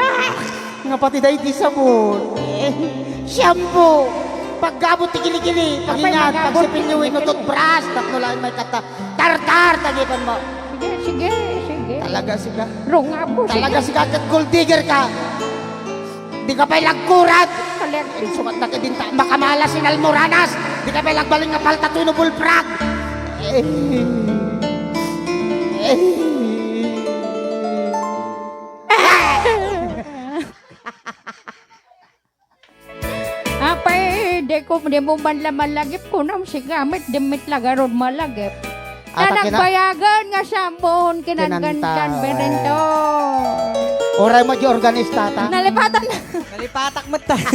Nga pati dahi di sabon. Shampoo! Paggabot ti kilikili, pagingat, pagsipin niyo inutot brush, takno lang may kata, tartar, tagipan mo. Sige, sige, sige. Talaga si ka. Wrong nga po. Talaga si ka, gold digger ka. Di ka pa'y lagkurat. Kaler. Sumat na kadinta, makamala sin Almoranas. Di ka pa'y lagbaling nga palta tunubul prag. Apay, di ko di mo man lang malagip ko nam si gamit dimit lagaron malagip. Na Ata kina- nagbayagan nga siyambon kinanggandan Kinanta, berento. Oray mo di organista ta. Nalipatan na. Nalipatak mo tayo.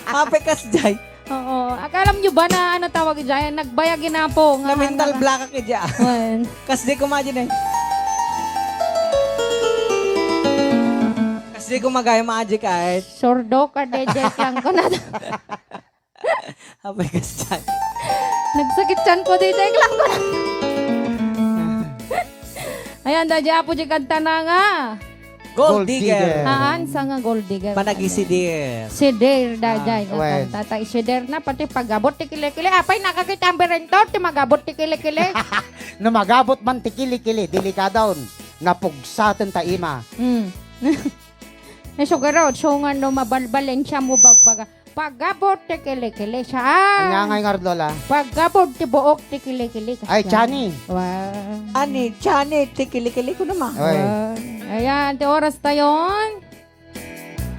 Happy kas jay. Oo. Akalam nyo ba na ano tawag dyan? Nagbayagin na po. Na mental block ka dyan. Well, Kas di ko imagine eh. Kas di ko magaya magic kahit. sordo ka, dejet lang ko na. Happy kas jay. Nagsakit chan ko, dejet lang ko na. Ayan, dadya po di kanta na nga. Gold digger. Haan sa nga gold digger. Panagi si dear. Si Der, daday. well. Tatay, si Der na pati pagabot ti kili-kili. Apay, nakakita ang berento. Ti magabot ti kili-kili. No magabot man ti kili-kili, delikadaon. Napugsaten ta ima. Nasugaro, so nga no mabalbalin siya mo bagbaga. Pagabot ti kili-kili siya. Ang ngay ngardola. Pagabot ti buok ti kili-kili. Ay, Chani. Wow. Ani, Chani, tikili-kili ko naman. Oy. Ayan, ti oras tayon.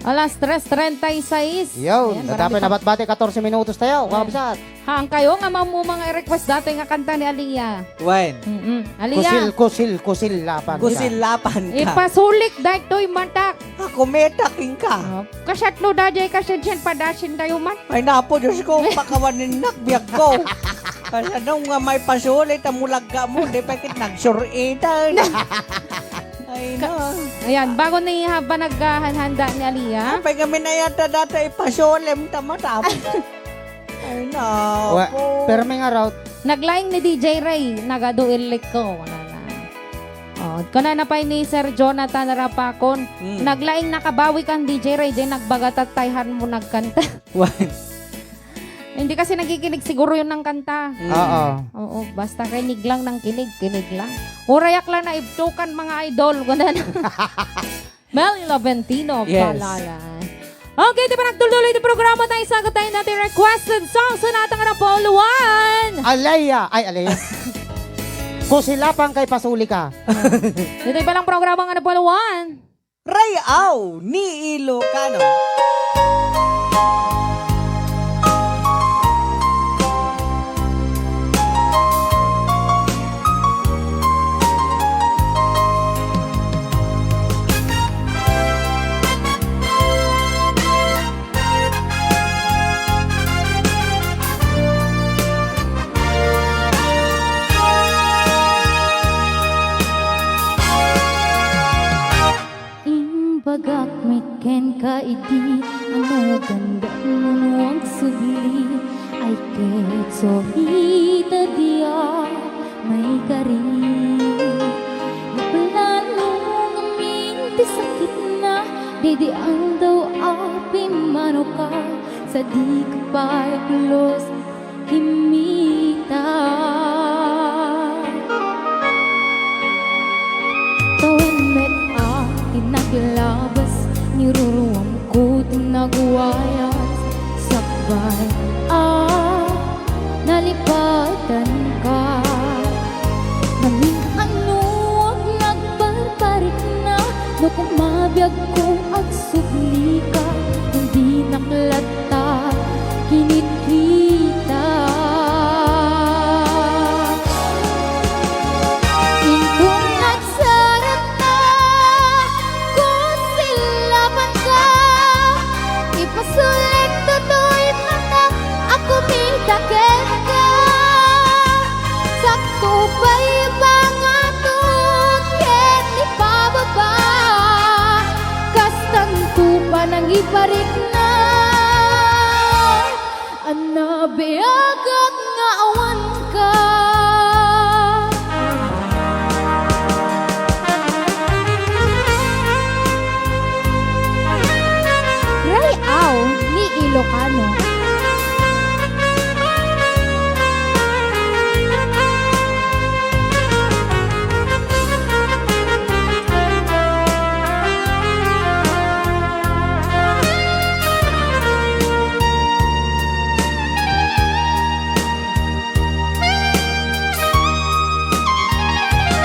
Alas 3:36. Yo, Ayan, dapat marami pa- nabat-bate 14 minutos tayo. Kabsat. Hang kayo nga mamu mga request dati nga kanta ni Aliyah. When? Aliyah, Kusil lapan. Kusilapan ka. ipasulik dahil to'y mantak. Ako metaking ka. Kasat no dajay kasi dyan padasin tayo man. Ay napo, Diyos ko, pakawanin nakbiyak ko. Kasi nung nga may pasulit, amulag ka mo, di pa kit nagsuritan. Ay na. Ayan, bago ni haba naghahanda ni Aliyah. Kapag kami na yata data ipasulim, tamatap. Ay na po. Pero may nga route. Naglaing ni DJ Ray, nagaduilik ko. Wala na. Oh, kana na pa ni Sir Jonathan Rapakon. Naglaing nakabawi kang DJ Ray, di nagbagatayhan mo nagkanta. When? Hindi kasi nagikinig siguro yun ng kanta. Oo. Oo, basta kinig lang ng kinig lang. Urayak lang na ibtukan mga idol. Ganun. Mel Laventino, Yes. palala. Okay, di ba nagtuloy ito programa tayo? Sagot tayo natin requested songs sa natang na Pauluan. Alaya. Kusilapan kay pasuli ka. Dito pa lang programa nga na Pauluan. Rayaw ni Ilocano. Imbagak may ken ka iti ano ganda mo ang subili Ay ketsohita dia may karin Napalalong aming ti sakit na Didi ang daw api mano ka Sa di ka pa'y pulos himita Tawan met akin naglabas Niruruwang ko tinagwayas Sabay nalipatan ka Naming ano ang nagbarbarik na No kumabiyag ko at subli ka Hindi naklata kinikita Indong nagsarap na Kung silaban ka Ipasulit tutoy mata Ako may dakit ka Sakto ba'y mga tukit ipababa Kastan tupa ng iparik na Anabiagag nga awan ka Rayaw ni Ilocano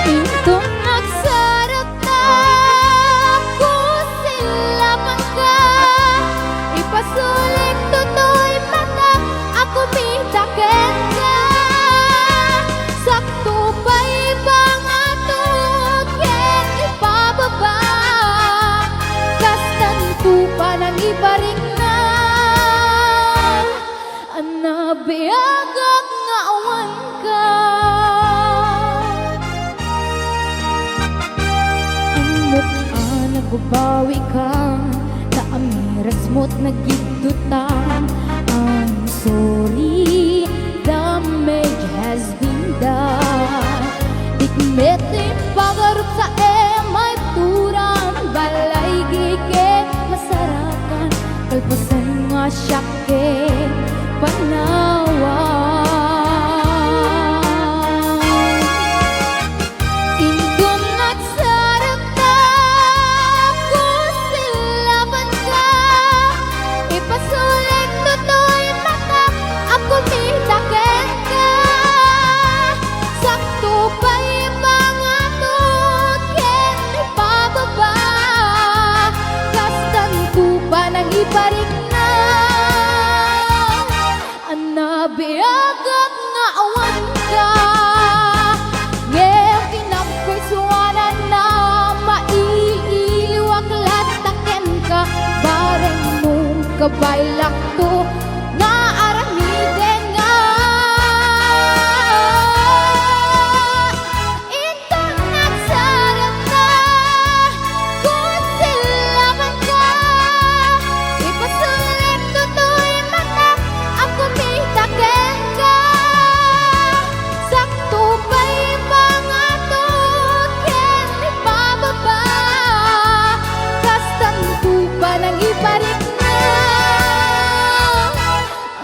Indong nagsarap na Kung silaban ka Ipasulit tutoy mata Ako may dakit ka Sakto ba'y mga tukit ipababa Kastan tupa ng ibaring na Anabiagag nga awan ka Amot nagbabawi ka Na amiras mo't nagigdutan I'm sorry, damage has been done Dikmetin pagarup sa emay turan Balay gigit masarakan Kalpasan nga syake panawan Indong nagsarap na Kung silaban ka Ipasulit tutoy mata Ako may dakit ka Sakto ba'y mga tukit ipababa Kastan tupa ng iparik na Anabiagag nga awan ka Yeah, pinagpwesuanan na Maiiliwag lataken ka Bareng mong kabaylak to Nga aramiden nga Itong nagsarap na Kung silaban ka Ipasulit tutoy mata Ako may dakit ka Sakto ba'y mga tukit ipababa Kastan tupa ng iparik na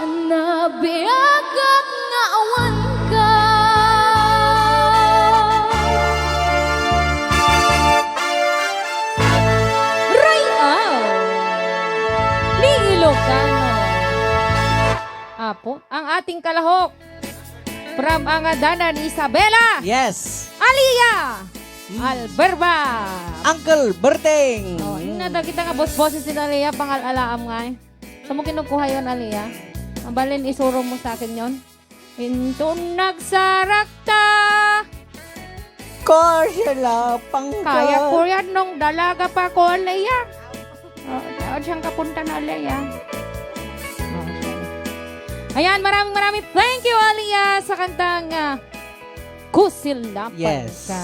Anabiagag nga awan ka Rayaw ni Ilocano. Apo, ang ating kalahok from Angadanan, Isabela, Yes. Aliyah Alberba. Uncle Berting. Oh, inada kita nga boss-bosses ni Aliyah, pangal-alaam nga eh. Saan mo kinukuha yun, Aliyah? Ang balin, isuro mo sa akin yon. Intong nagsarakta. Korsila pangka. Kaya ko yan nung dalaga pa ko, Aliyah. Saan siyang kapunta na, Aliyah? Ayan, maraming thank you, Aliyah, sa kantang Kusilapan Yes. Ka.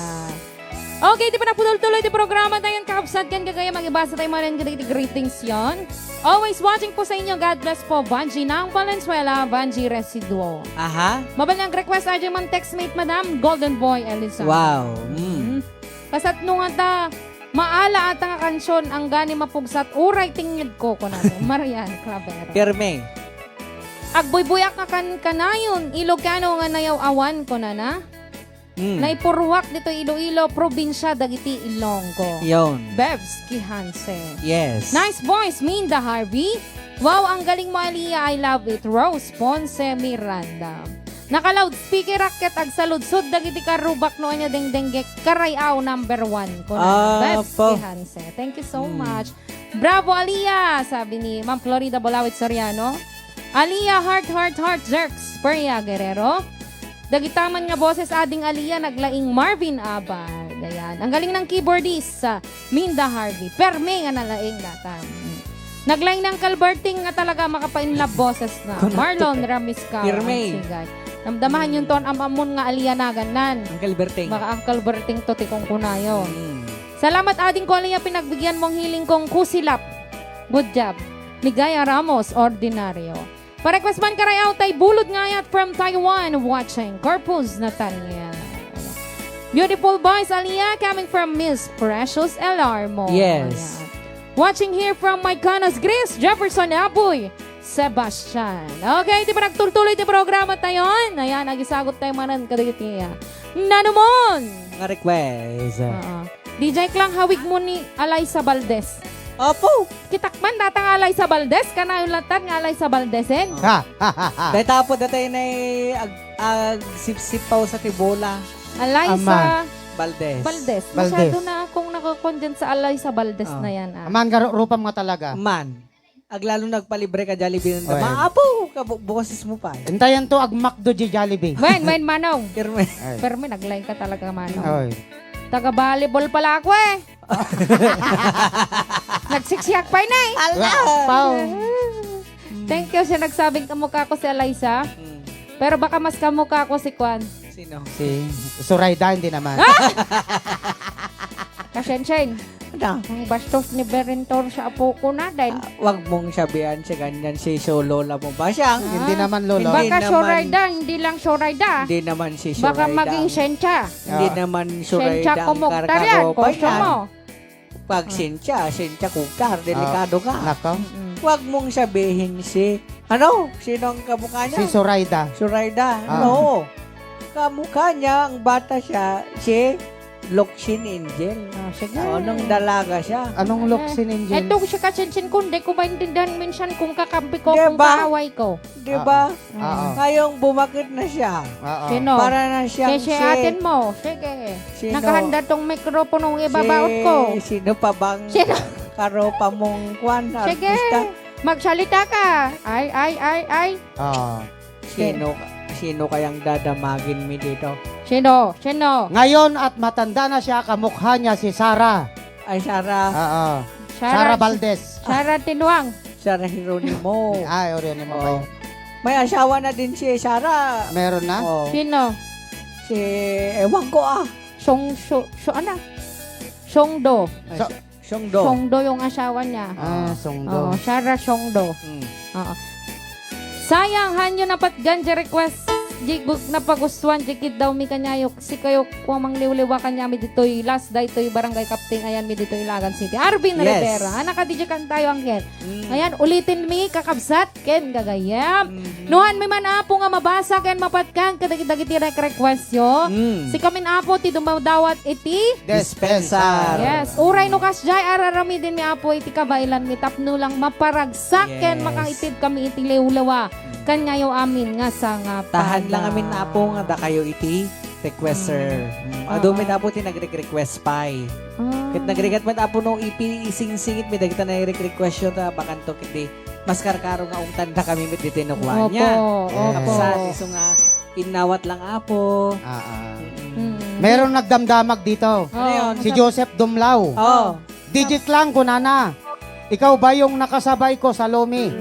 Okay, di pa naputol-tuloy di programa tayo kakabsat kan kagaya mag-ibasa tayo mga greetings yon. Always watching po sa inyo. God bless po. Vanji ng Valenzuela, Vanji Residuo. Aha. Mabalang request aja man textmate Madam Golden Boy Elisa. Wow. Kasat nung ata maala ata nga kansyon ang gani mapugsat uray tingid ko kuno. Marian Clavero. Pirme. Agboy-buyak nga kanayon Ilocano nga nayaw awan ko na. Naipurwak dito Iloilo, probinsya dagiti Ilonggo. Yon. Bevsky Hansen. Yes. Nice voice, Minda Harvey. Wow, ang galing mo, Aliyah. I love it. Rose Ponce Miranda. Naka-loudspeaker racket ag saludsod dagiti karubak no anya dengdenggek karayaw number 1 ko na Bevsky Hansen. Thank you so much. Bravo, Aliyah, sabi ni Ma'am Florida Bolawit Soriano. Aliyah, heart, jerks. Peria Guerrero. Dagitaman nga boses ading Aliyah, naglaing Marvin Abad. Ayan. Ang galing ng keyboardist sa Minda Harvey. Perme nga nalaing datan. Naglaing ng Calberting nga talaga makapainlove boses na. Marlon Ramisca. Pirme. Namdamahan yung ton amamon nga Aliyah na ganan. Uncle Berting. Baka ang Calberting to tikong kunayo. Salamat ading ko Aliyah, pinagbigyan mong hiling kong kusilap. Good job. Ligaya Ramos, Ordinaryo. Pa-request man karayaw tay bulod ngayat from Taiwan watching Corpus Natalia. Beautiful voice Aliyah coming from Miss Precious Elarmo. Yes. Ayan. Watching here from my Canas Grace Jefferson Apoy Sebastian. Okay, di ba nagtuloy di programa tayo? Ayan, nagisagot tayo manan kadagiti. Nanumon! Nga request. DJ Klang hawig mo ni Alaysa Valdez. Opo. Kitakman datang alay sa Baldes, kanayon latan nga alay sa Baldesen. Dahil tapo datay na sip-sip pa sa Tibola. Alay sa Baldes. Baldes. Baldes. Masyado na akong nakakondyan sa alay sa Baldes na yan. Aman rupam nga talaga. Man. Aglalo nagpalibre ka Jollibee ng Oy. dama. Apo, boses mo pa. Entayan to ag McDo G Jollibee. Wen, Manong. Pirme. Pero may nagline ka talaga, Manong. Oy. Taga-volleyball pala ako eh. Nagsiksiyak pa na eh. Pau. Thank you siya nagsabing kamukha ko si Alaysa. Pero baka mas kamukha ko si Kwan. Sino? Si Surayda hindi naman. Kasenseng. Ano? Ang bastos ni Berentor sa apo ko na din. Wag mong sabihan siya ganyan si Solola mo ba siya? Hindi naman lolo. Hindi Baka naman. Sorayda, hindi lang Sorayda. Hindi naman si Shurayda. Baka maging Sensya. Hindi naman Sensya Shurayda ang kumuktar yan. karkaro pa Koso yan. mo. Pag Sensya kukar, delikado ka. Nako. Wag mong sabihin si, ano? Sino ang kamukha niya? Si Surayda. Shurayda. No. Kamukha niya, ang bata siya, si Lokshin Angel. Sige. Anong dalaga siya? Anong Loksin Angel? Eto siya kasensin ko, hindi ko maintindihan minsan kung kakampi ko, Diba? kung kaaway ko. Di ba? Oo. Ngayong bumakit na siya. Oo. Sino? Para na siyang Kasi atin mo. Sige. Sino? Nakahanda tong mikroponong ibabaot ko. Sino pa bang Sino? karopa mong kwan, Sige. artista? Magsalita ka. Ay. Oo. Sino kayang dadamagin mi dito? Sino? Ngayon at matanda na siya, kamukha niya si Sara. Ay, Sarah. Oo. Sara Valdez. Sara Tinuang. Sarah Hironimo. Ay, ori ni mo. Oh. May asawa na din si Sarah. Meron na? Oh. Sino? Si, ewan ko Songdo. Ay, So- Songdo. Songdo yung asawa niya. Sungdo. Oo, Sara Songdo. Oo. Sayang, hanyo napat ganja request. Jigug na pagustuhan, jigid daw mi kanyayok. Si kayo kumang liwliwa kanya mi dito'y last day to'y barangay captain. Ayan mi dito'y Lagan City. Arvin Yes. Rivera. Nakadidya kan tayo ang ken. Ayan, ulitin mi kakabsat ken gagayam. Nuhan mi man apo nga mabasa ken mapatkan kadagiti request yo. Si kamin apo ti dumadawat iti. Dispensar. Yes, uray no kasjay ararami din mi apo iti kabailan mi tapno lang maparagsak ken Yes. makaitid kami iti liwliwa. Kanyayo amin nga sa nga Tahan lang amin na po nga da kayo iti requester. Adumi na po ti nag-request pa eh. Kit nag-request man apo no ipi ising-singit mi dagita na request yo ta bakanto kiti mas karkaro nga tanda kami mit dito Opo, nakuha niya. opo. Kapsat iso nga inawat lang apo. Meron nagdamdamag dito. Ano yun? Si Joseph Dumlao. Oh. Digit lang, kunana. Ikaw ba yung nakasabay ko sa Lomi?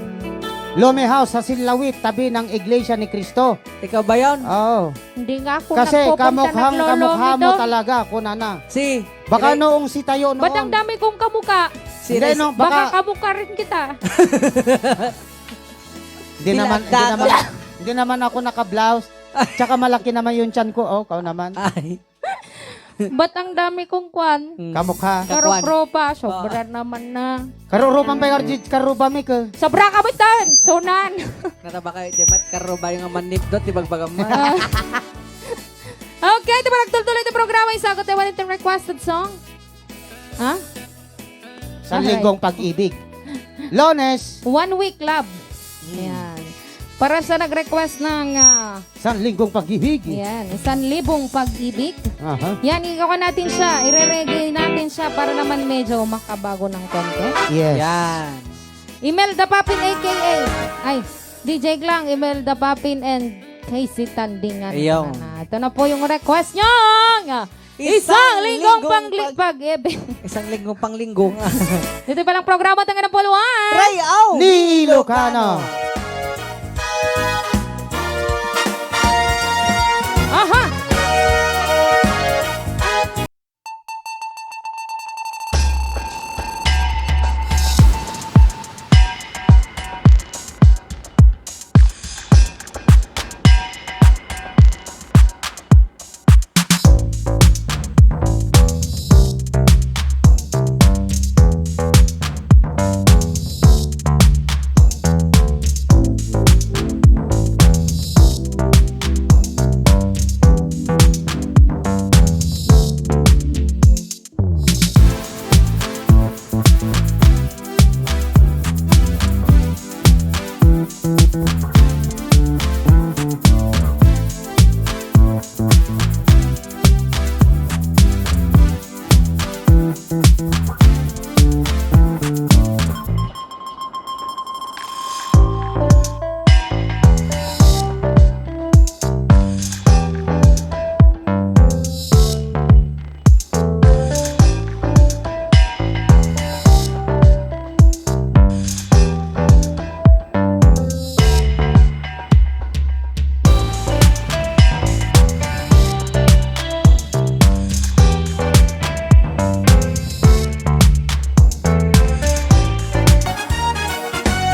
Lumihaw sa Silawit, tabi ng Iglesia ni Cristo. Ikaw ba yun? Oo. Hindi nga ako Kasi nagpupunta kamukha naglolomi mo doon. talaga, kunana. Si. Baka noong si tayo noon. Ba't ang dami kong kamuka? Si Hindi, Rice. no, Baka baka, kamuka rin kita. hindi naman ako naka-blouse. Tsaka malaki naman yung tiyan ko. Oh, kau naman. Ay. Ba't ang dami kong kwan? Kamukha. Kakwan. Karo-propa, sobra naman na. Karurupan pa yung karurupa mi ka. Sobra ka bitan, sunan. Nara ba kayo, Jemat? Karo ba yung manip dot? Ibagbaga man. Okay, di ba nagtuloy ito programa? Isagot naman itong requested song. Ha? Sa linggong pag-ibig. Lones, 1 Week Love. Ayan. Para sa nag-request ng sa linggong pag-ibig. ayan, 1,000 pag-ibig. Aha. Yan, ikaw natin siya. Ire-reggae natin siya para naman medyo makabago ng konti. Yes. Yan. Imelda Papin aka ay DJ Glang, Imelda Papin and Casey Tandingan. Ayaw. Ito na po yung request nyo. Isang linggong pag-ibig. Isang linggong pang-linggong. Dito pa lang programa tayo ng puluhan. Try out! Ni Ilocano. Aha!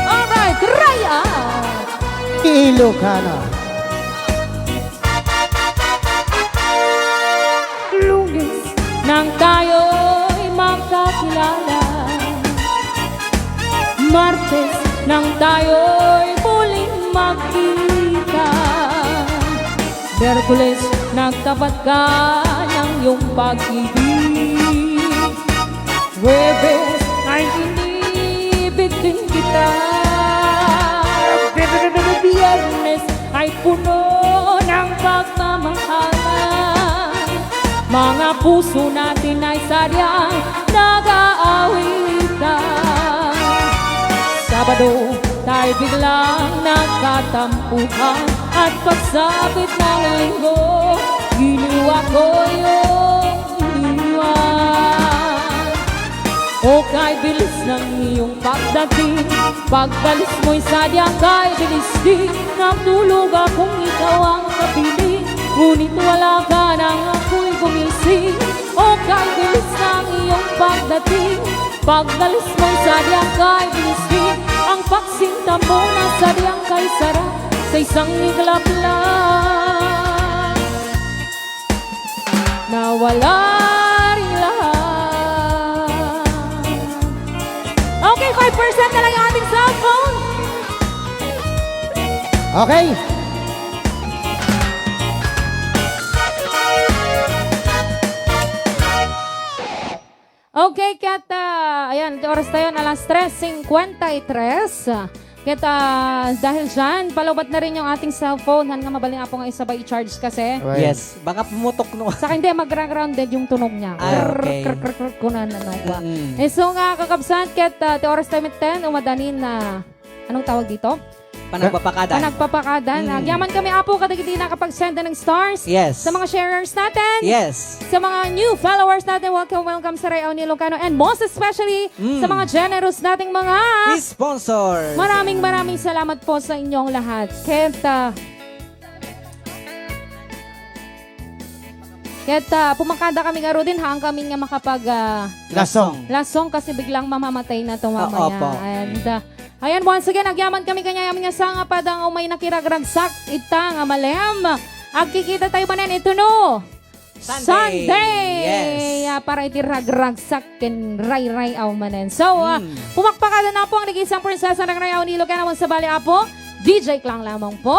Alright, try out! Ilocano. Lunes nang tayo'y magkakilala, Martes nang tayo'y muling magkita, Miyerkules nagtapat ka ng iyong pag-ibig, Huwebes ay inibig din kita, Biyernes ay puno ng pagmamahalan, mga puso natin ay sadyang nag-aawitan. Sabado tayo biglang nagkatampuhan, at pagsapit ng linggo, giniwa ko yung iniwan. O kay bilis ng iyong pagdating, pagbalis mo'y sadyang kay bilis din. Natulog akong ikaw ang kapiling, ngunit wala ka nang ako'y gumising. O kay bilis ng iyong pagdating, pagbalis mo'y sadyang kay bilis din. Ang pagsinta mo na sadyang kay sarap sa isang iglap lang, nawala rin lahat. Okay, 5% na lang yung ating cellphone. Okay. Okay, Kata. Ayan, oras tayo na alas 3:53. Kata, dahil dyan, palawbat na rin yung ating cellphone. Hanggang mabaling po nga isabay i-charge kasi. Yes. Baka pumutok no. Sa akin, hindi, mag-grounded yung tunog niya. Ah, okay. Kunan, ano ba? Mm. So nga, kakabsan, Kata, oras tayo 10, umadanin na, anong tawag dito? Panagpapakadan. Panagpapakadan. Agyaman kami apo kadagiti nakapag-send na ng stars. Yes. Sa mga sharers natin. Yes. Sa mga new followers natin, welcome sa Rayaw ni Ilocano. And most especially, sa mga generous nating mga... Sponsor. Maraming salamat po sa inyong lahat. Keta, pumakada kami nga din, hang kami nga makapag lasong kasi biglang mamamatay na ito mamaya. Opo. And ayan, once again, agyaman kami kanya nga sa nga padang umay nakiragragsak ita nga malem. Agkikita tayo manen ito no. Sunday! Yes. Para itiragragsak ken ray aw manen. So, pumakpakada na po ang nag-isang prinsesa ng Rayaw ni Ilocano sa Bali Apo. DJ Klang lamang po.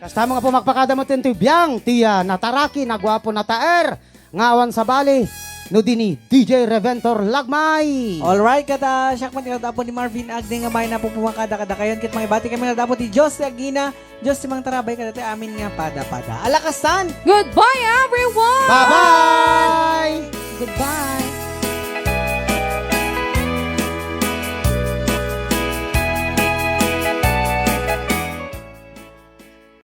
Kasta mga pumakpakada mo tintubiyang, tiya, nataraki, nagwapo na taer, ngawan sa bali, no dini, DJ Reventor Lagmay. Alright, kata Shakman, kata po ni Marvin Agde nga may na po pumakada kada kayon. Kit mga ibati kami nga dapat ni Diyos Agina, Diyos si Mang Tarabay, kada amin nga pada. Alakasan! Goodbye, everyone! Bye-bye!